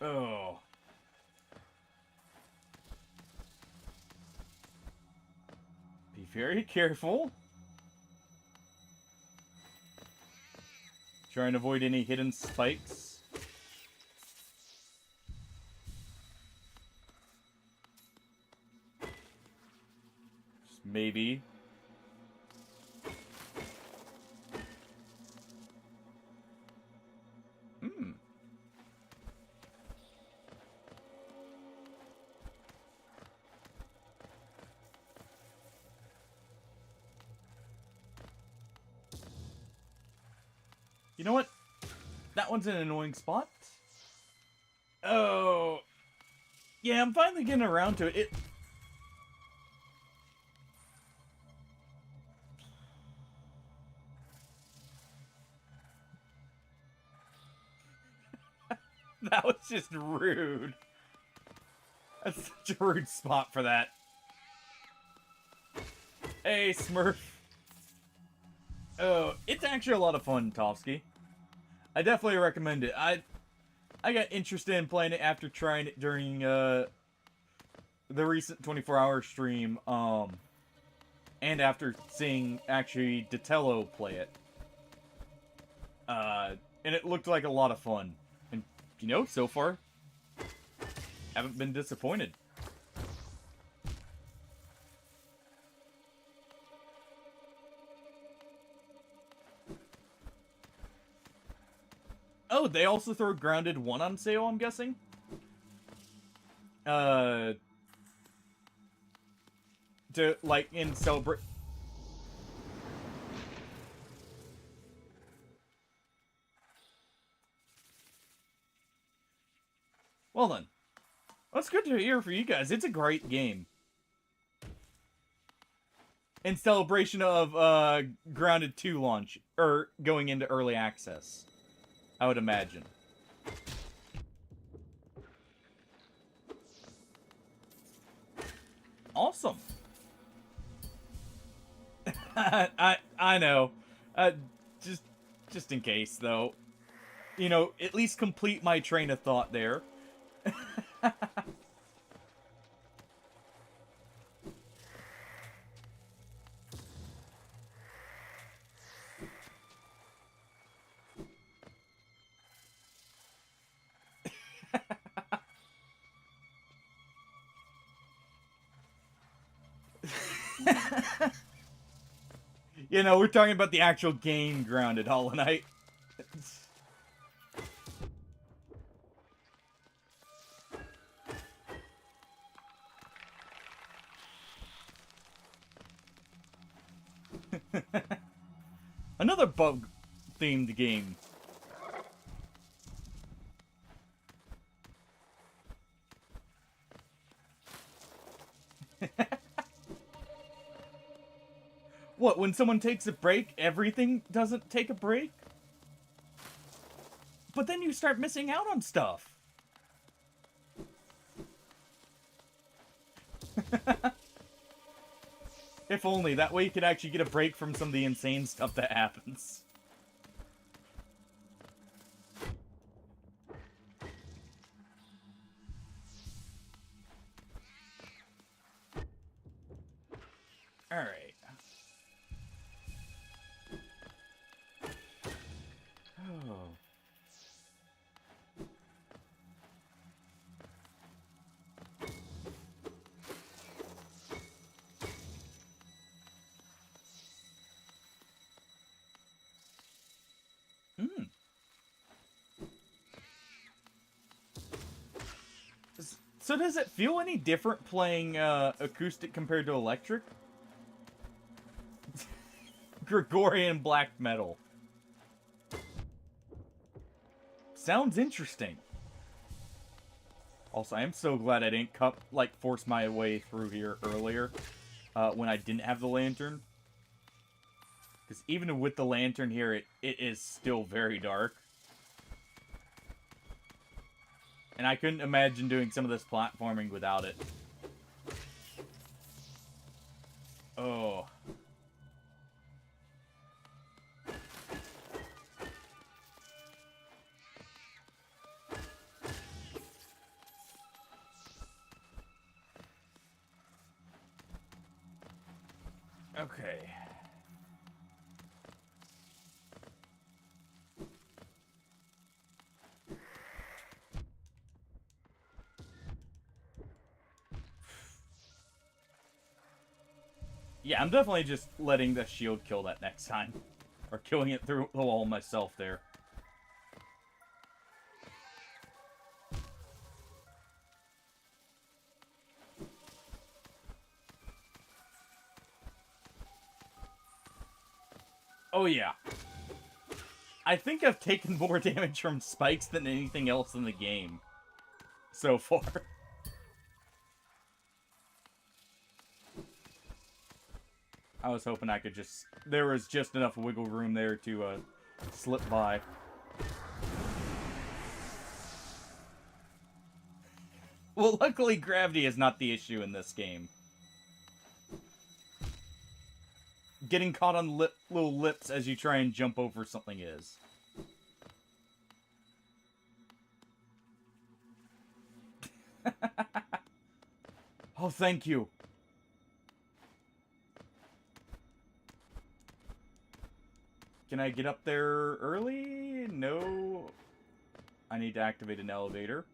Oh. Be very careful. Try and avoid any hidden spikes. Just maybe. You know what? That one's an annoying spot. Oh. Yeah, I'm finally getting around to it. That was just rude. That's such a rude spot for that. Hey, Smurf. Oh, it's actually a lot of fun, Tofsky. I definitely recommend it. I got interested in playing it after trying it during the recent 24-hour stream, and after seeing actually Detello play it. And it looked like a lot of fun. And, you know, so far, haven't been disappointed. Oh, they also throw Grounded 1 on sale, I'm guessing? To, like, in celebrate... Well then. That's good to hear for you guys. It's a great game. In celebration of, Grounded 2 launch, or going into early access. I would imagine. Awesome. I know. Just in case though. You know, at least complete my train of thought there. You know, we're talking about the actual game Grounded Hollow Knight. Another bug-themed game. What, when someone takes a break, everything doesn't take a break? But then you start missing out on stuff. If only, that way you could actually get a break from some of the insane stuff that happens. Alright. So does it feel any different playing acoustic compared to electric? Gregorian black metal. Sounds interesting. Also, I am so glad I didn't force my way through here earlier when I didn't have the lantern. Because even with the lantern here, it is still very dark. And I couldn't imagine doing some of this platforming without it. Oh. Okay. Yeah, I'm definitely just letting the shield kill that next time. Or killing it through the wall myself there. Oh yeah. I think I've taken more damage from spikes than anything else in the game so far. I was hoping I could just... There was just enough wiggle room there to slip by. Well, luckily gravity is not the issue in this game. Getting caught on little lips as you try and jump over something is. Oh, thank you. Can I get up there early? No. I need to activate an elevator.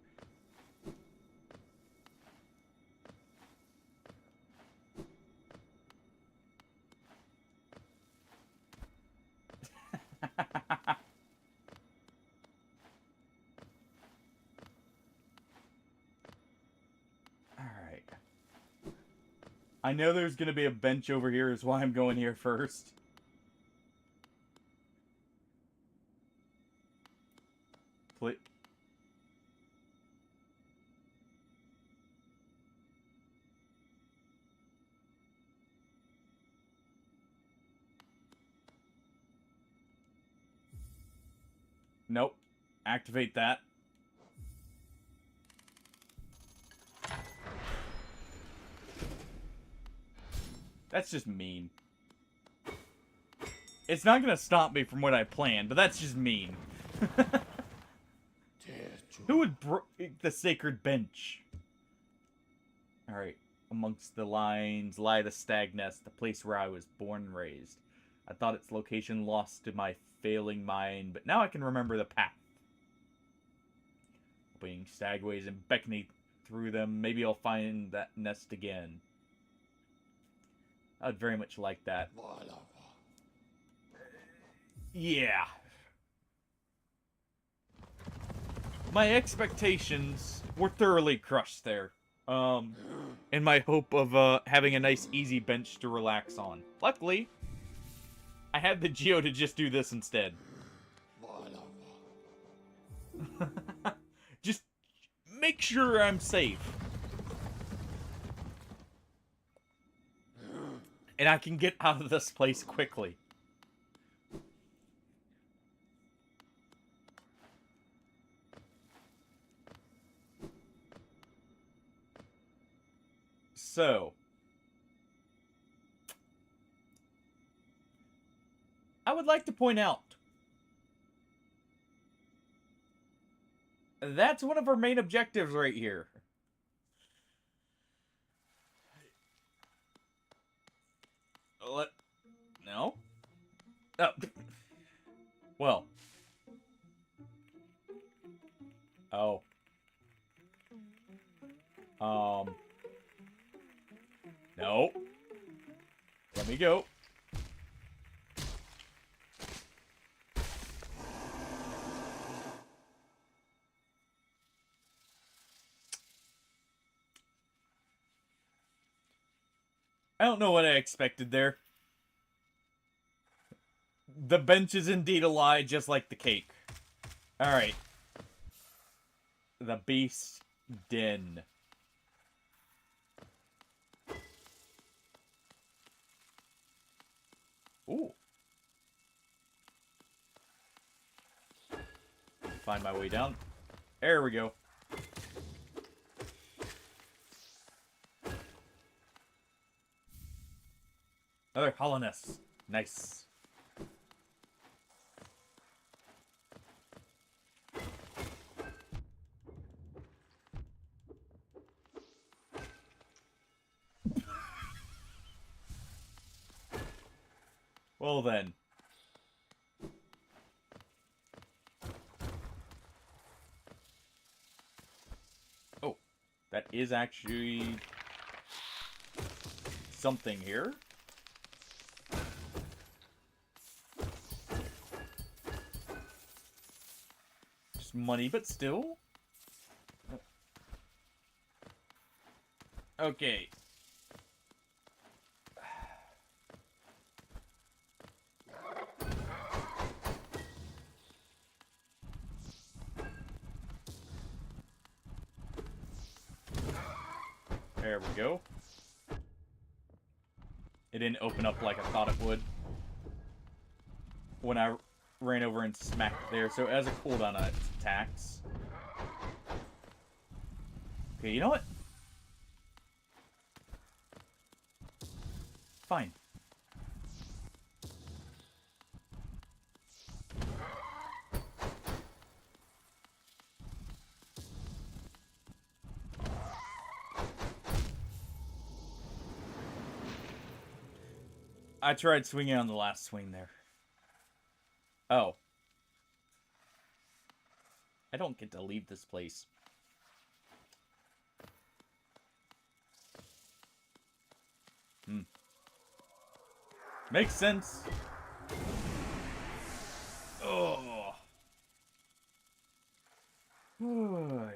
Alright. I know there's gonna be a bench over here, is why I'm going here first. Please. Nope. Activate that. That's just mean. It's not gonna stop me from what I planned, but that's just mean. Who would break the sacred bench? Alright. Amongst the lines lie the stag nest, the place where I was born and raised. I thought its location lost to my failing mind, but now I can remember the path. Opening stagways and beckoning through them, maybe I'll find that nest again. I'd very much like that. Yeah. My expectations were thoroughly crushed there. In my hope of having a nice easy bench to relax on. Luckily, I had the Geo to just do this instead. Just make sure I'm safe. And I can get out of this place quickly. So, I would like to point out that's one of our main objectives right here. No? Oh. Well. Oh. No. Let me go. I don't know what I expected there. The benches indeed lie, just like the cake. Alright. The Beast Den. Ooh. Find my way down. There we go. Another hollowness. Nice. Well then. Oh, that is actually something here. Just money, but still. Okay. There we go. It didn't open up like I thought it would when I ran over and smacked it there. So it has a cooldown on its attacks. Okay, you know what? Fine. I tried swinging on the last swing there. Oh. I don't get to leave this place. Makes sense. Oh. Oy.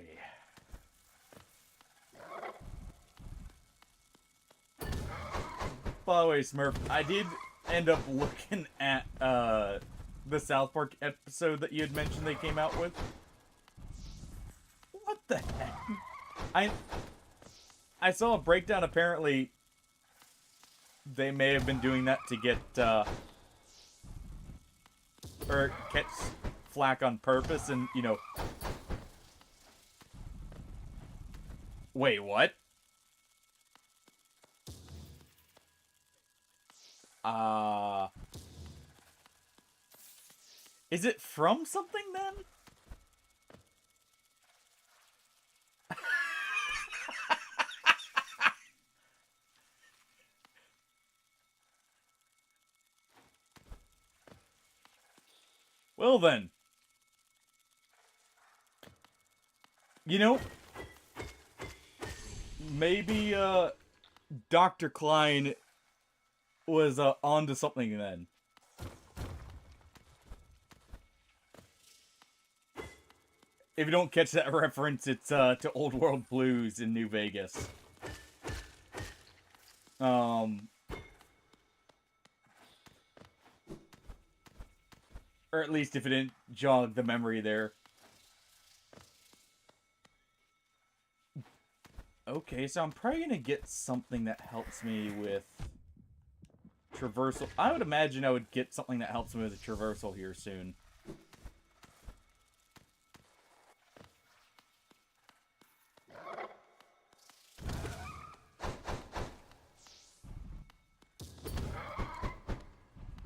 By the way, Smurf, I did end up looking at the South Park episode that you had mentioned they came out with. What the heck? I saw a breakdown. Apparently, they may have been doing that to get or catch flack on purpose, and you know. Wait, what? Is it from something then? Well then. You know, maybe Dr. Klein was onto something then. If you don't catch that reference, it's to Old World Blues in New Vegas. Or at least if it didn't jog the memory there. Okay, so I'm probably gonna get something that helps me with traversal. I would imagine I would get something that helps me with a traversal here soon.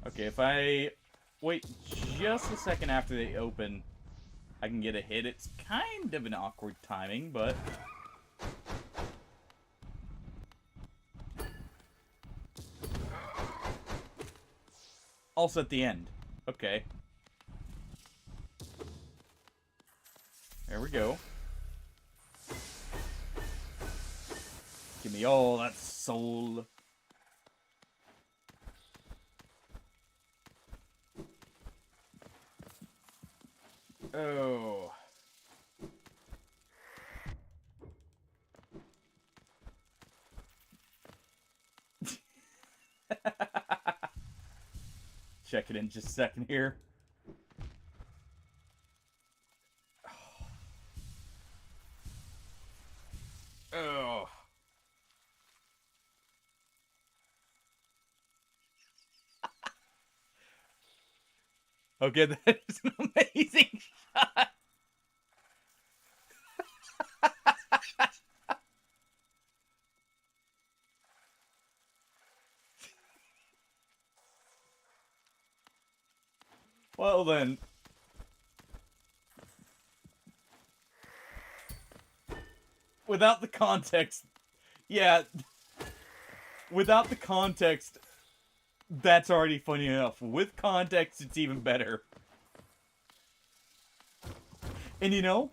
Okay, if I wait just a second after they open, I can get a hit. It's kind of an awkward timing, but... Also at the end. Okay. There we go. Give me all that soul. Oh. check it in just a second here. Oh. Okay, that is an amazing shot. Well then. Without the context, yeah. Without the context, that's already funny enough. With context, it's even better. And you know,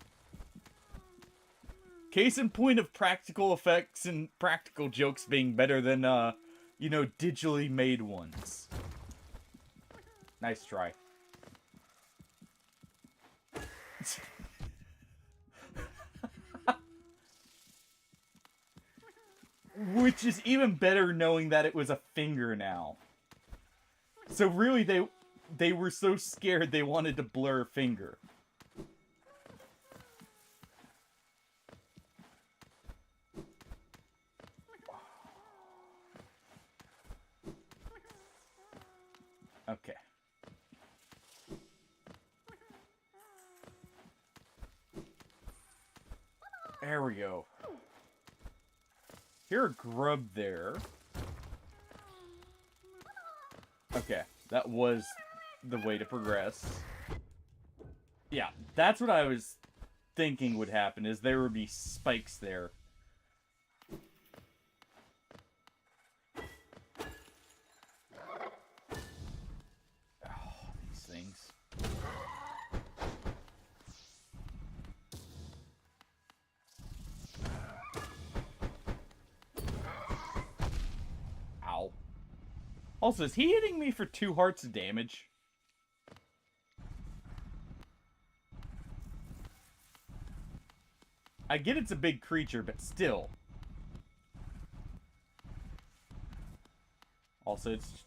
case in point of practical effects and practical jokes being better than, you know, digitally made ones. Nice try. Which is even better knowing that it was a finger now. So really, they were so scared they wanted to blur a finger. Okay. There we go. Hear a grub there. Okay, that was the way to progress. Yeah, that's what I was thinking would happen, is there would be spikes there. Oh, these things. Ow. Also, is he hitting me for 2 hearts of damage? I get it's a big creature, but still. Also, it's...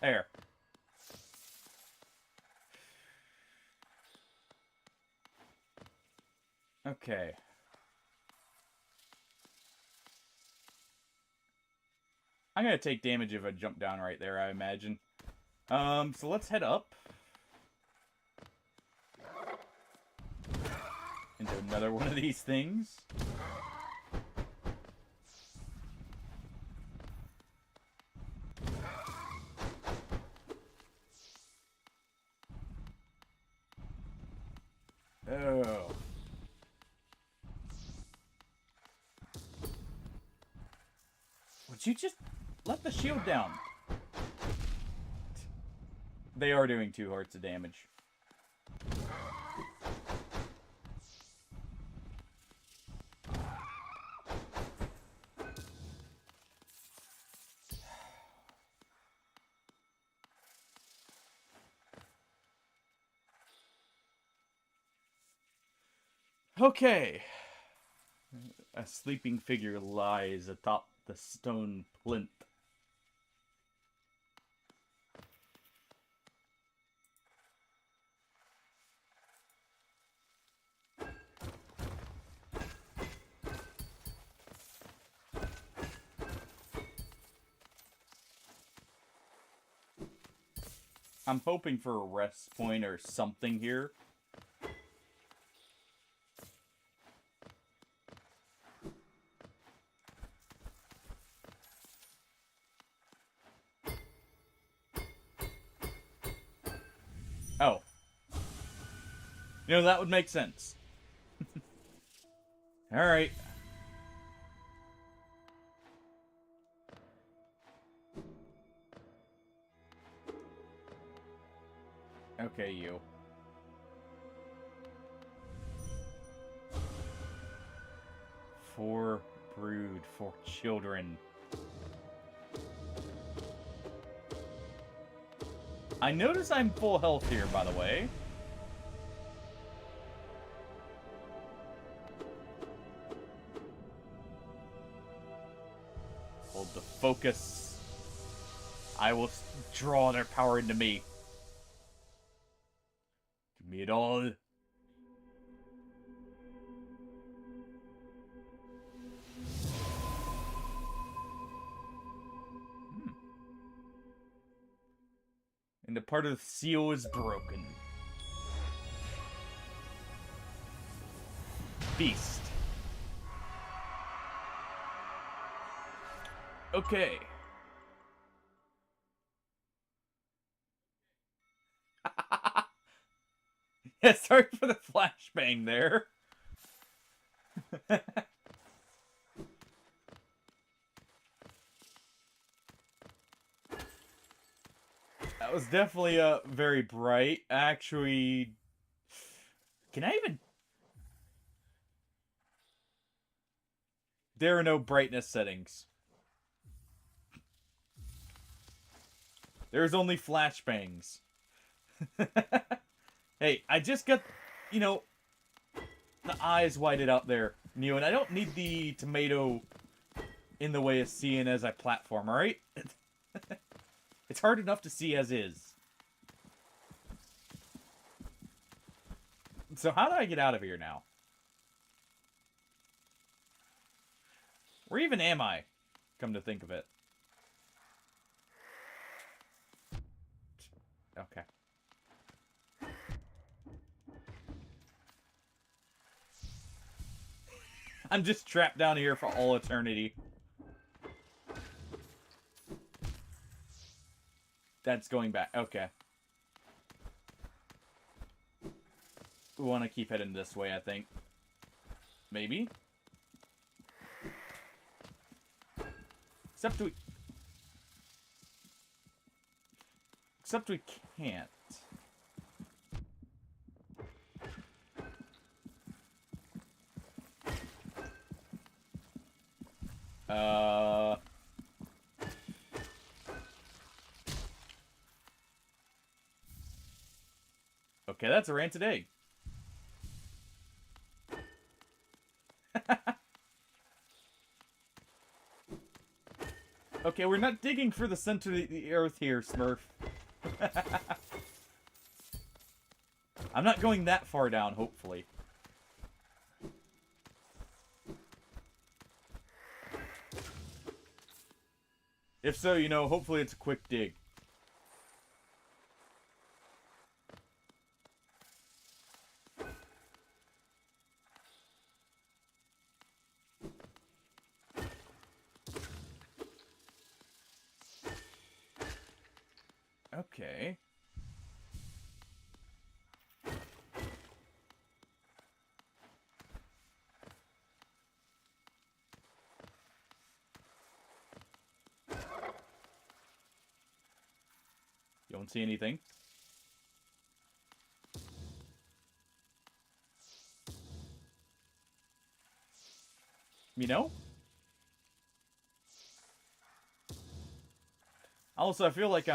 There. Okay. I'm gonna take damage if I jump down right there, I imagine. So let's head up. Into another one of these things. Oh. Would you just let the shield down? They are doing 2 hearts of damage. Okay. A sleeping figure lies atop the stone plinth. I'm hoping for a rest point or something here. Oh. You know, that would make sense. Alright. Okay, you. For brood, for children. I notice I'm full health here, by the way. focus. I will draw their power into me. Give me it all. And the part of the seal is broken. Beast. Okay. Yeah, sorry for the flashbang there. That was definitely very bright. Actually, can I even... There are no brightness settings. There's only flashbangs. Hey, I just got, you know, the eyes whited out there, Neo, and I don't need the tomato in the way of seeing as I platform, alright? It's hard enough to see as is. So how do I get out of here now? Where even am I? Come to think of it. Okay. I'm just trapped down here for all eternity. That's going back. Okay. We want to keep heading this way, I think. Maybe? Except we can't. Okay, that's a ranted egg. Okay, we're not digging for the center of the earth here, Smurf. I'm not going that far down, hopefully. If so, you know, hopefully it's a quick dig. Okay. You don't see anything? You know? Also, I feel like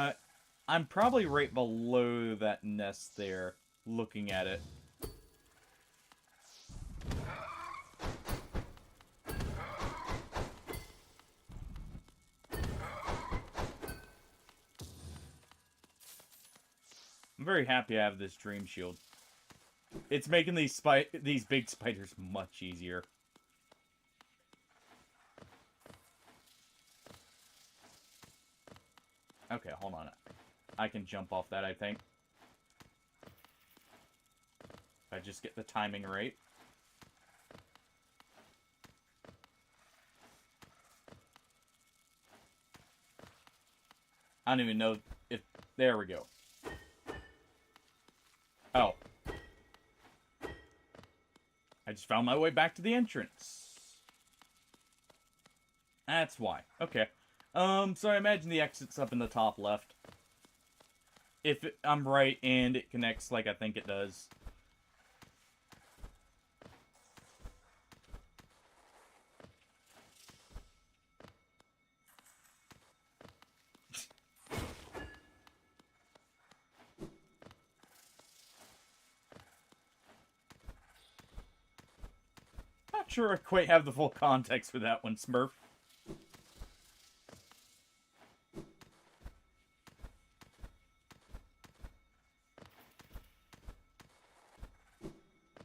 I'm probably right below that nest there, looking at it. I'm very happy I have this dream shield. It's making these big spiders much easier. Okay, hold on. I can jump off that, I think. If I just get the timing right. I don't even know if... There we go. Oh. I just found my way back to the entrance. That's why. Okay. So I imagine the exit's up in the top left. If I'm right and it connects like I think it does. Not sure I quite have the full context for that one, Smurf.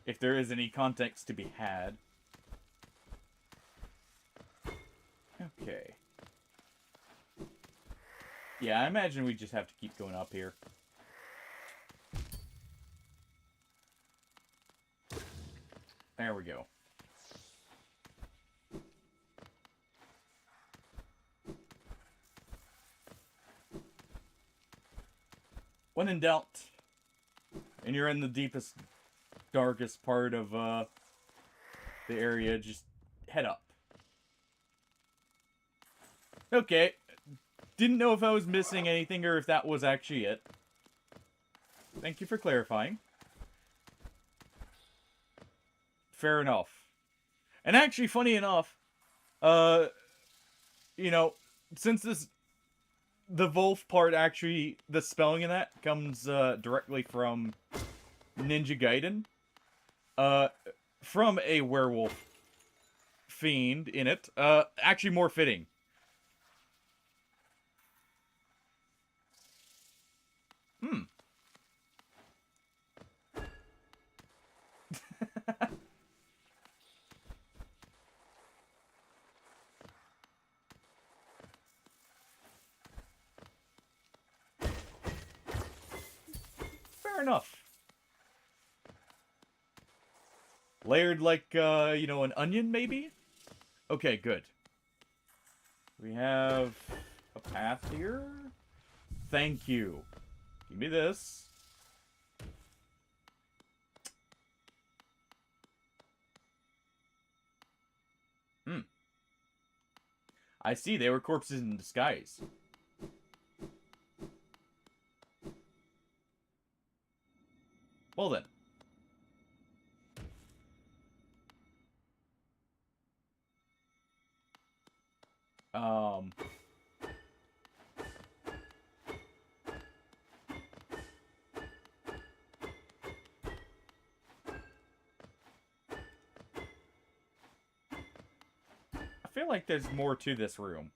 if there is any context to be had. Okay. Yeah, I imagine we just have to keep going up here. There we go. When in doubt, and you're in the deepest, darkest part of the area, just head up. Okay. Didn't know if I was missing anything or if that was actually it. Thank you for clarifying. Fair enough. And actually, funny enough, you know, since the Wolf part actually, the spelling in that comes directly from Ninja Gaiden, from a werewolf fiend in it, actually more fitting. Fair enough. Layered like, you know, an onion, maybe? Okay, good. We have a path here. Thank you. Give me this. I see, they were corpses in disguise. Well then. I feel like there's more to this room.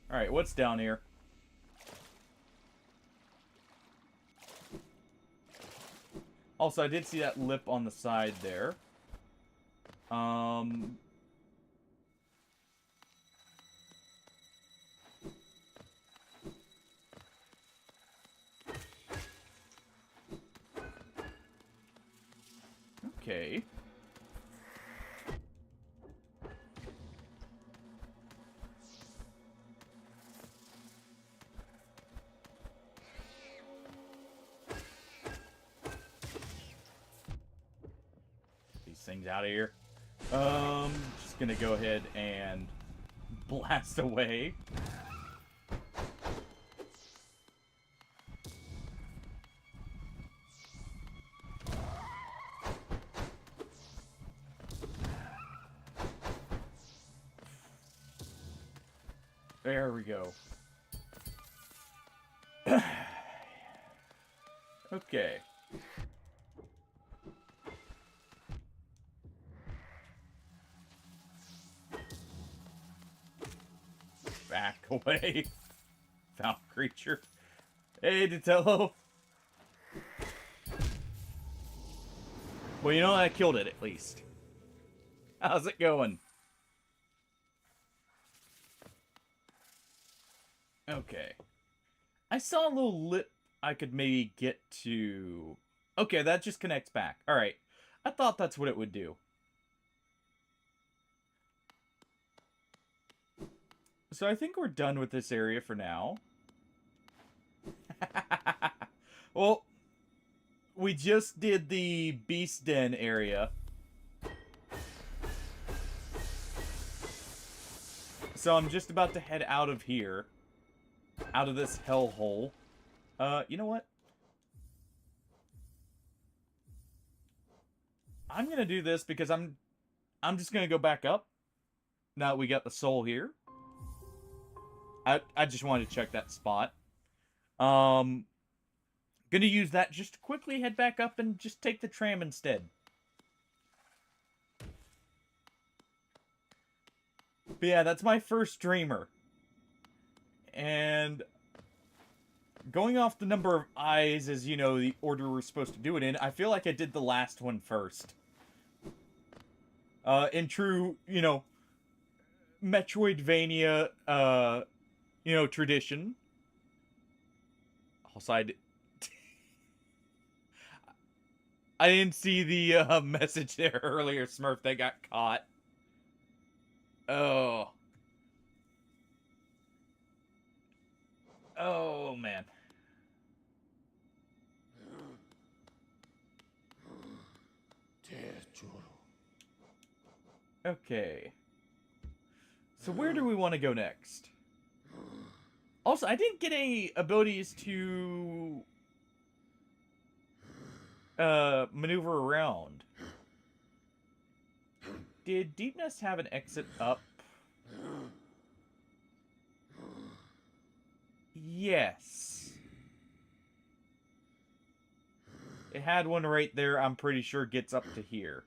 Alright, what's down here? Also, I did see that lip on the side there. Okay. These things out of here. Just gonna go ahead and blast away. There we go. Okay. Back away. Foul creature. Hey, Ditello. Well, you know, I killed it at least. How's it going? Okay. I saw a little lip I could maybe get to... Okay, that just connects back. Alright. I thought that's what it would do. So I think we're done with this area for now. Well, we just did the Beast Den area. So I'm just about to head out of here. Out of this hellhole. You know what? I'm gonna do this because I'm just gonna go back up. Now that we got the soul here. I just wanted to check that spot. Gonna use that just to quickly head back up and just take the tram instead. But yeah, that's my first dreamer. And going off the number of eyes as, you know, the order we're supposed to do it in, I feel like I did the last one first. In true, you know, Metroidvania, you know, tradition. Also, I didn't see the message there earlier, Smurf. They got caught. Oh. Oh, man. Okay. So where do we want to go next? Also, I didn't get any abilities to maneuver around. Did Deep Nest have an exit up? Yes. It had one right there, I'm pretty sure gets up to here.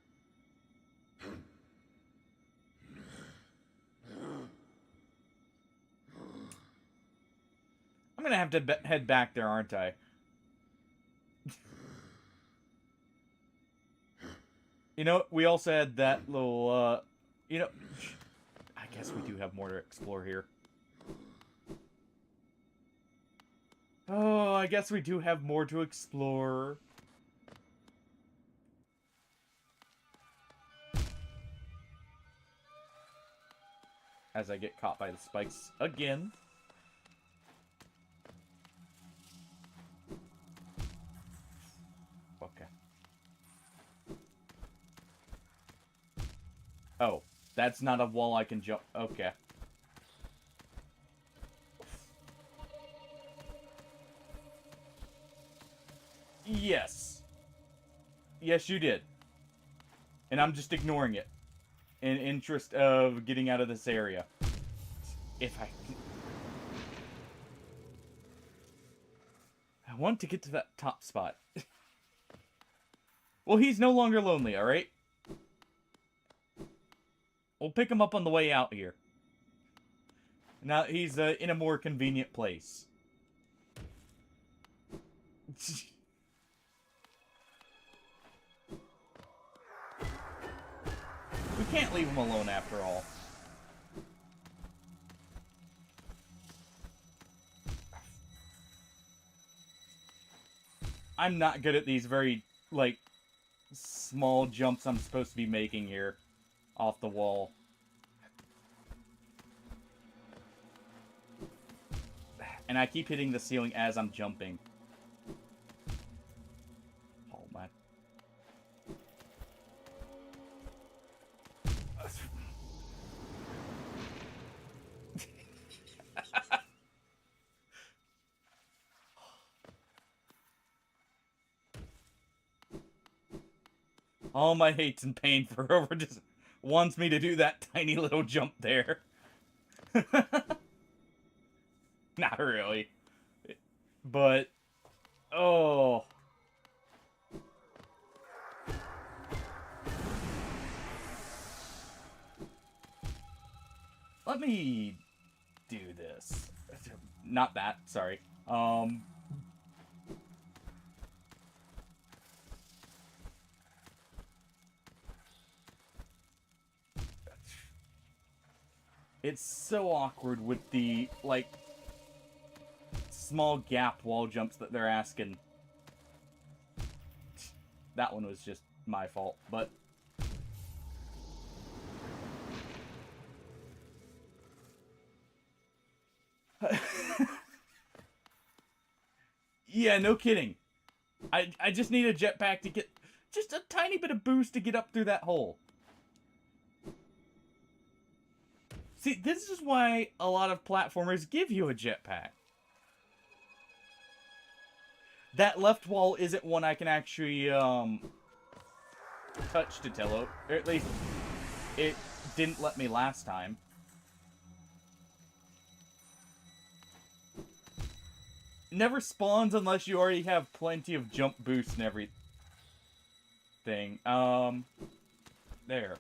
I'm gonna have to head back there, aren't I? You know, we also had that little, you know... I guess we do have more to explore here. Oh, I guess we do have more to explore. As I get caught by the spikes again. Okay. Oh, that's not a wall I can jump. Okay. Yes. Yes, you did. And I'm just ignoring it. In interest of getting out of this area. If I want to get to that top spot. Well, he's no longer lonely, alright? We'll pick him up on the way out here. Now he's in a more convenient place. We can't leave him alone after all. I'm not good at these very, like, small jumps I'm supposed to be making here. Off the wall. And I keep hitting the ceiling as I'm jumping. Oh, my. All my hates and pain for whoever just wants me to do that tiny little jump there. Not really. But, oh. Let me do this. Not that, sorry. It's so awkward with the, like, small gap wall jumps that they're asking. That one was just my fault, but... Yeah, no kidding. I just need a jetpack to get just a tiny bit of boost to get up through that hole. See, this is why a lot of platformers give you a jetpack. That left wall isn't one I can actually, touch to Tello. Or at least, it didn't let me last time. Never spawns unless you already have plenty of jump boost and everything. There.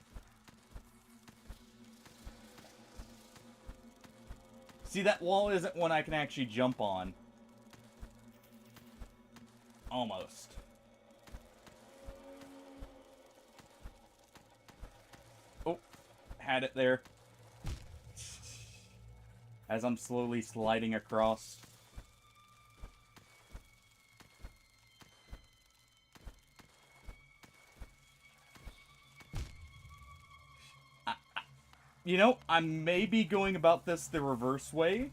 See, that wall isn't one I can actually jump on. Almost. Oh, had it there. As I'm slowly sliding across. You know, I may be going about this the reverse way.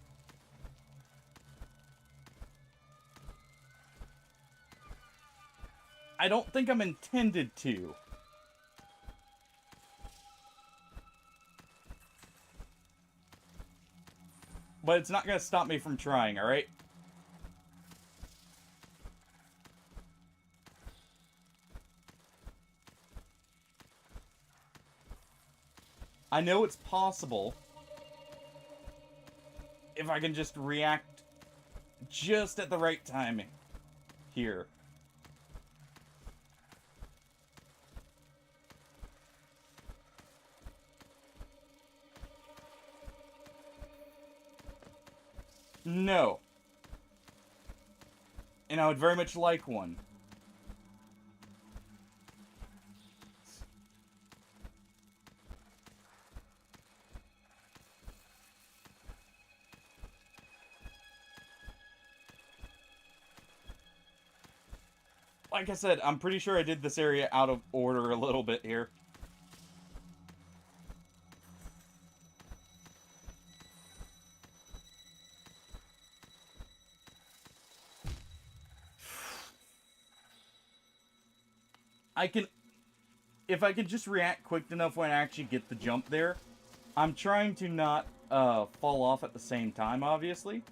I don't think I'm intended to. But it's not going to stop me from trying, alright? I know it's possible if I can just react just at the right time here. No. And I would very much like one. Like I said, I'm pretty sure I did this area out of order a little bit here. If I could just react quick enough when I actually get the jump there. I'm trying to not fall off at the same time, obviously.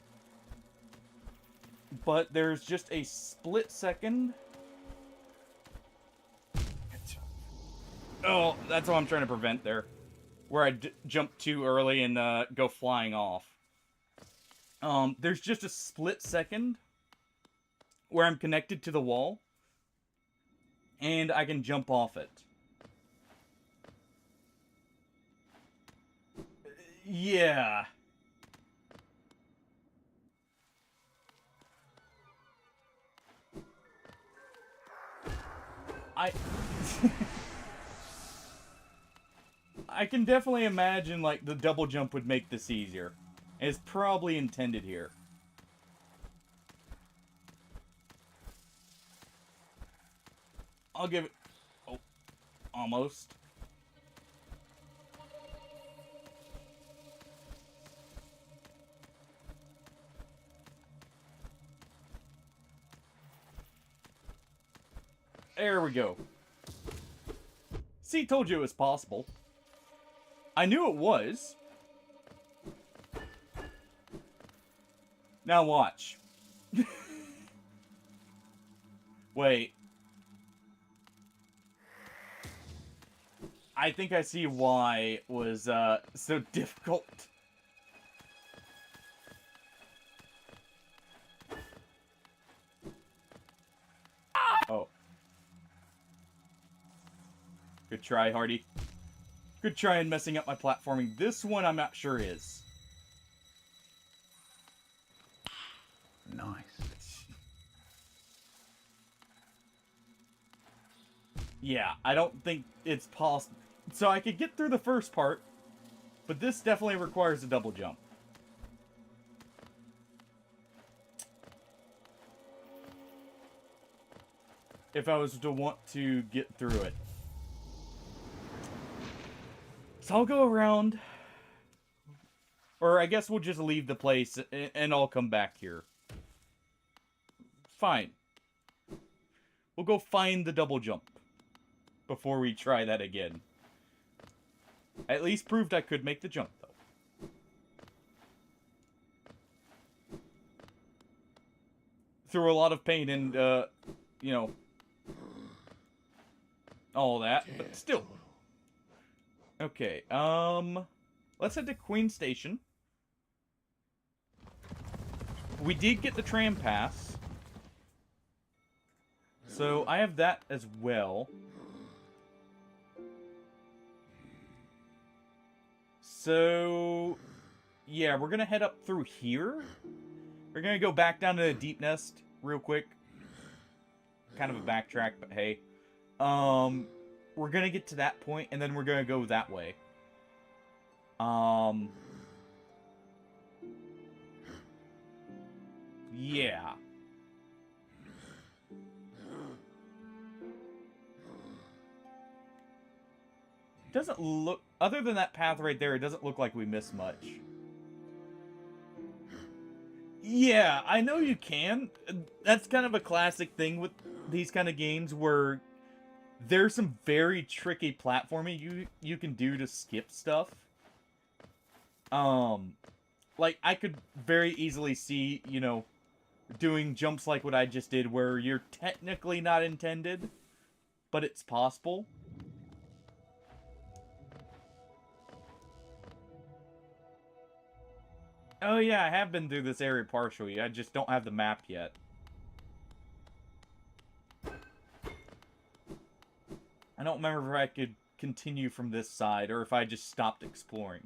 But there's just a split second. Oh, that's what I'm trying to prevent there. Where I jump too early and go flying off. There's just a split second where I'm connected to the wall. And I can jump off it. Yeah. I can definitely imagine, like, the double jump would make this easier. And it's probably intended here. I'll give it... Oh, almost. There we go. See, told you it was possible. I knew it was. Now watch. Wait. I think I see why it was so difficult. Oh. Good try, Hardy. Good try in messing up my platforming. This one I'm not sure is. Nice. Yeah, I don't think it's possible. So I could get through the first part, but this definitely requires a double jump. If I was to want to get through it. So I'll go around. Or I guess we'll just leave the place and I'll come back here. Fine. We'll go find the double jump before we try that again. At least proved I could make the jump, though. Through a lot of pain and, you know, all that, but still. Okay, let's head to Queen Station. We did get the tram pass. So, I have that as well. So, yeah, we're gonna head up through here. We're gonna go back down to the deep nest real quick. Kind of a backtrack, but hey. We're gonna get to that point, and then we're gonna go that way. Yeah. Doesn't look... Other than that path right there, it doesn't look like we missed much. Yeah, I know you can. That's kind of a classic thing with these kind of games where there's some very tricky platforming you can do to skip stuff. Like, I could very easily see, you know, doing jumps like what I just did where you're technically not intended, but it's possible. Oh yeah, I have been through this area partially. I just don't have the map yet. I don't remember if I could continue from this side or if I just stopped exploring.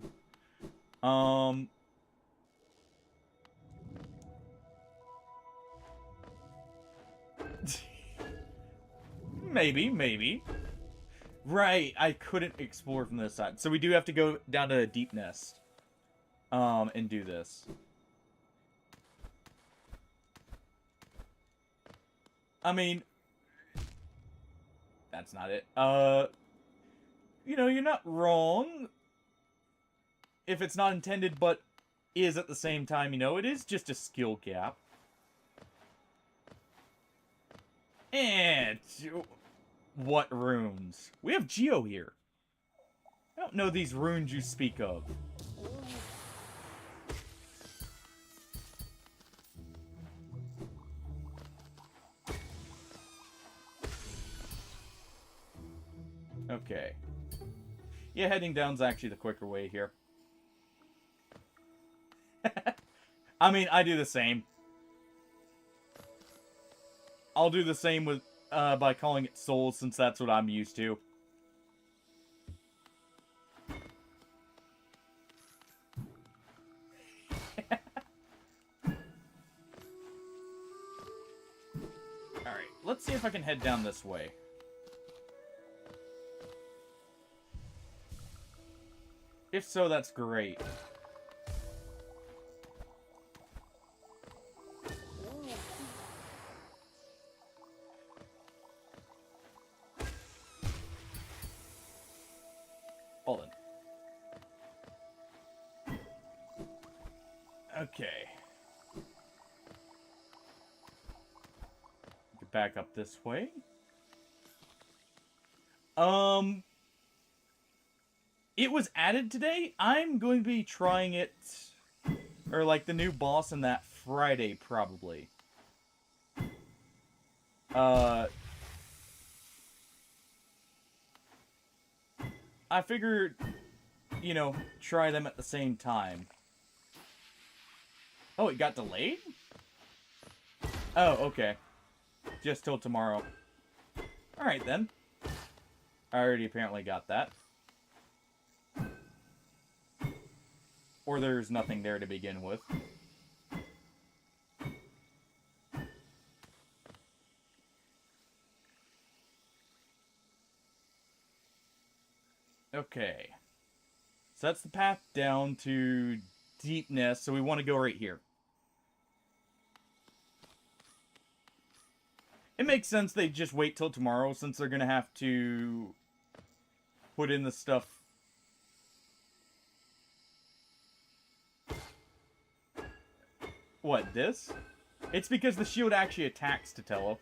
Maybe. Right, I couldn't explore from this side. So we do have to go down to the deep nest. And do this. I mean... That's not it. You know, you're not wrong. If it's not intended, but is at the same time, you know, it is just a skill gap. And... What runes? We have Geo here. I don't know these runes you speak of. Okay. Yeah, heading down's actually the quicker way here. I mean, I do the same. I'll do the same with by calling it souls, since that's what I'm used to. Alright, let's see if I can head down this way. If so, that's great. Hold on. Okay. Get back up this way. It was added today. I'm going to be trying it, or like the new boss in that Friday, probably. I figured, you know, try them at the same time. Oh, it got delayed? Oh, okay. Just till tomorrow. Alright then. I already apparently got that. Or there's nothing there to begin with. Okay. So that's the path down to Deep Nest, so we want to go right here. It makes sense they just wait till tomorrow, since they're going to have to put in the stuff. What, this? It's because the shield actually attacks Totelo.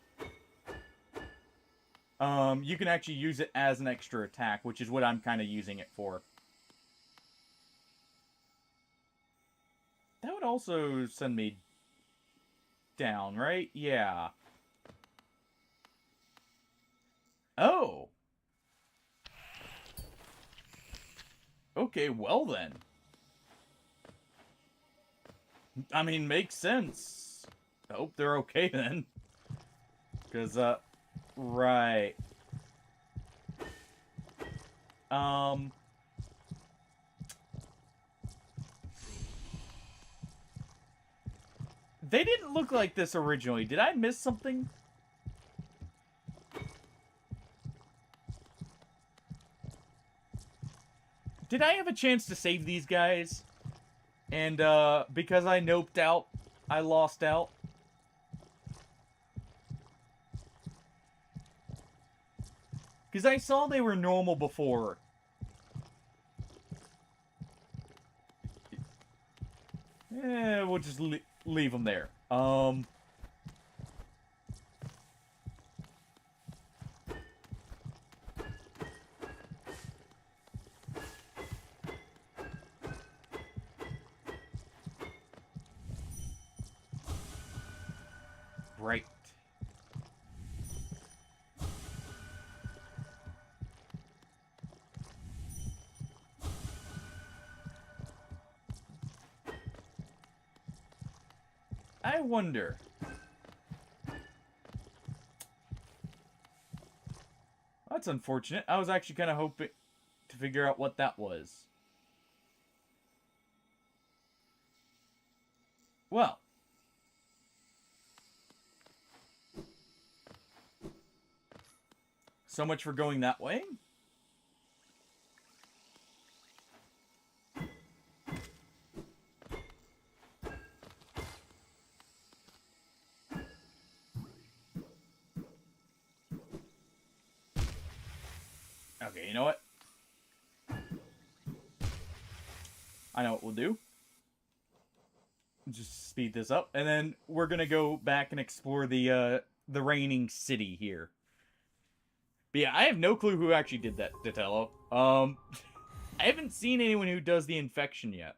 You can actually use it as an extra attack, which is what I'm kind of using it for. That would also send me down, right? Yeah. Oh! Okay, well then. I mean, makes sense. I hope they're okay then. Because, right. They didn't look like this originally. Did I miss something? Did I have a chance to save these guys? And, because I noped out, I lost out? Because I saw they were normal before. We'll just leave them there. Right. I wonder. That's unfortunate. I was actually kind of hoping to figure out what that was. Well. So much for going that way. Okay, you know what? I know what we'll do. Just speed this up, and then we're gonna go back and explore the reigning city here. But yeah, I have no clue who actually did that, Ditello. I haven't seen anyone who does the infection yet.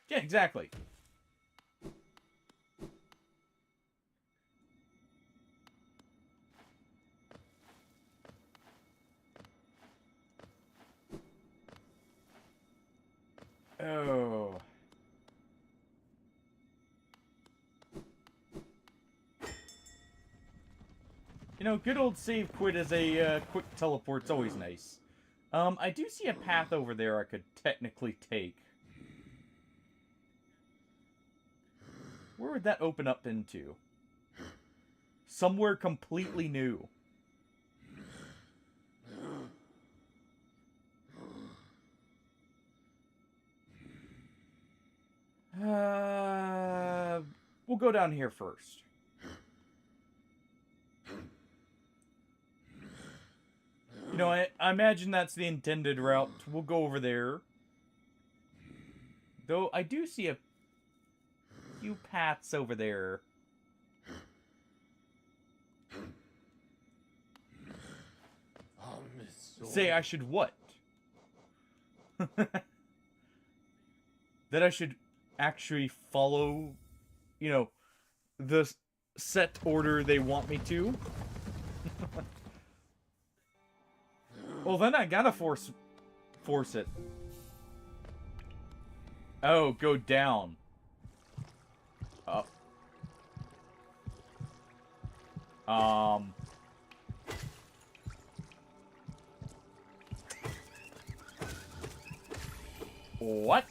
Yeah, exactly. Oh. You know, good old save quit as a quick teleport's always nice. I do see a path over there I could technically take. Where would that open up into? Somewhere completely new. We'll go down here first. You know, I imagine that's the intended route. We'll go over there. Though I do see a few paths over there. Say I should what? That I should actually follow, you know, the set order they want me to? Well, then I gotta force it. Oh, go down. Up. What?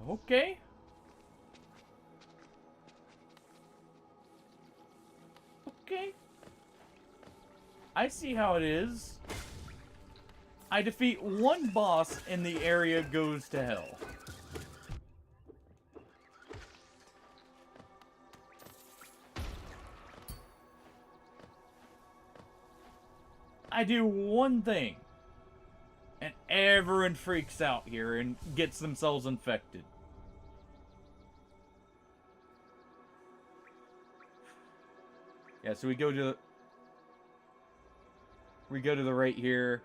Okay. Okay. I see how it is. I defeat one boss and the area goes to hell. I do one thing, and everyone freaks out here and gets themselves infected. Yeah, so we go to the right here.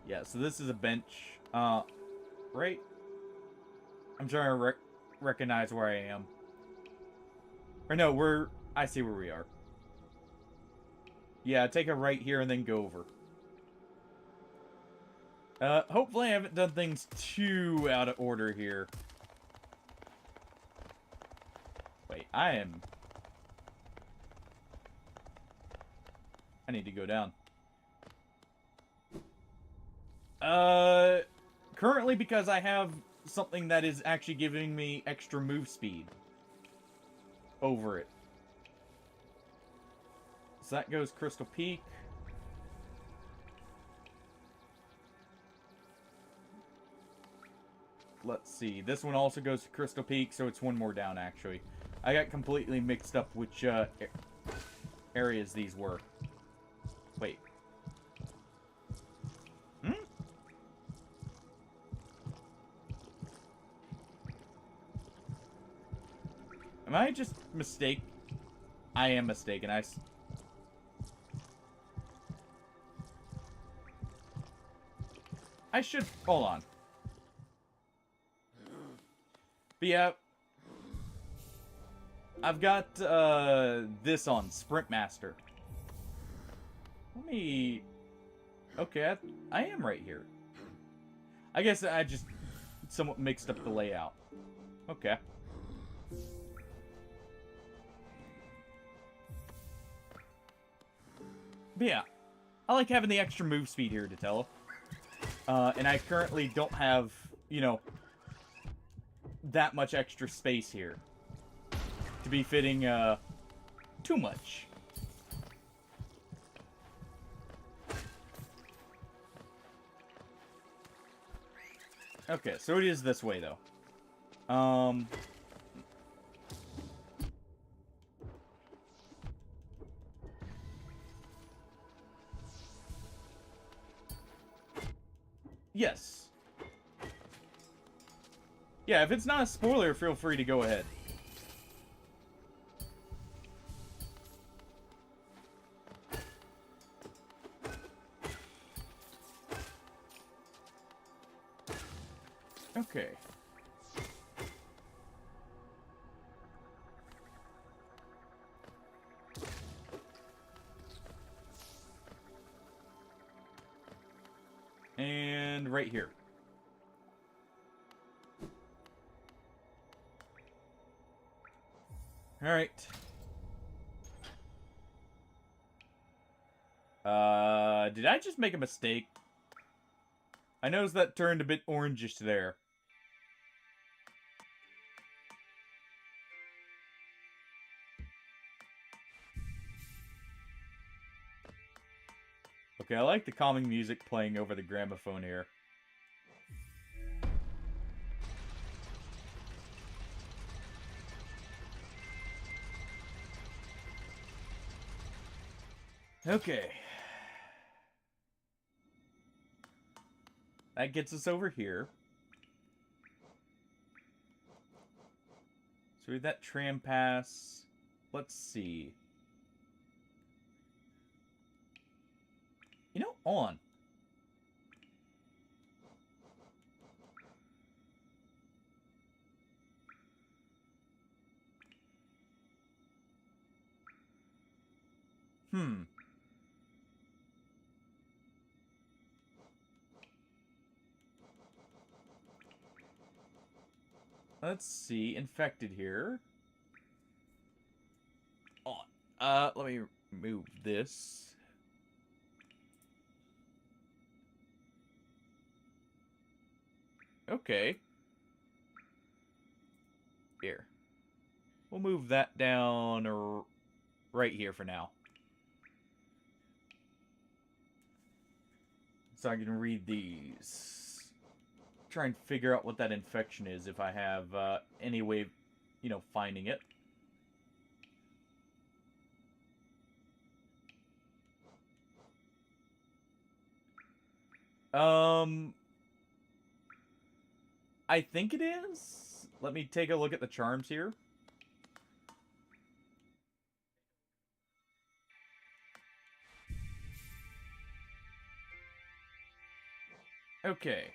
Yeah, so this is a bench. Right? I'm trying to recognize where I am. Or no, I see where we are. Yeah, take a right here and then go over. Hopefully I haven't done things too out of order here. Wait, I need to go down. Currently because I have something that is actually giving me extra move speed over it. So that goes Crystal Peak. Let's see. This one also goes to Crystal Peak, so it's one more down, actually. I got completely mixed up which areas these were. Wait. Hmm? Am I just mistaken? I am mistaken. I should... Hold on. But yeah, I've got this on Sprint Master. Let me... Okay, I am right here. I guess I just somewhat mixed up the layout. Okay. But yeah, I like having the extra move speed here, Datello. And I currently don't have, you know, that much extra space here to be fitting too much. Okay, so it is this way though. Yes. Yeah, if it's not a spoiler, feel free to go ahead. Okay. And right here. Alright. Did I just make a mistake? I noticed that turned a bit orangish there. Okay, I like the calming music playing over the gramophone here. Okay. That gets us over here. So we have that tram pass. Let's see. You know, on. Let's see. Infected here. On. Let me move this. Okay. Here. We'll move that down right here for now. So I can read these. Try and figure out what that infection is if I have any way of, you know, finding it. I think it is. Let me take a look at the charms here. Okay.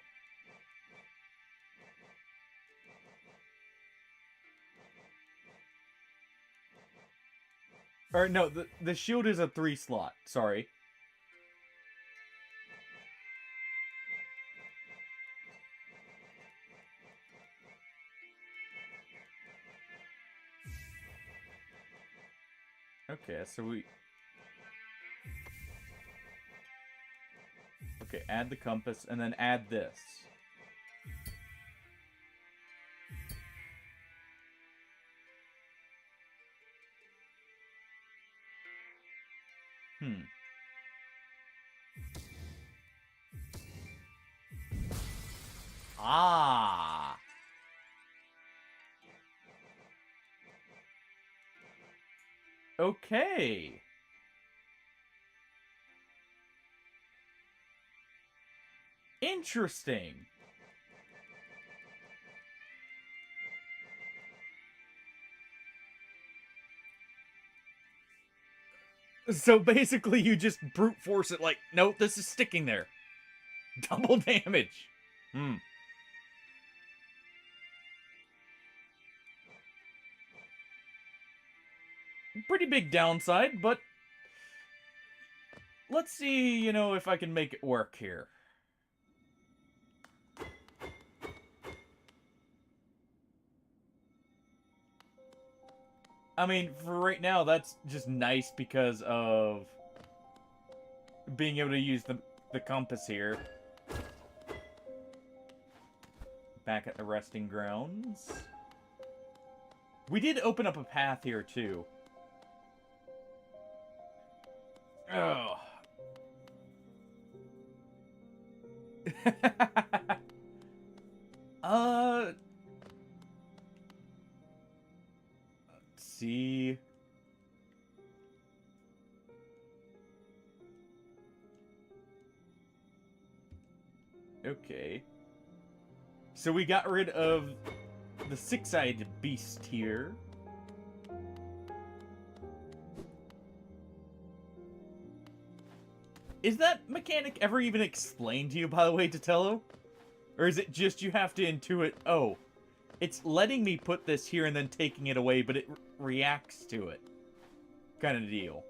Or no, the shield is a 3-slot. Sorry. Okay, so we... Okay, add the compass, and then add this. Ah! Okay. Interesting. So basically you just brute force it like, nope, this is sticking there. Double damage. Pretty big downside, but let's see, you know, if I can make it work here. I mean, for right now, that's just nice because of being able to use the compass here. Back at the resting grounds. We did open up a path here, too. Oh. Let's see. Okay. So we got rid of the 6-eyed beast here. Is that mechanic ever even explained to you, by the way, Tatello? Or is it just you have to intuit, oh, it's letting me put this here and then taking it away, but it reacts to it. Kind of deal.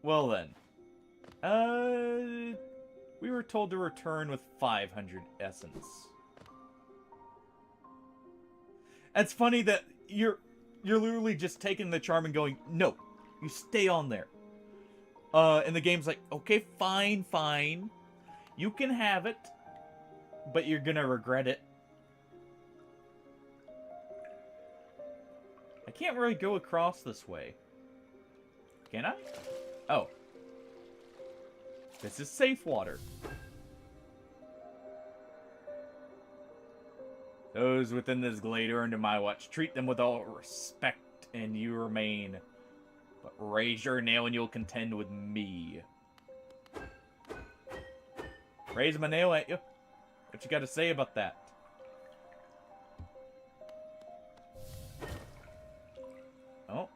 Well then. We were told to return with 500 essence. It's funny that you're literally just taking the charm and going, no, you stay on there. And the game's like, okay, fine. You can have it, but you're gonna regret it. I can't really go across this way. Can I? Oh. This is safe water. Those within this glade are under my watch. Treat them with all respect, and you remain. But raise your nail and you'll contend with me. Raise my nail at you. What you got to say about that? Oh.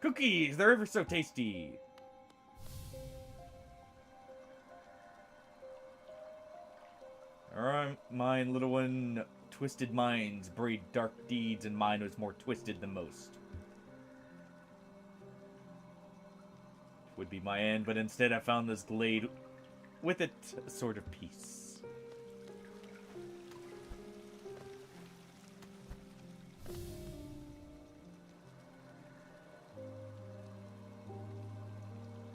Cookies! They're ever so tasty. Alright, mine, little one. Twisted minds breed dark deeds, and mine was more twisted than most. Would be my end, but instead I found this glade with it a sort of peace.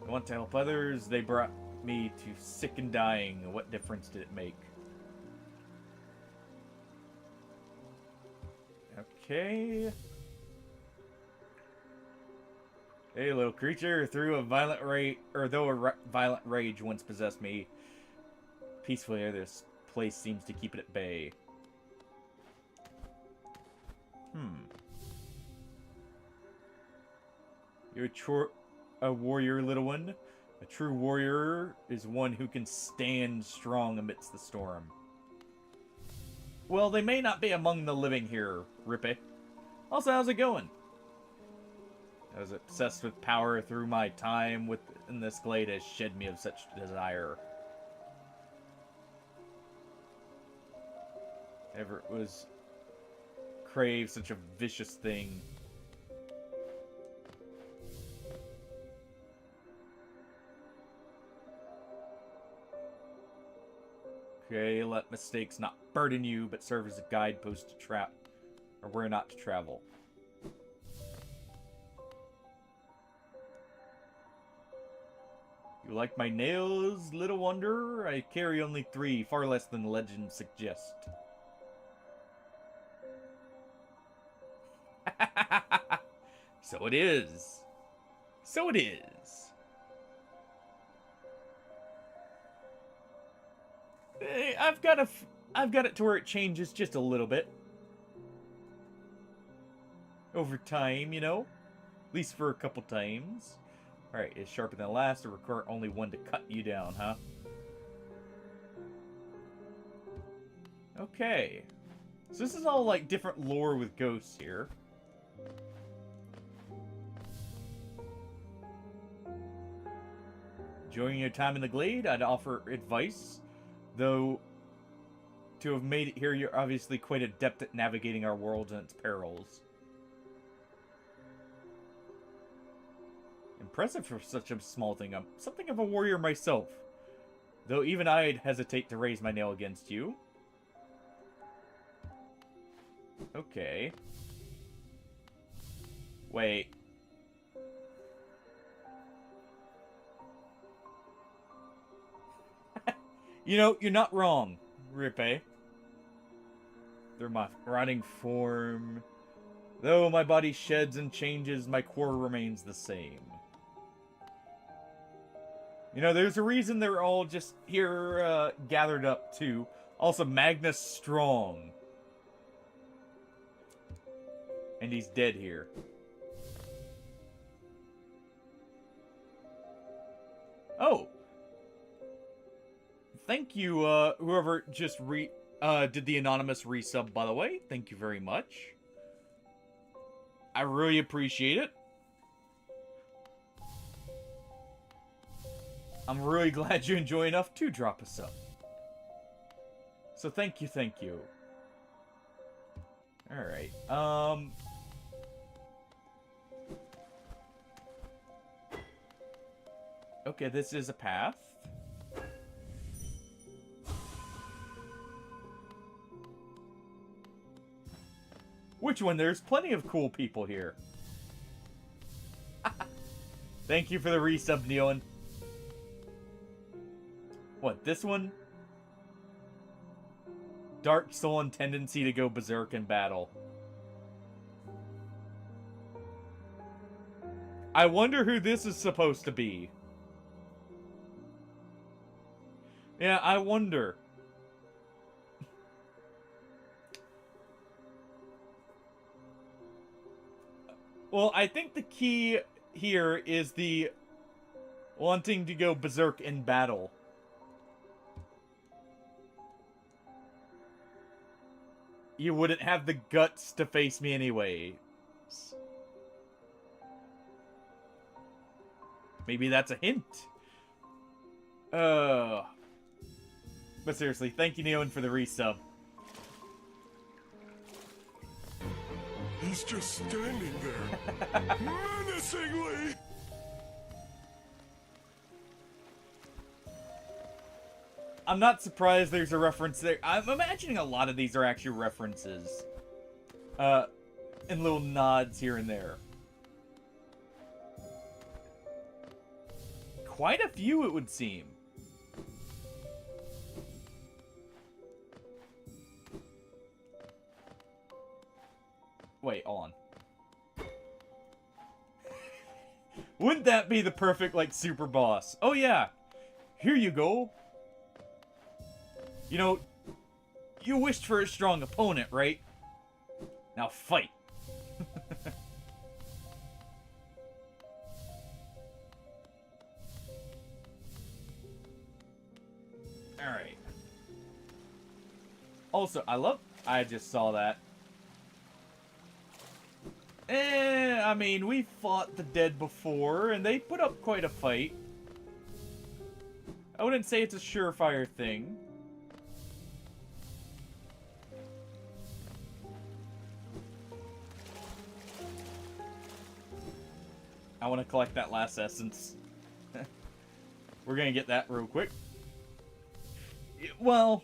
I want to help others. They brought me to sick and dying. What difference did it make? Okay. Hey, little creature, through a violent rage, or though a violent rage once possessed me, peacefully this place seems to keep it at bay. You're a warrior, little one. A true warrior is one who can stand strong amidst the storm. Well, they may not be among the living here, Rippy. Also, how's it going? I was obsessed with power through my time in this glade has shed me of such desire. ever was crave such a vicious thing. Okay, let mistakes not burden you, but serve as a guidepost to trap, or where not to travel. You like my nails, little wonder? I carry only 3, far less than legends suggest. So it is. So it is. I've got it to where it changes just a little bit. Over time, you know? At least for a couple times. Alright, it's sharper than the last, to require only 1 to cut you down, huh? Okay. So this is all like different lore with ghosts here. Enjoying your time in the glade, I'd offer advice. Though, to have made it here, you're obviously quite adept at navigating our world and its perils. Impressive for such a small thing. I'm something of a warrior myself. Though even I'd hesitate to raise my nail against you. Okay. Wait. You know, you're not wrong, Ripe. They're my rotting form. Though my body sheds and changes, my core remains the same. You know, there's a reason they're all just here, gathered up, too. Also, Magnus Strong. And he's dead here. Oh! Thank you, whoever just did the anonymous resub, by the way. Thank you very much. I really appreciate it. I'm really glad you enjoy enough to drop a sub. So thank you, thank you. Alright, okay, this is a path. Which one? There's plenty of cool people here. Thank you for the resub, Neon. What, this one? Dark soul and tendency to go berserk in battle. I wonder who this is supposed to be. Yeah, I wonder. Well, I think the key here is the wanting to go berserk in battle. You wouldn't have the guts to face me anyway. Maybe that's a hint. But seriously, thank you, Neon, for the resub. He's just standing there, menacingly! I'm not surprised there's a reference there. I'm imagining a lot of these are actually references. And little nods here and there. Quite a few, it would seem. Wait, on. Wouldn't that be the perfect, like, super boss? Oh, yeah. Here you go. You know, you wished for a strong opponent, right? Now fight. Alright. Also, I just saw that. I mean, we fought the dead before, and they put up quite a fight. I wouldn't say it's a surefire thing. I want to collect that last essence. We're gonna get that real quick. Well,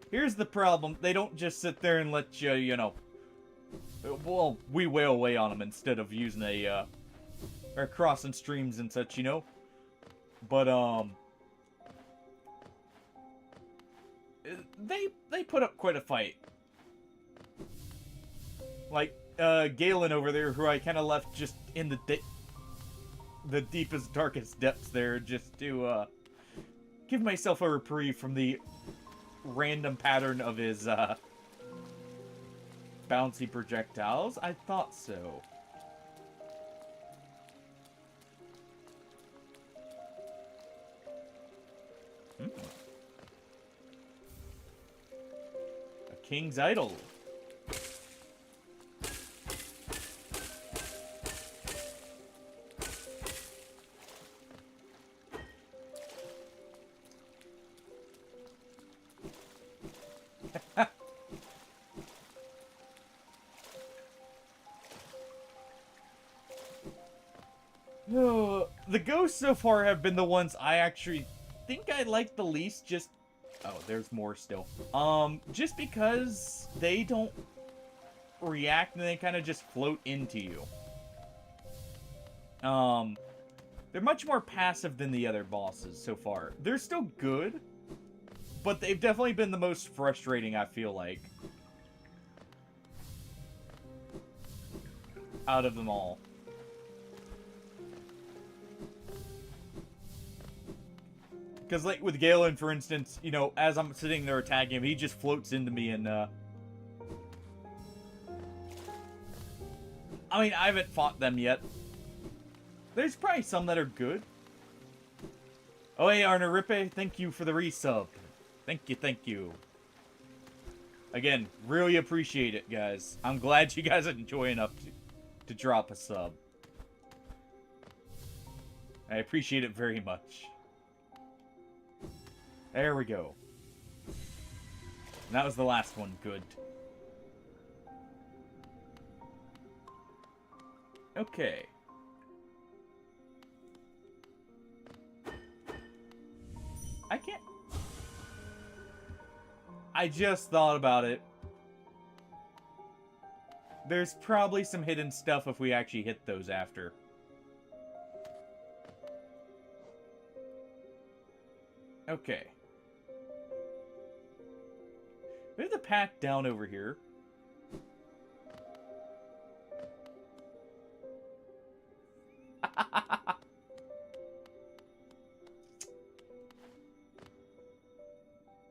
here's the problem. They don't just sit there and let you, you know... Well, we wail away on them instead of using a, or crossing streams and such, you know? But, They put up quite a fight. Like, Galen over there, who I kind of left just in the deepest, darkest depths there, just to, give myself a reprieve from the random pattern of his, bouncy projectiles. I thought so. A king's idol. The ghosts so far have been the ones I actually think I like the least, just... Oh, there's more still. Just because they don't react and they kind of just float into you. They're much more passive than the other bosses so far. They're still good, but they've definitely been the most frustrating, I feel like. Out of them all. Because, like, with Galen, for instance, you know, as I'm sitting there attacking him, he just floats into me and, I mean, I haven't fought them yet. There's probably some that are good. Oh, hey, Arnarippe, thank you for the resub. Thank you, thank you. Again, really appreciate it, guys. I'm glad you guys enjoy enough to drop a sub. I appreciate it very much. There we go. And that was the last one. Good. Okay. I can't... I just thought about it. There's probably some hidden stuff if we actually hit those after. Okay. We have the path down over here.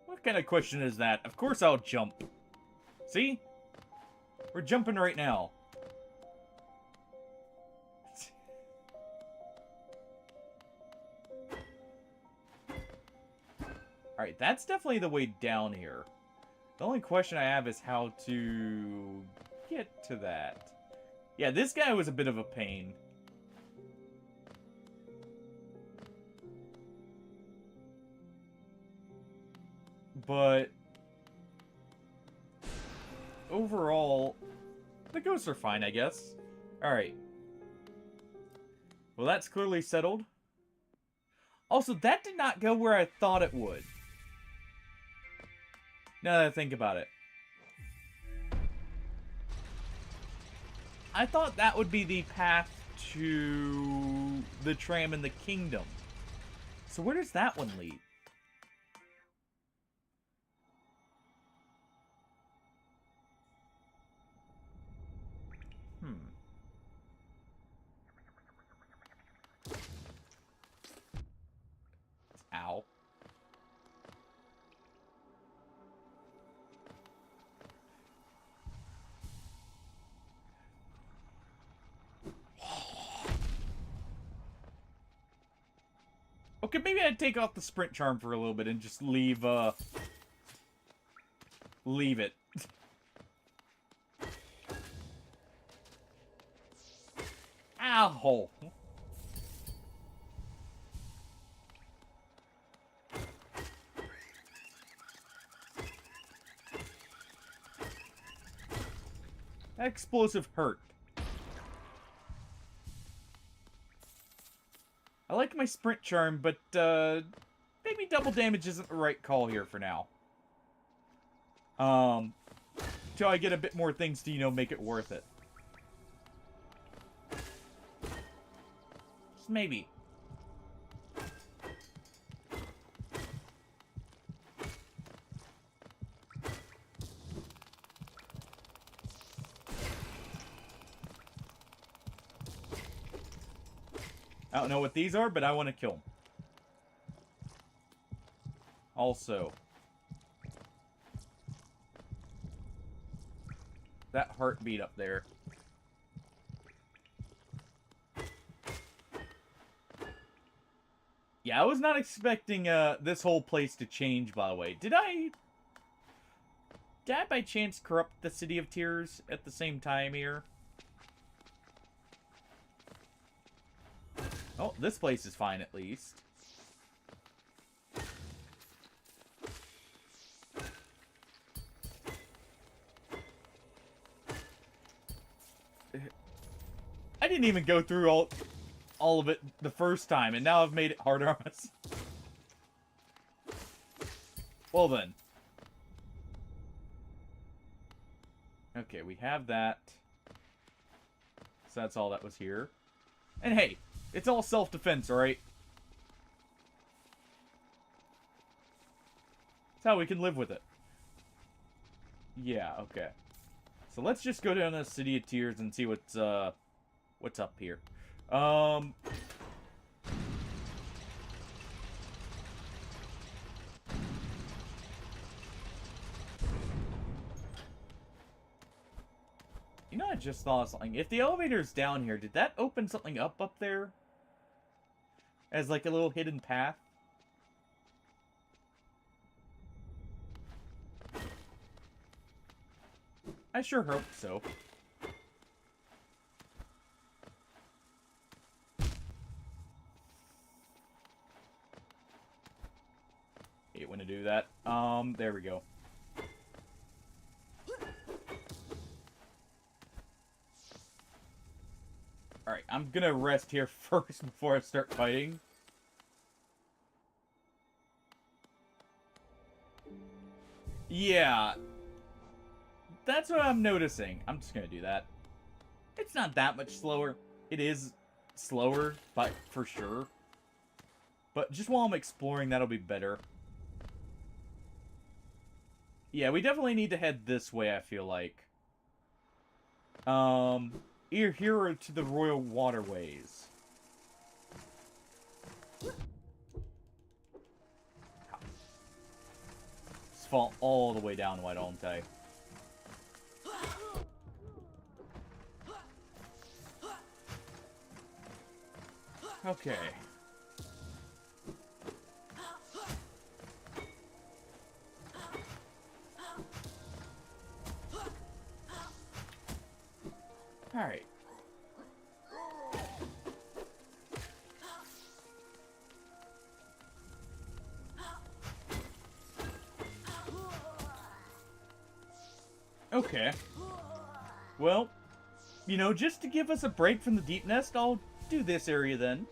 What kind of question is that? Of course I'll jump. See? We're jumping right now. Alright, that's definitely the way down here. The only question I have is how to get to that. Yeah, this guy was a bit of a pain. But overall, the ghosts are fine, I guess. Alright. Well, that's clearly settled. Also, that did not go where I thought it would. Now that I think about it. I thought that would be the path to the tram in the kingdom. So where does that one lead? Ow. Okay, maybe I'd take off the sprint charm for a little bit and just leave it. Ow! That explosive hurt. I like my sprint charm, but maybe double damage isn't the right call here for now. Till I get a bit more things to, you know, make it worth it. Just maybe. I don't know what these are, but I want to kill them. Also, that heartbeat up there. Yeah, I was not expecting this whole place to change, by the way. Did I by chance corrupt the City of Tears at the same time here? Oh, this place is fine at least. I didn't even go through all of it the first time, and now I've made it harder on us. Well then. Okay, we have that. So that's all that was here. And hey, it's all self-defense, alright? That's how we can live with it. Yeah, okay. So let's just go down to the City of Tears and see what's up here. You know, I just thought of something. If the elevator's down here, did that open something up there? As like a little hidden path? I sure hope so. Hate when to do that. There we go. Alright, I'm gonna rest here first before I start fighting. Yeah. That's what I'm noticing. I'm just gonna do that. It's not that much slower. It is slower, but for sure. But just while I'm exploring, that'll be better. Yeah, we definitely need to head this way, I feel like. Here to the Royal Waterways. Just fall all the way down, why don't I? Okay. Alright. Okay. Well, you know, just to give us a break from the deep nest, I'll do this area then.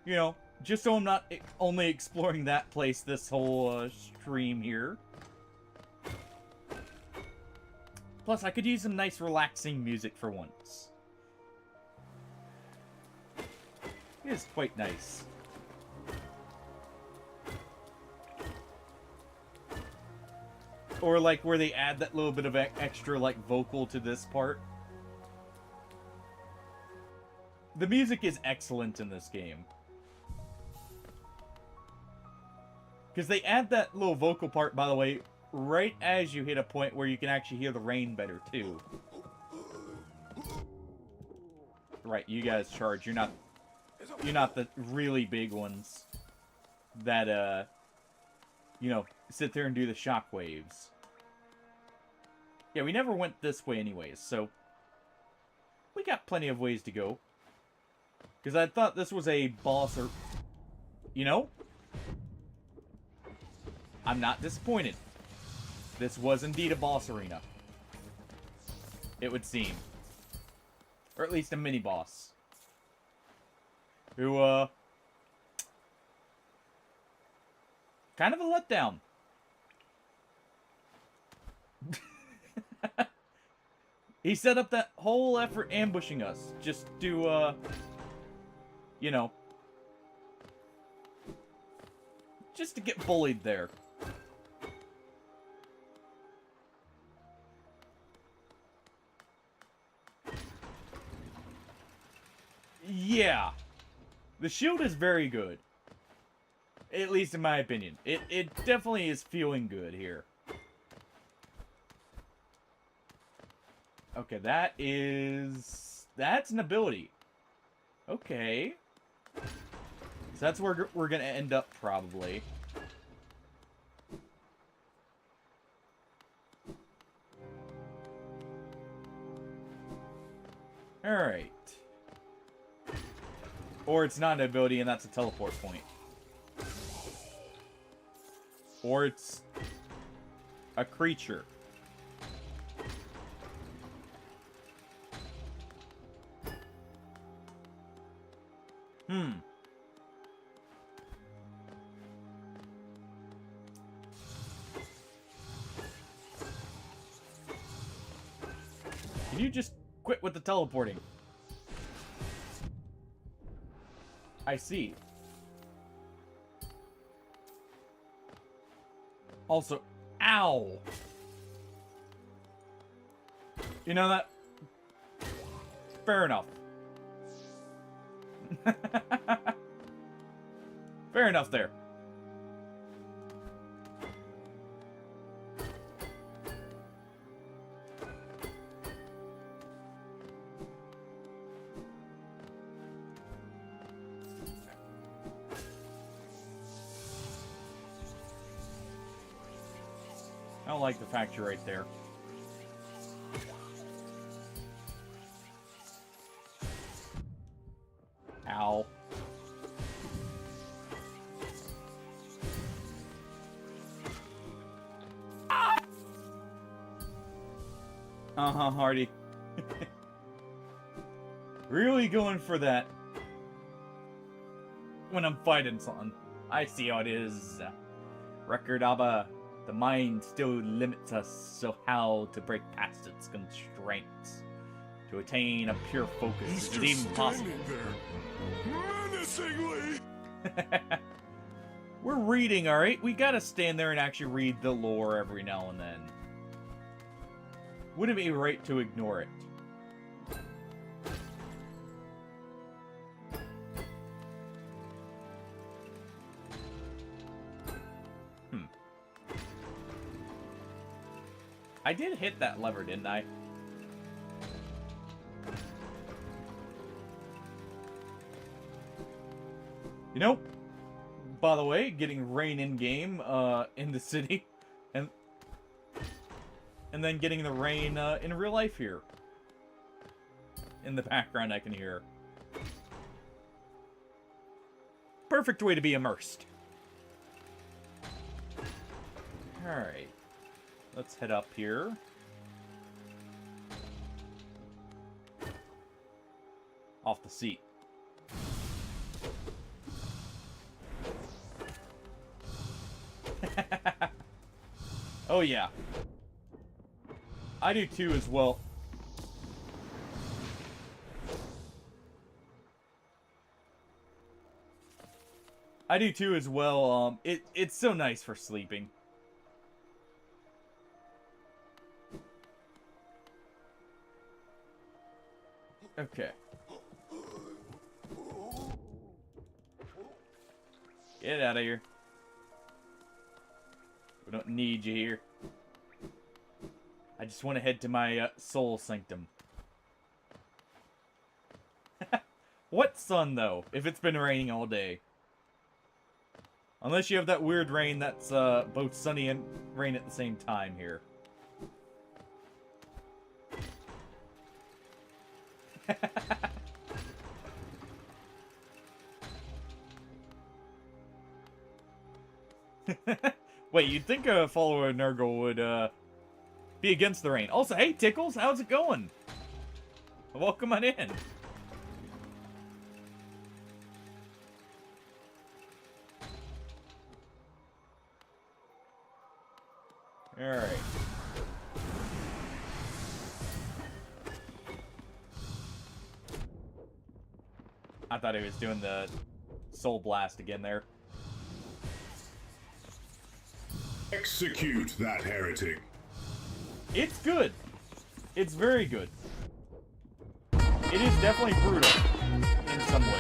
You know, just so I'm not only exploring that place this whole stream here. Plus, I could use some nice relaxing music for once. It is quite nice. Or like where they add that little bit of extra like vocal to this part. The music is excellent in this game. Because they add that little vocal part, by the way, right as you hit a point where you can actually hear the rain better, too. Right, you guys charge. You're not the really big ones that, you know, sit there and do the shockwaves. Yeah, we never went this way anyways, so we got plenty of ways to go. Because I thought this was a boss or... You know? I'm not disappointed. This was indeed a boss arena. It would seem. Or at least a mini-boss. who, kind of a letdown. He set up that whole effort ambushing us just to, you know, just to get bullied there. Yeah. The shield is very good. At least in my opinion. It definitely is feeling good here. Okay, that's an ability. Okay. So that's where we're gonna end up, probably. Alright. Or it's not an ability and that's a teleport point. Or it's a creature. Can you just quit with the teleporting? I see. Also, ow! You know that? Fair enough. Fair enough there. I don't like the fact you're right there. Ow. Uh-huh, Hardy. Really going for that when I'm fighting something. I see how it is. Record Abba. The mind still limits us, so how to break past its constraints? To attain a pure focus He's is just even possible. standing there, menacingly. We're reading, alright? We gotta stand there and actually read the lore every now and then. Wouldn't it be right to ignore it? I did hit that lever, didn't I? You know, by the way, getting rain in game, in the city, and then getting the rain in real life here. In the background, I can hear. Perfect way to be immersed. All right. Let's head up here. Off the seat. Oh yeah. I do too as well. I do too as well. It's so nice for sleeping. Okay. Get out of here. We don't need you here. I just want to head to my soul sanctum. What sun, though, if it's been raining all day? Unless you have that weird rain that's both sunny and rain at the same time here. Wait, you'd think a follower of Nurgle would be against the rain. Also, hey Tickles, how's it going? Welcome on in. Alright. I thought he was doing the Soul Blast again there. Execute that heretic. It's good. It's very good. It is definitely brutal in some ways.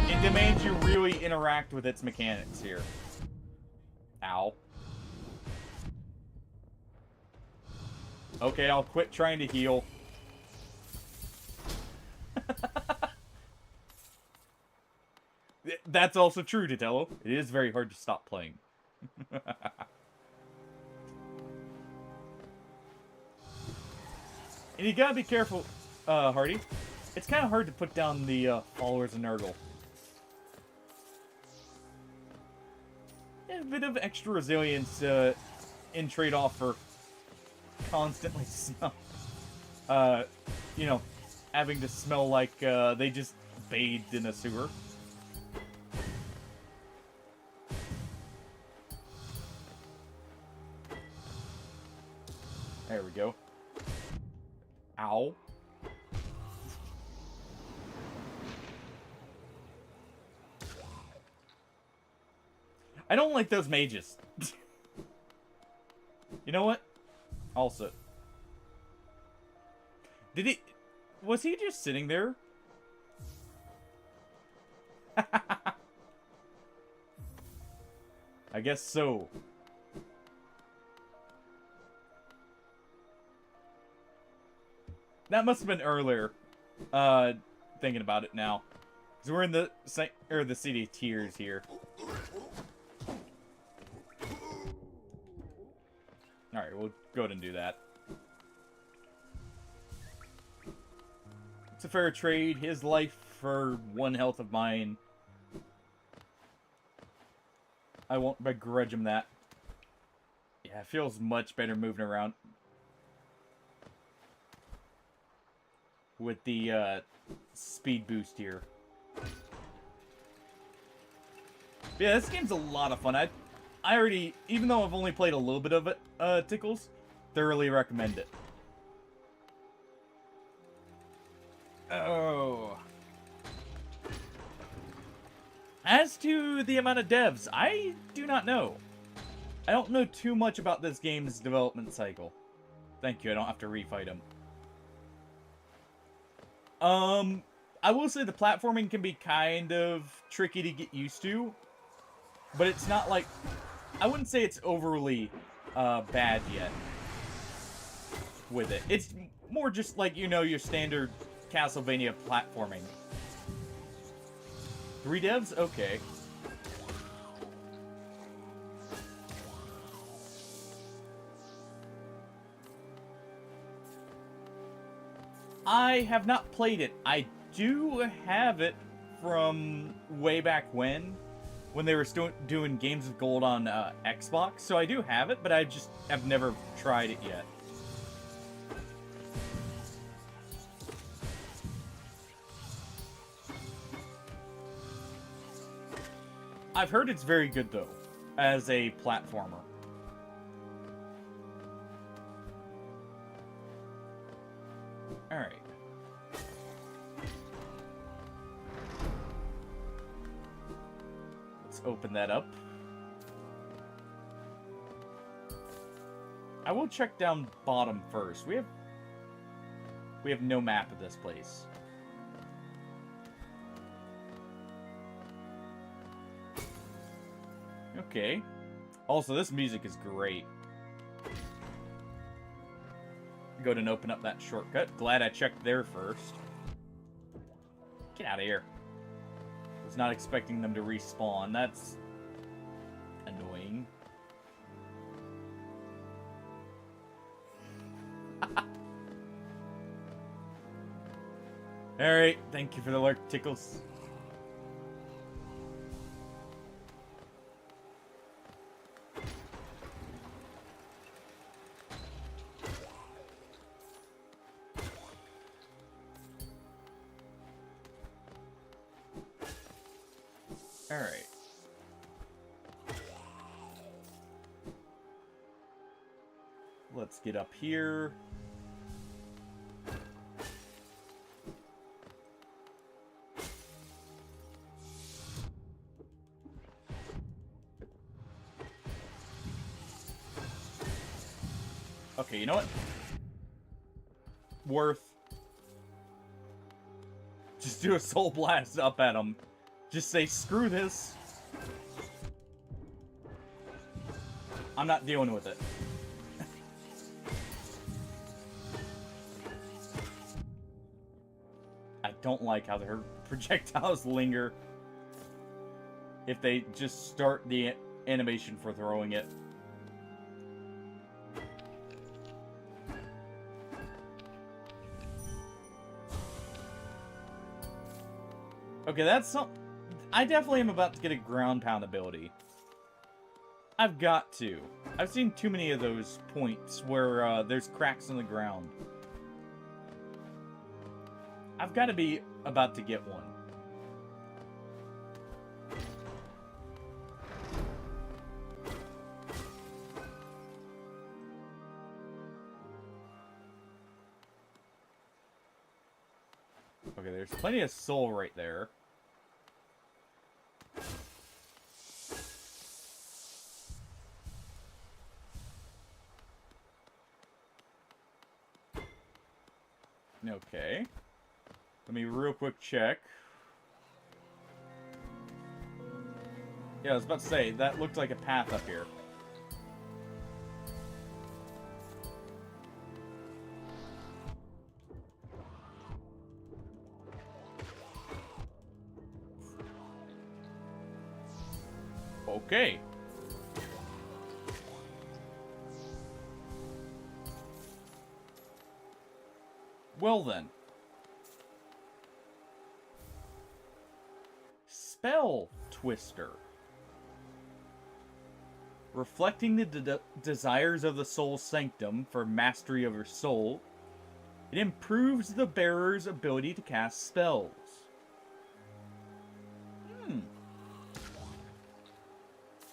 It demands you really interact with its mechanics here. Ow. Okay, I'll quit trying to heal. That's also true, Titello. It is very hard to stop playing. And you gotta be careful, Hardy. It's kind of hard to put down the followers of Nurgle. A bit of extra resilience in trade-off for constantly smell. You know, having to smell like they just bathed in a sewer. There we go. Ow. I don't like those mages. You know what? Also. Did he... Was he just sitting there? I guess so. That must have been earlier. Thinking about it now. Because we're in the City of Tears here. Alright, we'll go ahead and do that. It's a fair trade. His life for 1 health of mine. I won't begrudge him that. Yeah, it feels much better moving around. With the speed boost here. Yeah, this game's a lot of fun. I already, even though I've only played a little bit of it, Tickles, thoroughly recommend it. Oh. As to the amount of devs, I do not know. I don't know too much about this game's development cycle. Thank you, I don't have to refight them. I will say the platforming can be kind of tricky to get used to, but it's not like, I wouldn't say it's overly bad yet with it. It's more just like, you know, your standard Castlevania platforming. 3 devs? Okay. I have not played it. I do have it from way back when they were still doing Games of Gold on Xbox. So I do have it, but I just have never tried it yet. I've heard it's very good, though, as a platformer. Alright. Let's open that up. I will check down bottom first. We have no map of this place. Okay. Also, this music is great. Go ahead and open up that shortcut. Glad I checked there first. Get out of here. Was not expecting them to respawn. That's annoying. Alright, thank you for the lurk, Tickles. Alright. let's get up here. Okay, you know what? Worth. Just do a soul blast up at him. Just say, screw this. I'm not dealing with it. I don't like how their projectiles linger if they just start the animation for throwing it. Okay, that's some... I definitely am about to get a ground pound ability. I've got to. I've seen too many of those points where there's cracks in the ground. I've got to be about to get one. Okay, there's plenty of soul right there. Okay. Let me real quick check. Yeah, I was about to say, that looked like a path up here. Okay. Well then. Spell Twister. Reflecting the desires of the soul sanctum for mastery over soul, it improves the bearer's ability to cast spells.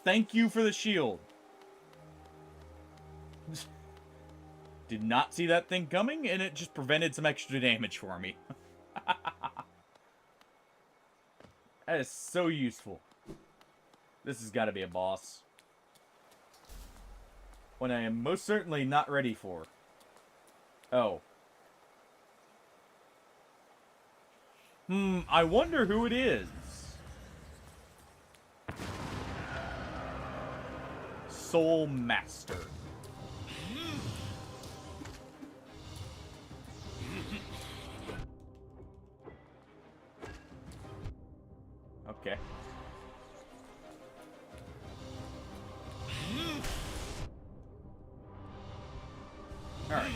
Thank you for the shield. Did not see that thing coming, and it just prevented some extra damage for me. That is so useful. This has got to be a boss. One I am most certainly not ready for. Oh. I wonder who it is. Soul Master. Okay. Alright.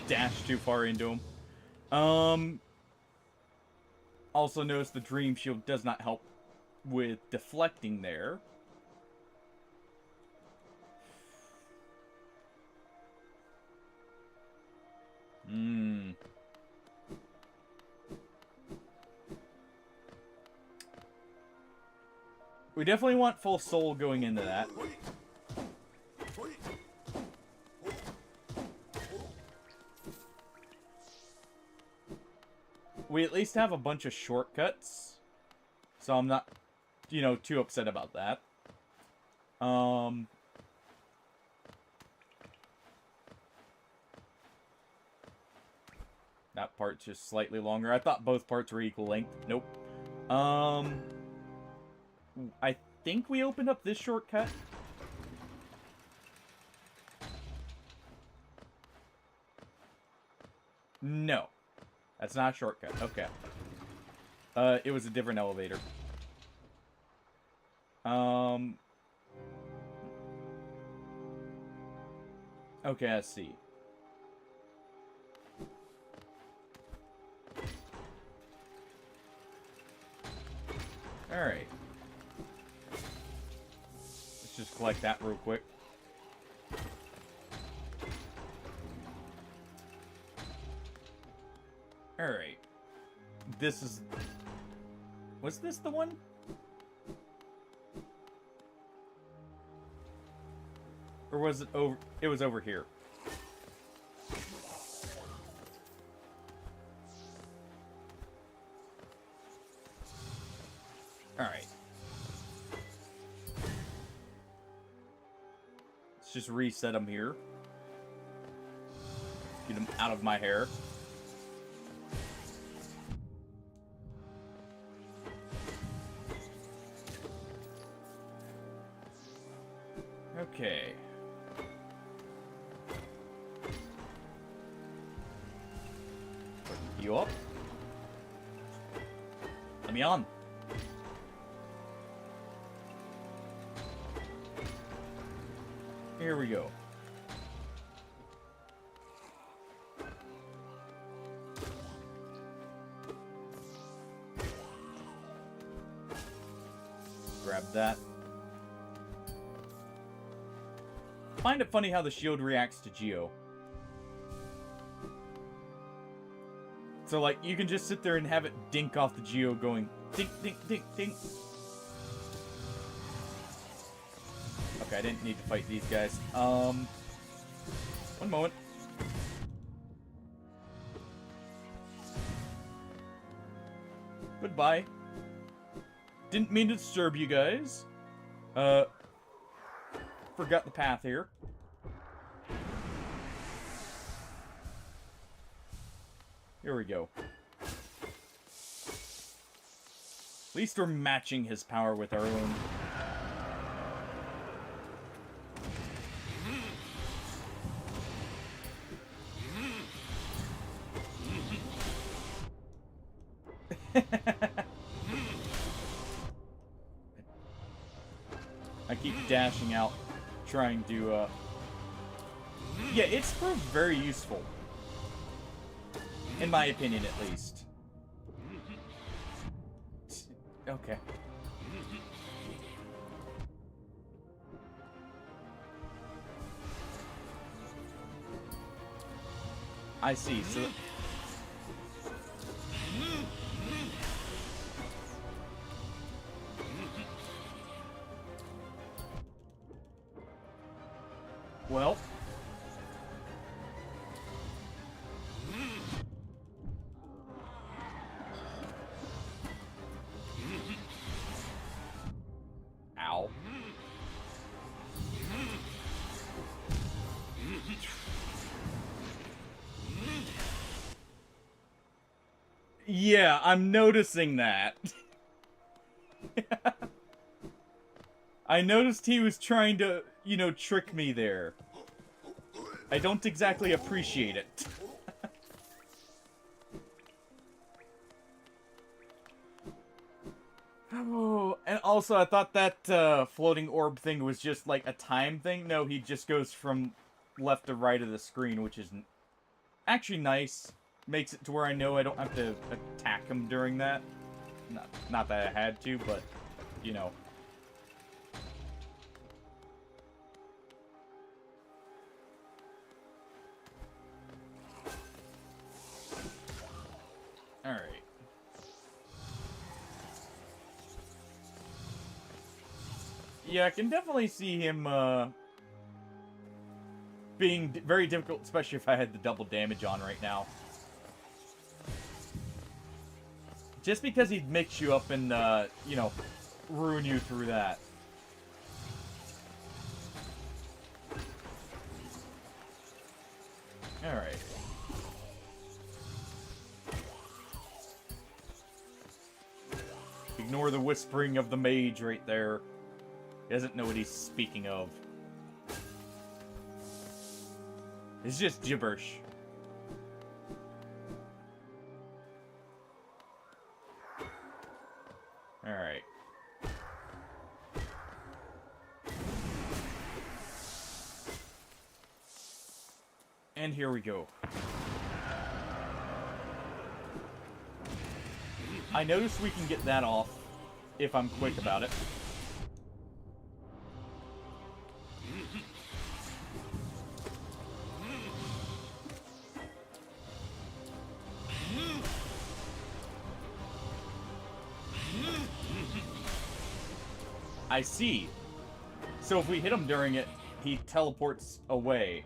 Dash too far into him. Also notice the Dream Shield does not help with deflecting there. We definitely want full soul going into that. We at least have a bunch of shortcuts. So I'm not, you know, too upset about that. That part's just slightly longer. I thought both parts were equal length. Nope. I think we opened up this shortcut. No. That's not a shortcut. Okay. It was a different elevator. Okay, let's see. Alright. Let's just collect that real quick. Alright. This is... Was this the one? Or was it over? It was over here. Alright. Let's just reset him here. Get him out of my hair. Okay. You up? Let me on. Here we go. Grab that. Find it funny how the shield reacts to Geo. So, like, you can just sit there and have it dink off the Geo going dink, dink, dink, dink. Okay, I didn't need to fight these guys. One moment. Goodbye. Didn't mean to disturb you guys. Forgot the path here. Here we go. At least we're matching his power with our own. I keep dashing out, trying to, yeah, it's proved very useful. In my opinion, at least. Okay. I see, so... Well... Ow. Yeah, I'm noticing that. I noticed he was trying to, you know, trick me there. I don't exactly appreciate it. Oh, and also I thought that floating orb thing was just like a time thing. No, he just goes from left to right of the screen, which is actually nice. Makes it to where I know I don't have to attack him during that. Not that I had to, but, you know. Alright. Yeah, I can definitely see him, being very difficult, especially if I had the double damage on right now. Just because he'd mix you up and, you know, ruin you through that. Alright. Ignore the whispering of the mage right there. He doesn't know what he's speaking of. It's just gibberish. Alright. And here we go. I noticed we can get that off if I'm quick about it. I see. So if we hit him during it, he teleports away.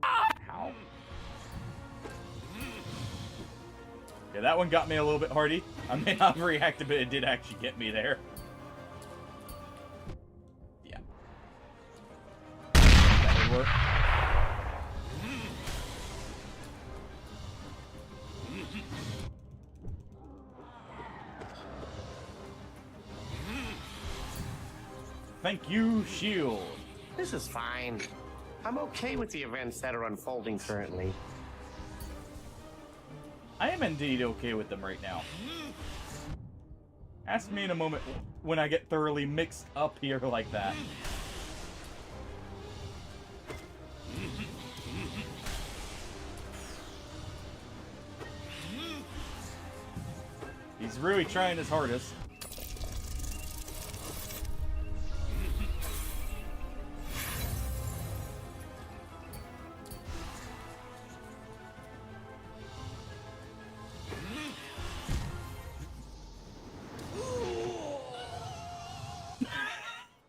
Ow. Yeah, that one got me a little bit hardy. I may not have reacted, but it did actually get me there. Yeah. That would work. Thank you, shield. This is fine. I'm okay with the events that are unfolding currently. I am indeed okay with them right now. Ask me in a moment when I get thoroughly mixed up here like that. He's really trying his hardest.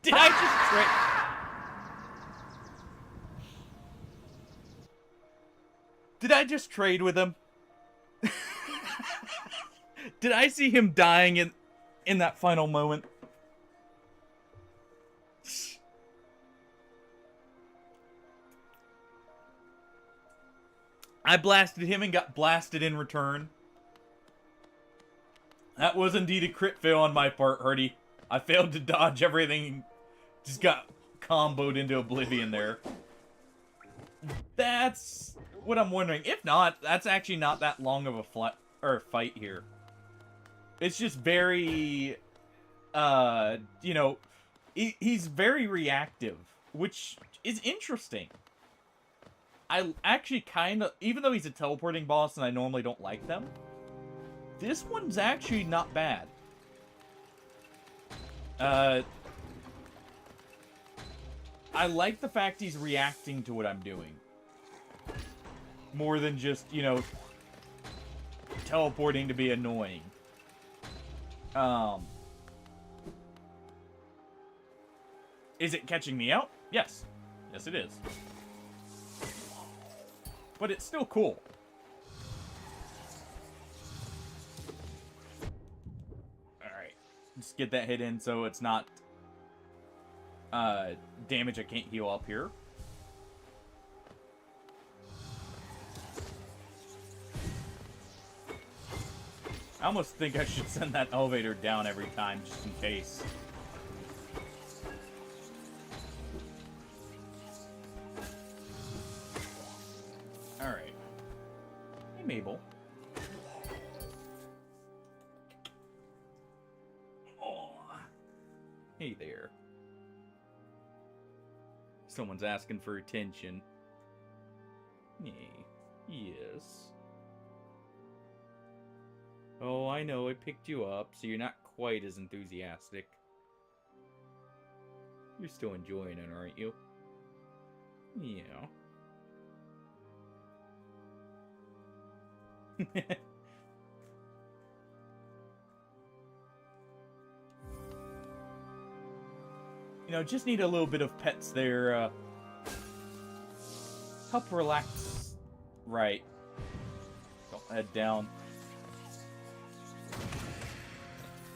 Did I just trade? Did I just trade with him? Did I see him dying in that final moment? I blasted him and got blasted in return. That was indeed a crit fail on my part, Hardy. I failed to dodge everything. Just got comboed into oblivion there. That's what I'm wondering. If not, that's actually not that long of a fight here. It's just very, you know, he's very reactive, which is interesting. I actually kind of, even though he's a teleporting boss and I normally don't like them, this one's actually not bad. I like the fact he's reacting to what I'm doing. More than just, you know, teleporting to be annoying. Is it catching me out? Yes. Yes, it is. But it's still cool. Alright. Just get that hit in so it's not damage I can't heal up here. I almost think I should send that elevator down every time, just in case. Alright. Hey, Mabel. Oh. Hey there. Someone's asking for attention. Hey. Yes. Oh, I know, I picked you up, so you're not quite as enthusiastic. You're still enjoying it, aren't you? Yeah. You know, just need a little bit of pets there, help relax. Right. Don't head down.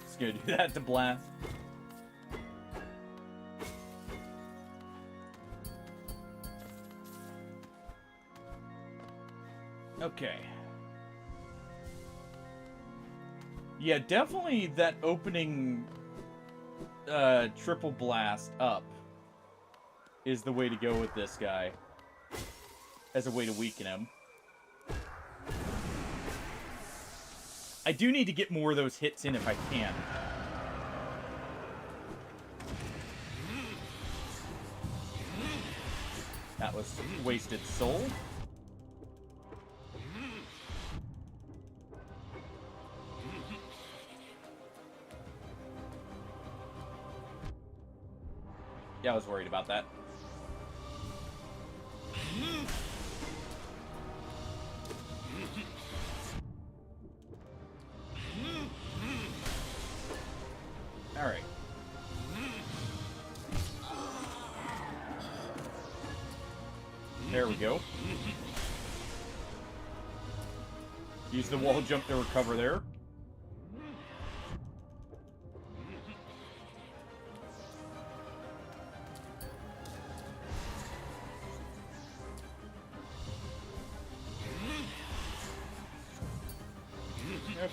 Just gonna do that to blast. Okay. Yeah, definitely that opening triple blast up is the way to go with this guy. As a way to weaken him. I do need to get more of those hits in if I can. That was wasted soul. Yeah, I was worried about that. There we go. Use the wall jump to recover there.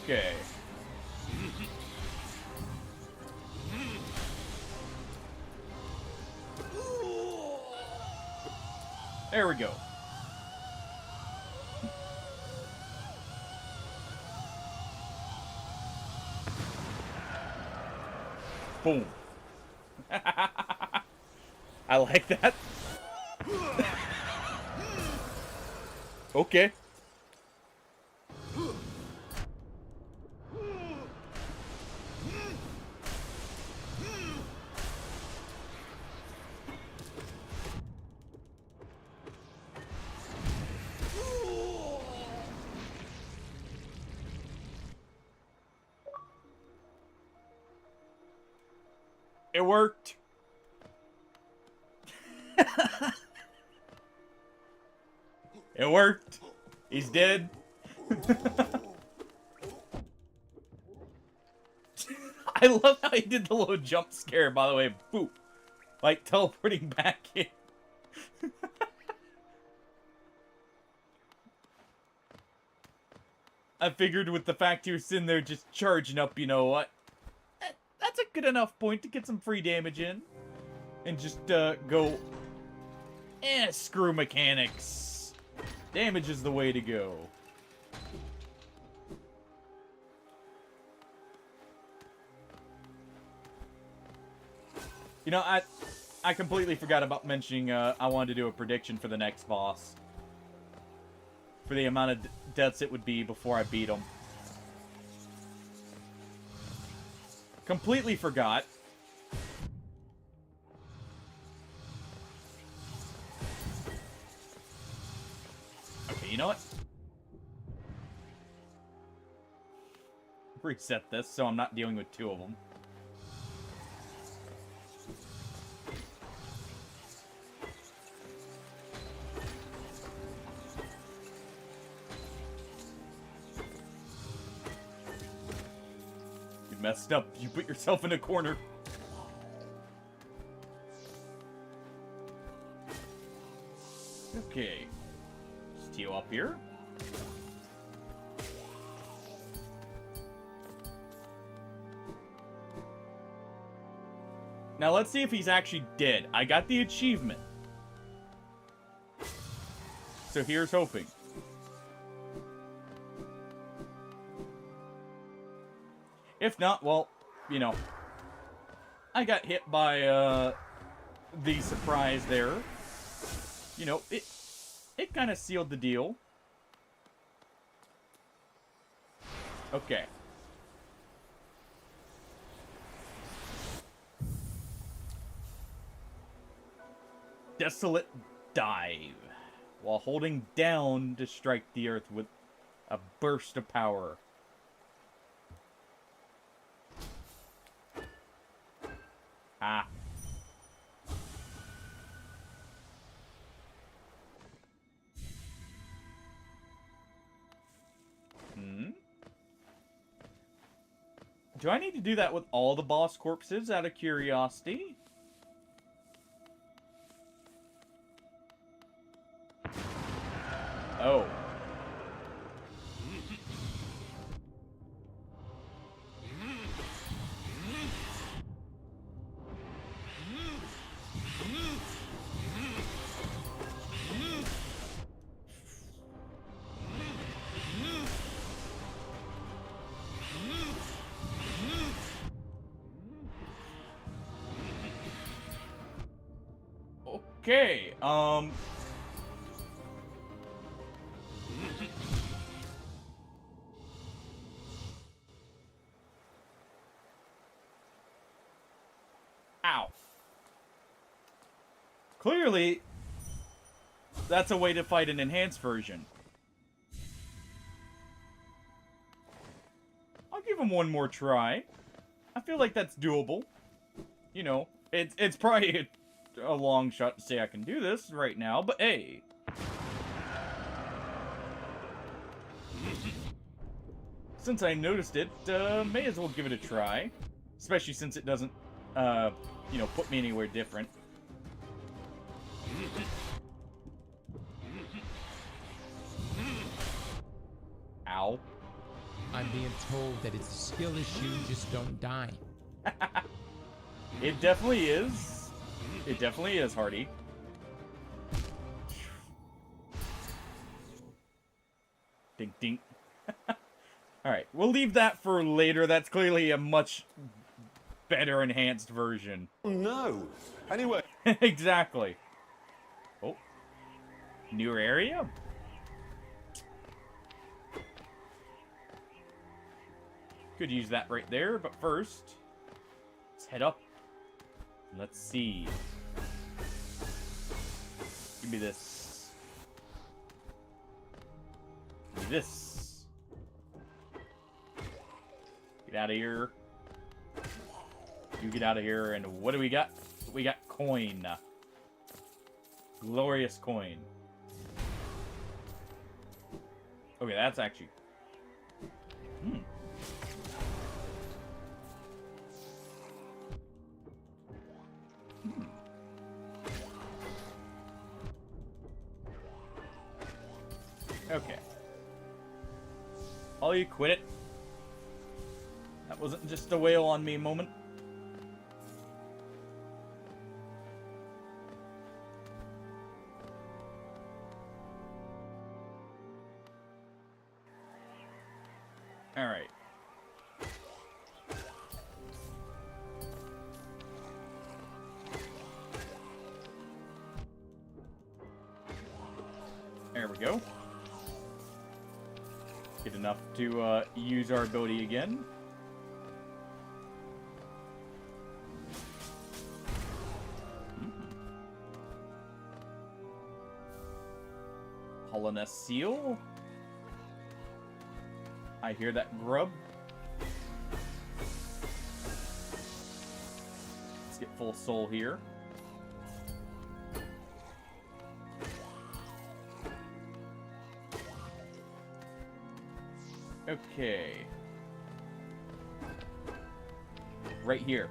Okay. There we go. Boom. I like that. Okay. It worked. It worked. He's dead. I love how he did the little jump scare, by the way. Boop. Like teleporting back in. I figured with the fact he was sitting there just charging up, you know what? That's a good enough point to get some free damage in. And just, go... screw mechanics. Damage is the way to go. You know, I completely forgot about mentioning, I wanted to do a prediction for the next boss. For the amount of deaths it would be before I beat him. Completely forgot. Okay, you know what? Reset this so I'm not dealing with two of them. You messed up. You put yourself in a corner. Okay. Just heal up here. Now let's see if he's actually dead. I got the achievement. So here's hoping. If not, well, you know, I got hit by the surprise there. You know, it kind of sealed the deal. Okay. Desolate dive. While holding down to strike the earth with a burst of power. Ah. Do I need to do that with all the boss corpses out of curiosity? Oh. Okay, Ow. Clearly, that's a way to fight an enhanced version. I'll give him one more try. I feel like that's doable. You know, it's probably a long shot to say I can do this right now, but hey. since I noticed it, may as well give it a try. Especially since it doesn't, you know, put me anywhere different. Ow. I'm being told that it's a skill issue, just don't die. It definitely is. It definitely is, Hardy. Dink dink. Alright, we'll leave that for later. That's clearly a much better enhanced version. No. Anyway. Exactly. Oh. New area? Could use that right there, but first, let's head up. Let's see. Give me this. Give me this. Get out of here. You get out of here, and what do we got? We got coin. Glorious coin. Okay, that's actually... Okay. Oh, you quit it. That wasn't just a wail on me moment. Alright. There we go. Get enough to use our ability again. Colonist seal. I hear that grub. Let's get full soul here. Okay. Right here.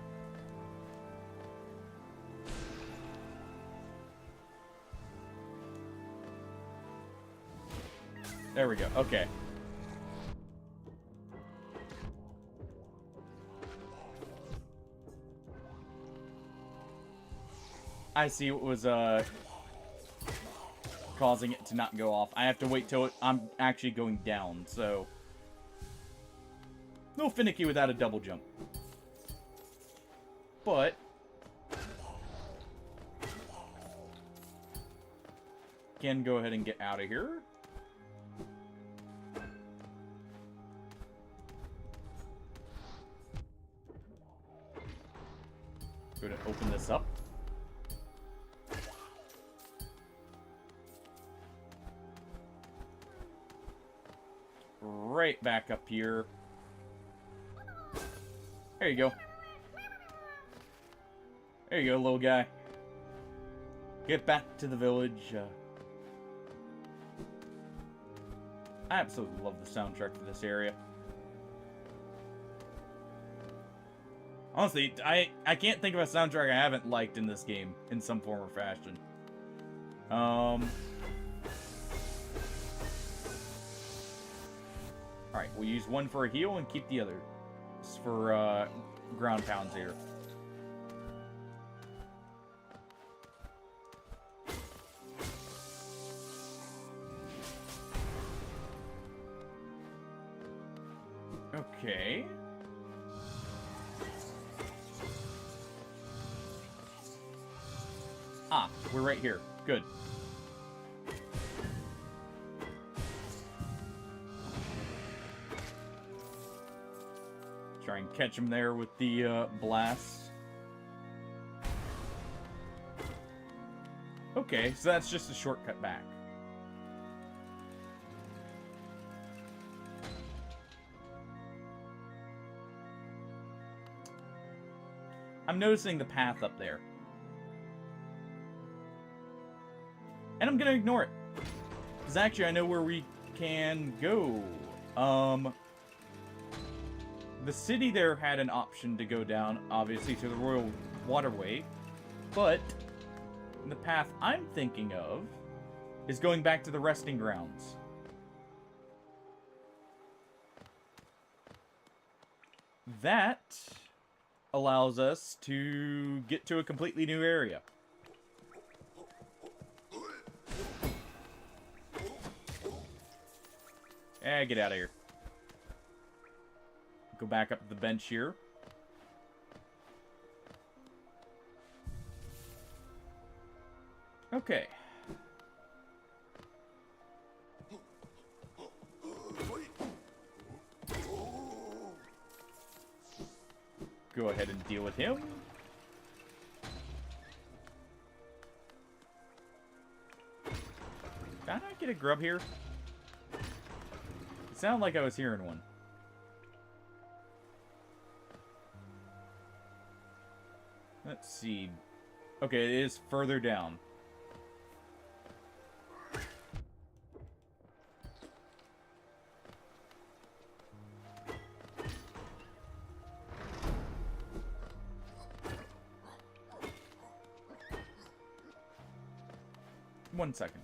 There we go. Okay. I see what was causing it to not go off. I have to wait till I'm actually going down, so no finicky without a double jump. But can go ahead and get out of here. Go to open this up. Right back up here. There you go. There you go, little guy. Get back to the village. I absolutely love the soundtrack for this area. Honestly, I can't think of a soundtrack I haven't liked in this game in some form or fashion. Alright, we'll use one for a heal and keep the other for ground pounds here. Okay. Ah, we're right here. Good. Try and catch him there with the blast. Okay, so that's just a shortcut back. I'm noticing the path up there. And I'm gonna ignore it. Because actually I know where we can go. the city there had an option to go down, obviously, to the Royal Waterway, but the path I'm thinking of is going back to the resting grounds. That allows us to get to a completely new area. Get out of here. Go back up to the bench here. Okay. Go ahead and deal with him. Did I not get a grub here? It sounded like I was hearing one. Let's see. Okay, it is further down. One second.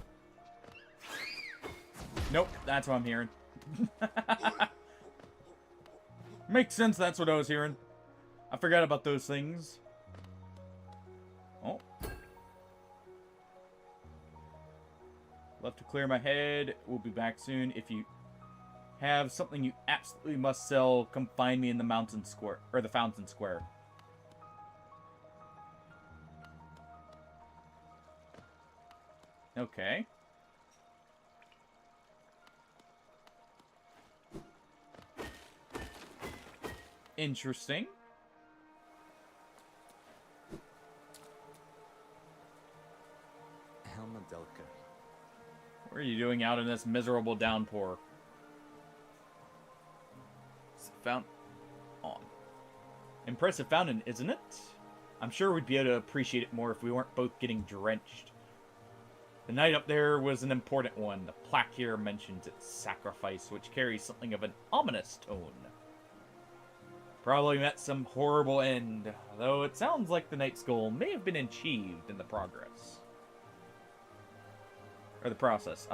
Nope, that's what I'm hearing. Makes sense, that's what I was hearing. I forgot about those things. Oh. Left to clear my head. We'll be back soon. If you have something you absolutely must sell, come find me in the mountain square, or the fountain square. Okay. Interesting. Helmadelka. What are you doing out in this miserable downpour? Fountain on. Impressive fountain, isn't it? I'm sure we'd be able to appreciate it more if we weren't both getting drenched. The night up there was an important one. The plaque here mentions its sacrifice, which carries something of an ominous tone. Probably met some horrible end, though it sounds like the knight's goal may have been achieved in the progress. Or the process.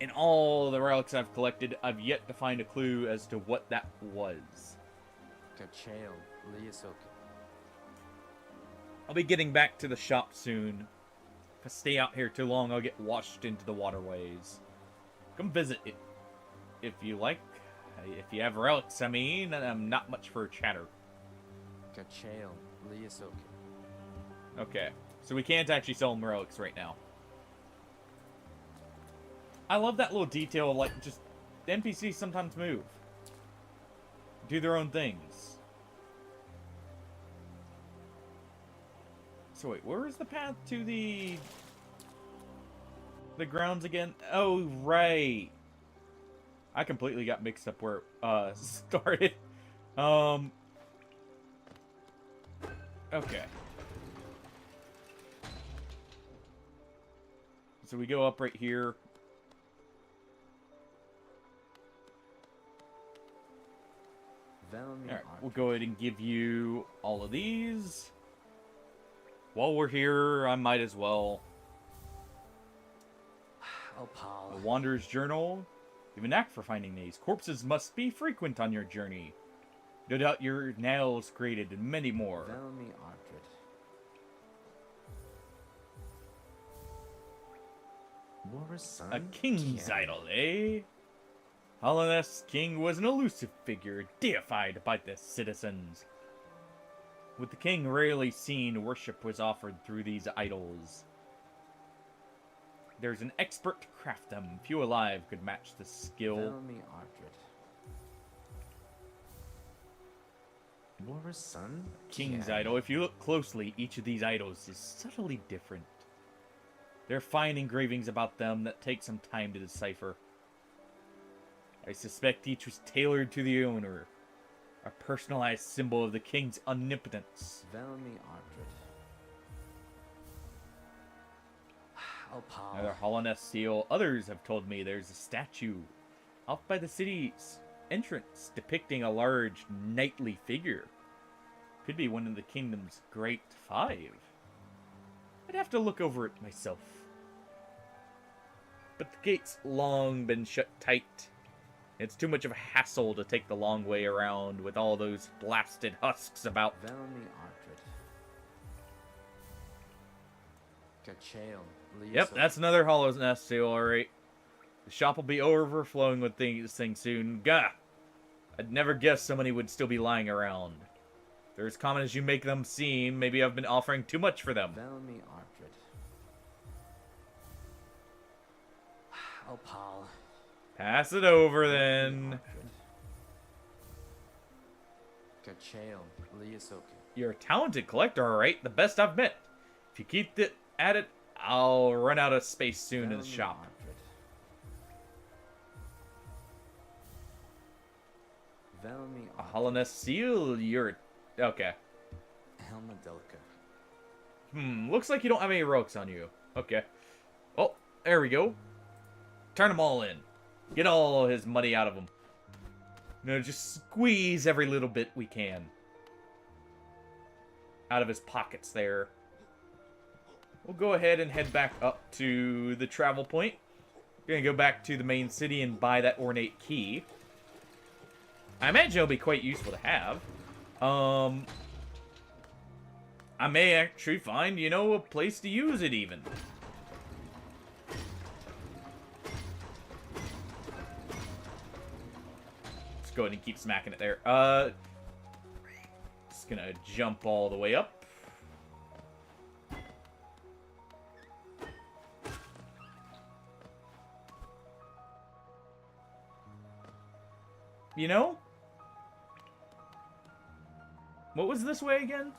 In all the relics I've collected, I've yet to find a clue as to what that was. I'll be getting back to the shop soon. If I stay out here too long, I'll get washed into the waterways. Come visit it, if you like. If you have relics, I mean, I'm not much for chatter. Okay, so we can't actually sell them relics right now. I love that little detail of, like, just, the NPCs sometimes move. Do their own things. So wait, where is the path to the grounds again? Oh, right. I completely got mixed up where it started. Okay. So we go up right here. Alright, we'll go ahead and give you all of these. While we're here, I might as well. Oh, Paul. A Wanderer's Journal. You have a knack for finding these. Corpses must be frequent on your journey. No doubt your nails created and many more. A king's idol, eh? Holland's king was an elusive figure, deified by the citizens. With the king rarely seen, worship was offered through these idols. There's an expert to craft them. Few alive could match the skill. King's idol. If you look closely, each of these idols is subtly different. There are fine engravings about them that take some time to decipher. I suspect each was tailored to the owner. A personalized symbol of the king's omnipotence. Another Hollowness seal. Others have told me there's a statue off by the city's entrance depicting a large knightly figure. Could be one of the kingdom's great five. I'd have to look over it myself. But the gate's long been shut tight. It's too much of a hassle to take the long way around with all those blasted husks about. Yep, that's another Hollow's Nest too, alright. The shop will be overflowing with things soon. Gah! I'd never guessed so many would still be lying around. They're as common as you make them seem. Maybe I've been offering too much for them. Oh, Paul. Pass it over, then. You're a talented collector, alright. The best I've met. If you keep at it, I'll run out of space soon in the shop. A Hollowness seal? You're... Okay. Looks like you don't have any relics on you. Okay. Oh, there we go. Turn them all in. Get all his money out of him. No, just squeeze every little bit we can. Out of his pockets there. We'll go ahead and head back up to the travel point. Gonna go back to the main city and buy that ornate key. I imagine it'll be quite useful to have. I may actually find, you know, a place to use it even. Let's go ahead and keep smacking it there. Just gonna jump all the way up. You know? What was this way again?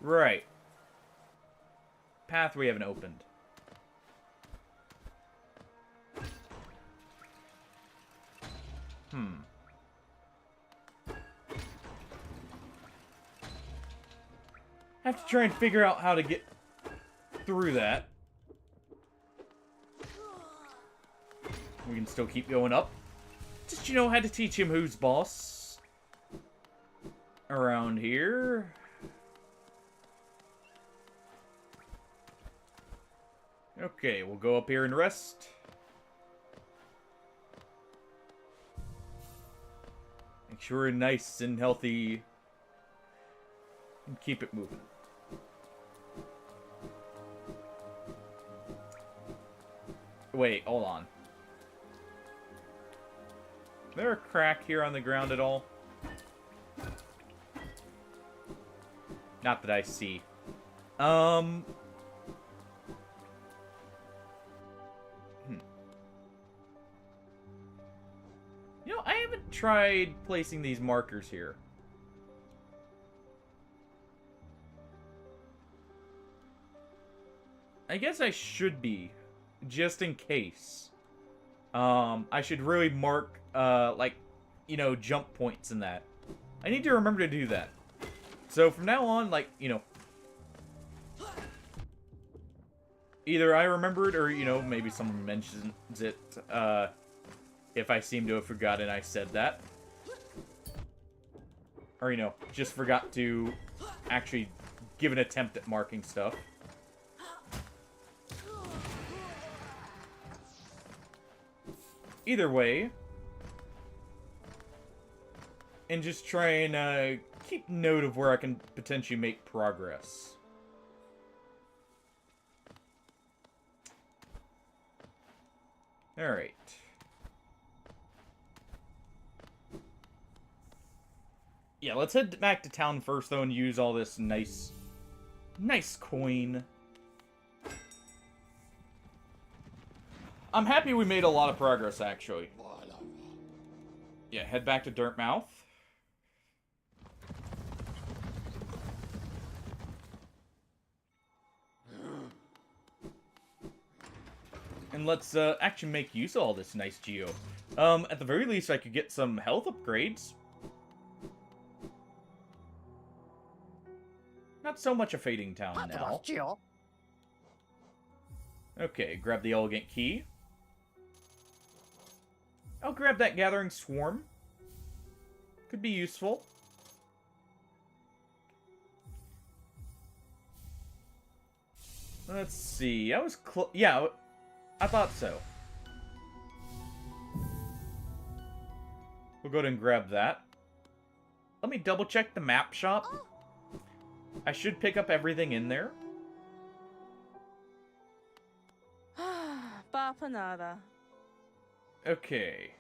Right. Path we haven't opened. Have to try and figure out how to get through that. We can still keep going up. Just, you know, had to teach him who's boss around here. Okay, we'll go up here and rest. Make sure we're nice and healthy. And keep it moving. Wait, hold on. Is there a crack here on the ground at all? Not that I see. You know, I haven't tried placing these markers here. I guess I should be, just in case. I should really mark, like, you know, jump points and that. I need to remember to do that. So from now on, like, you know, either I remember it or, you know, maybe someone mentions it, if I seem to have forgotten I said that. Or, you know, just forgot to actually give an attempt at marking stuff. Either way, and just try and keep note of where I can potentially make progress. Alright. Yeah, let's head back to town first, though, and use all this nice coin. I'm happy we made a lot of progress, actually. Yeah, head back to Dirtmouth. And let's actually make use of all this nice geo. At the very least, I could get some health upgrades. Not so much a fading town now. Okay, grab the elegant key. I'll grab that Gathering Swarm. Could be useful. Let's see. I was yeah, I thought so. We'll go ahead and grab that. Let me double check the map shop. I should pick up everything in there. Bapanada. Okay.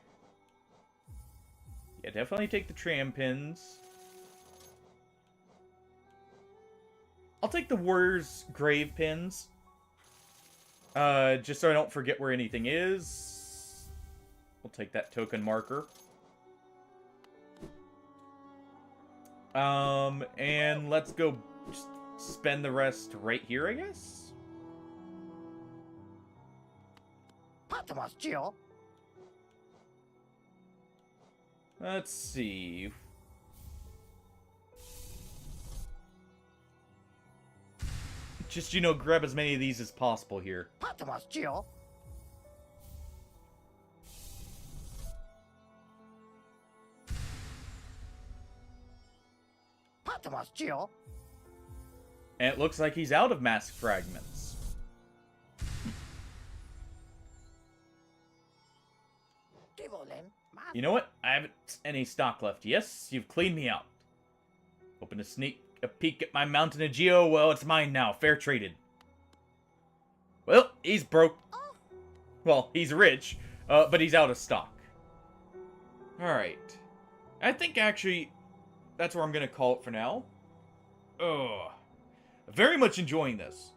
Yeah, definitely take the tram pins. I'll take the Warrior's Grave pins. Just so I don't forget where anything is. We'll take that token marker. And let's go just spend the rest right here, I guess? Let's see. Just, you know, grab as many of these as possible here. And it looks like he's out of mask fragments. You know what? I haven't any stock left. Yes, you've cleaned me out. Hoping to sneak a peek at my Mountain of Geo. Well, it's mine now. Fair traded. Well, he's broke. Well, he's rich, but he's out of stock. Alright. I think, actually, that's where I'm going to call it for now. Ugh. Very much enjoying this.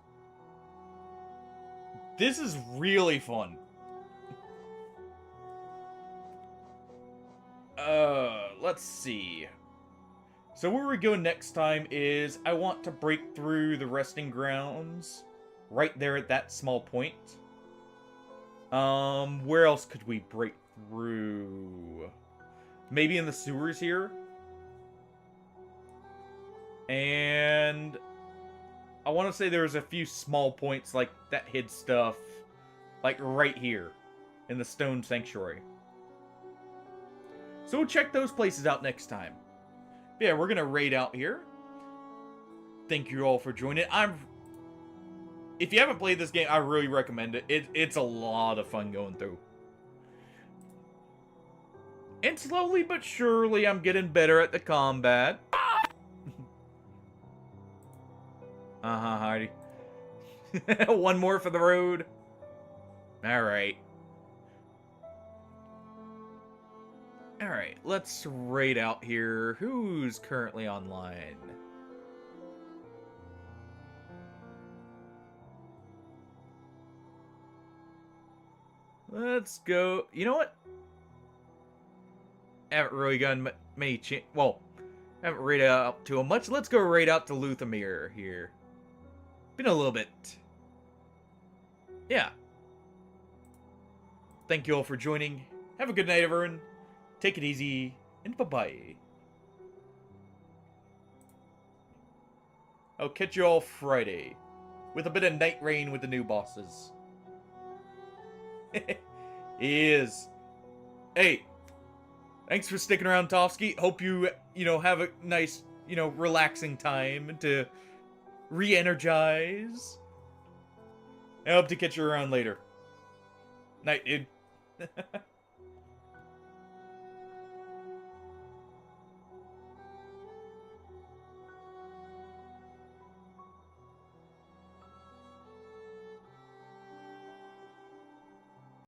This is really fun. Let's see. So where we go next time is I want to break through the resting grounds right there at that small point. Where else could we break through? Maybe in the sewers here? And I want to say there's a few small points like that hid stuff like right here in the Stone Sanctuary. So we'll check those places out next time. But yeah, we're going to raid out here. Thank you all for joining. If you haven't played this game, I really recommend it. It's a lot of fun going through. And slowly but surely, I'm getting better at the combat. Heidi. One more for the road. Alright. Alright, let's raid out here. Who's currently online? Let's go. You know what? Haven't really gotten many well, haven't raided out to him much. Let's go raid out to Luthamir here. Been a little bit. Yeah. Thank you all for joining. Have a good night, everyone. Take it easy, and bye-bye. I'll catch you all Friday, with a bit of night rain with the new bosses. He is. Hey, thanks for sticking around, Tofsky. Hope you, have a nice, relaxing time to re-energize. I hope to catch you around later. Night, dude.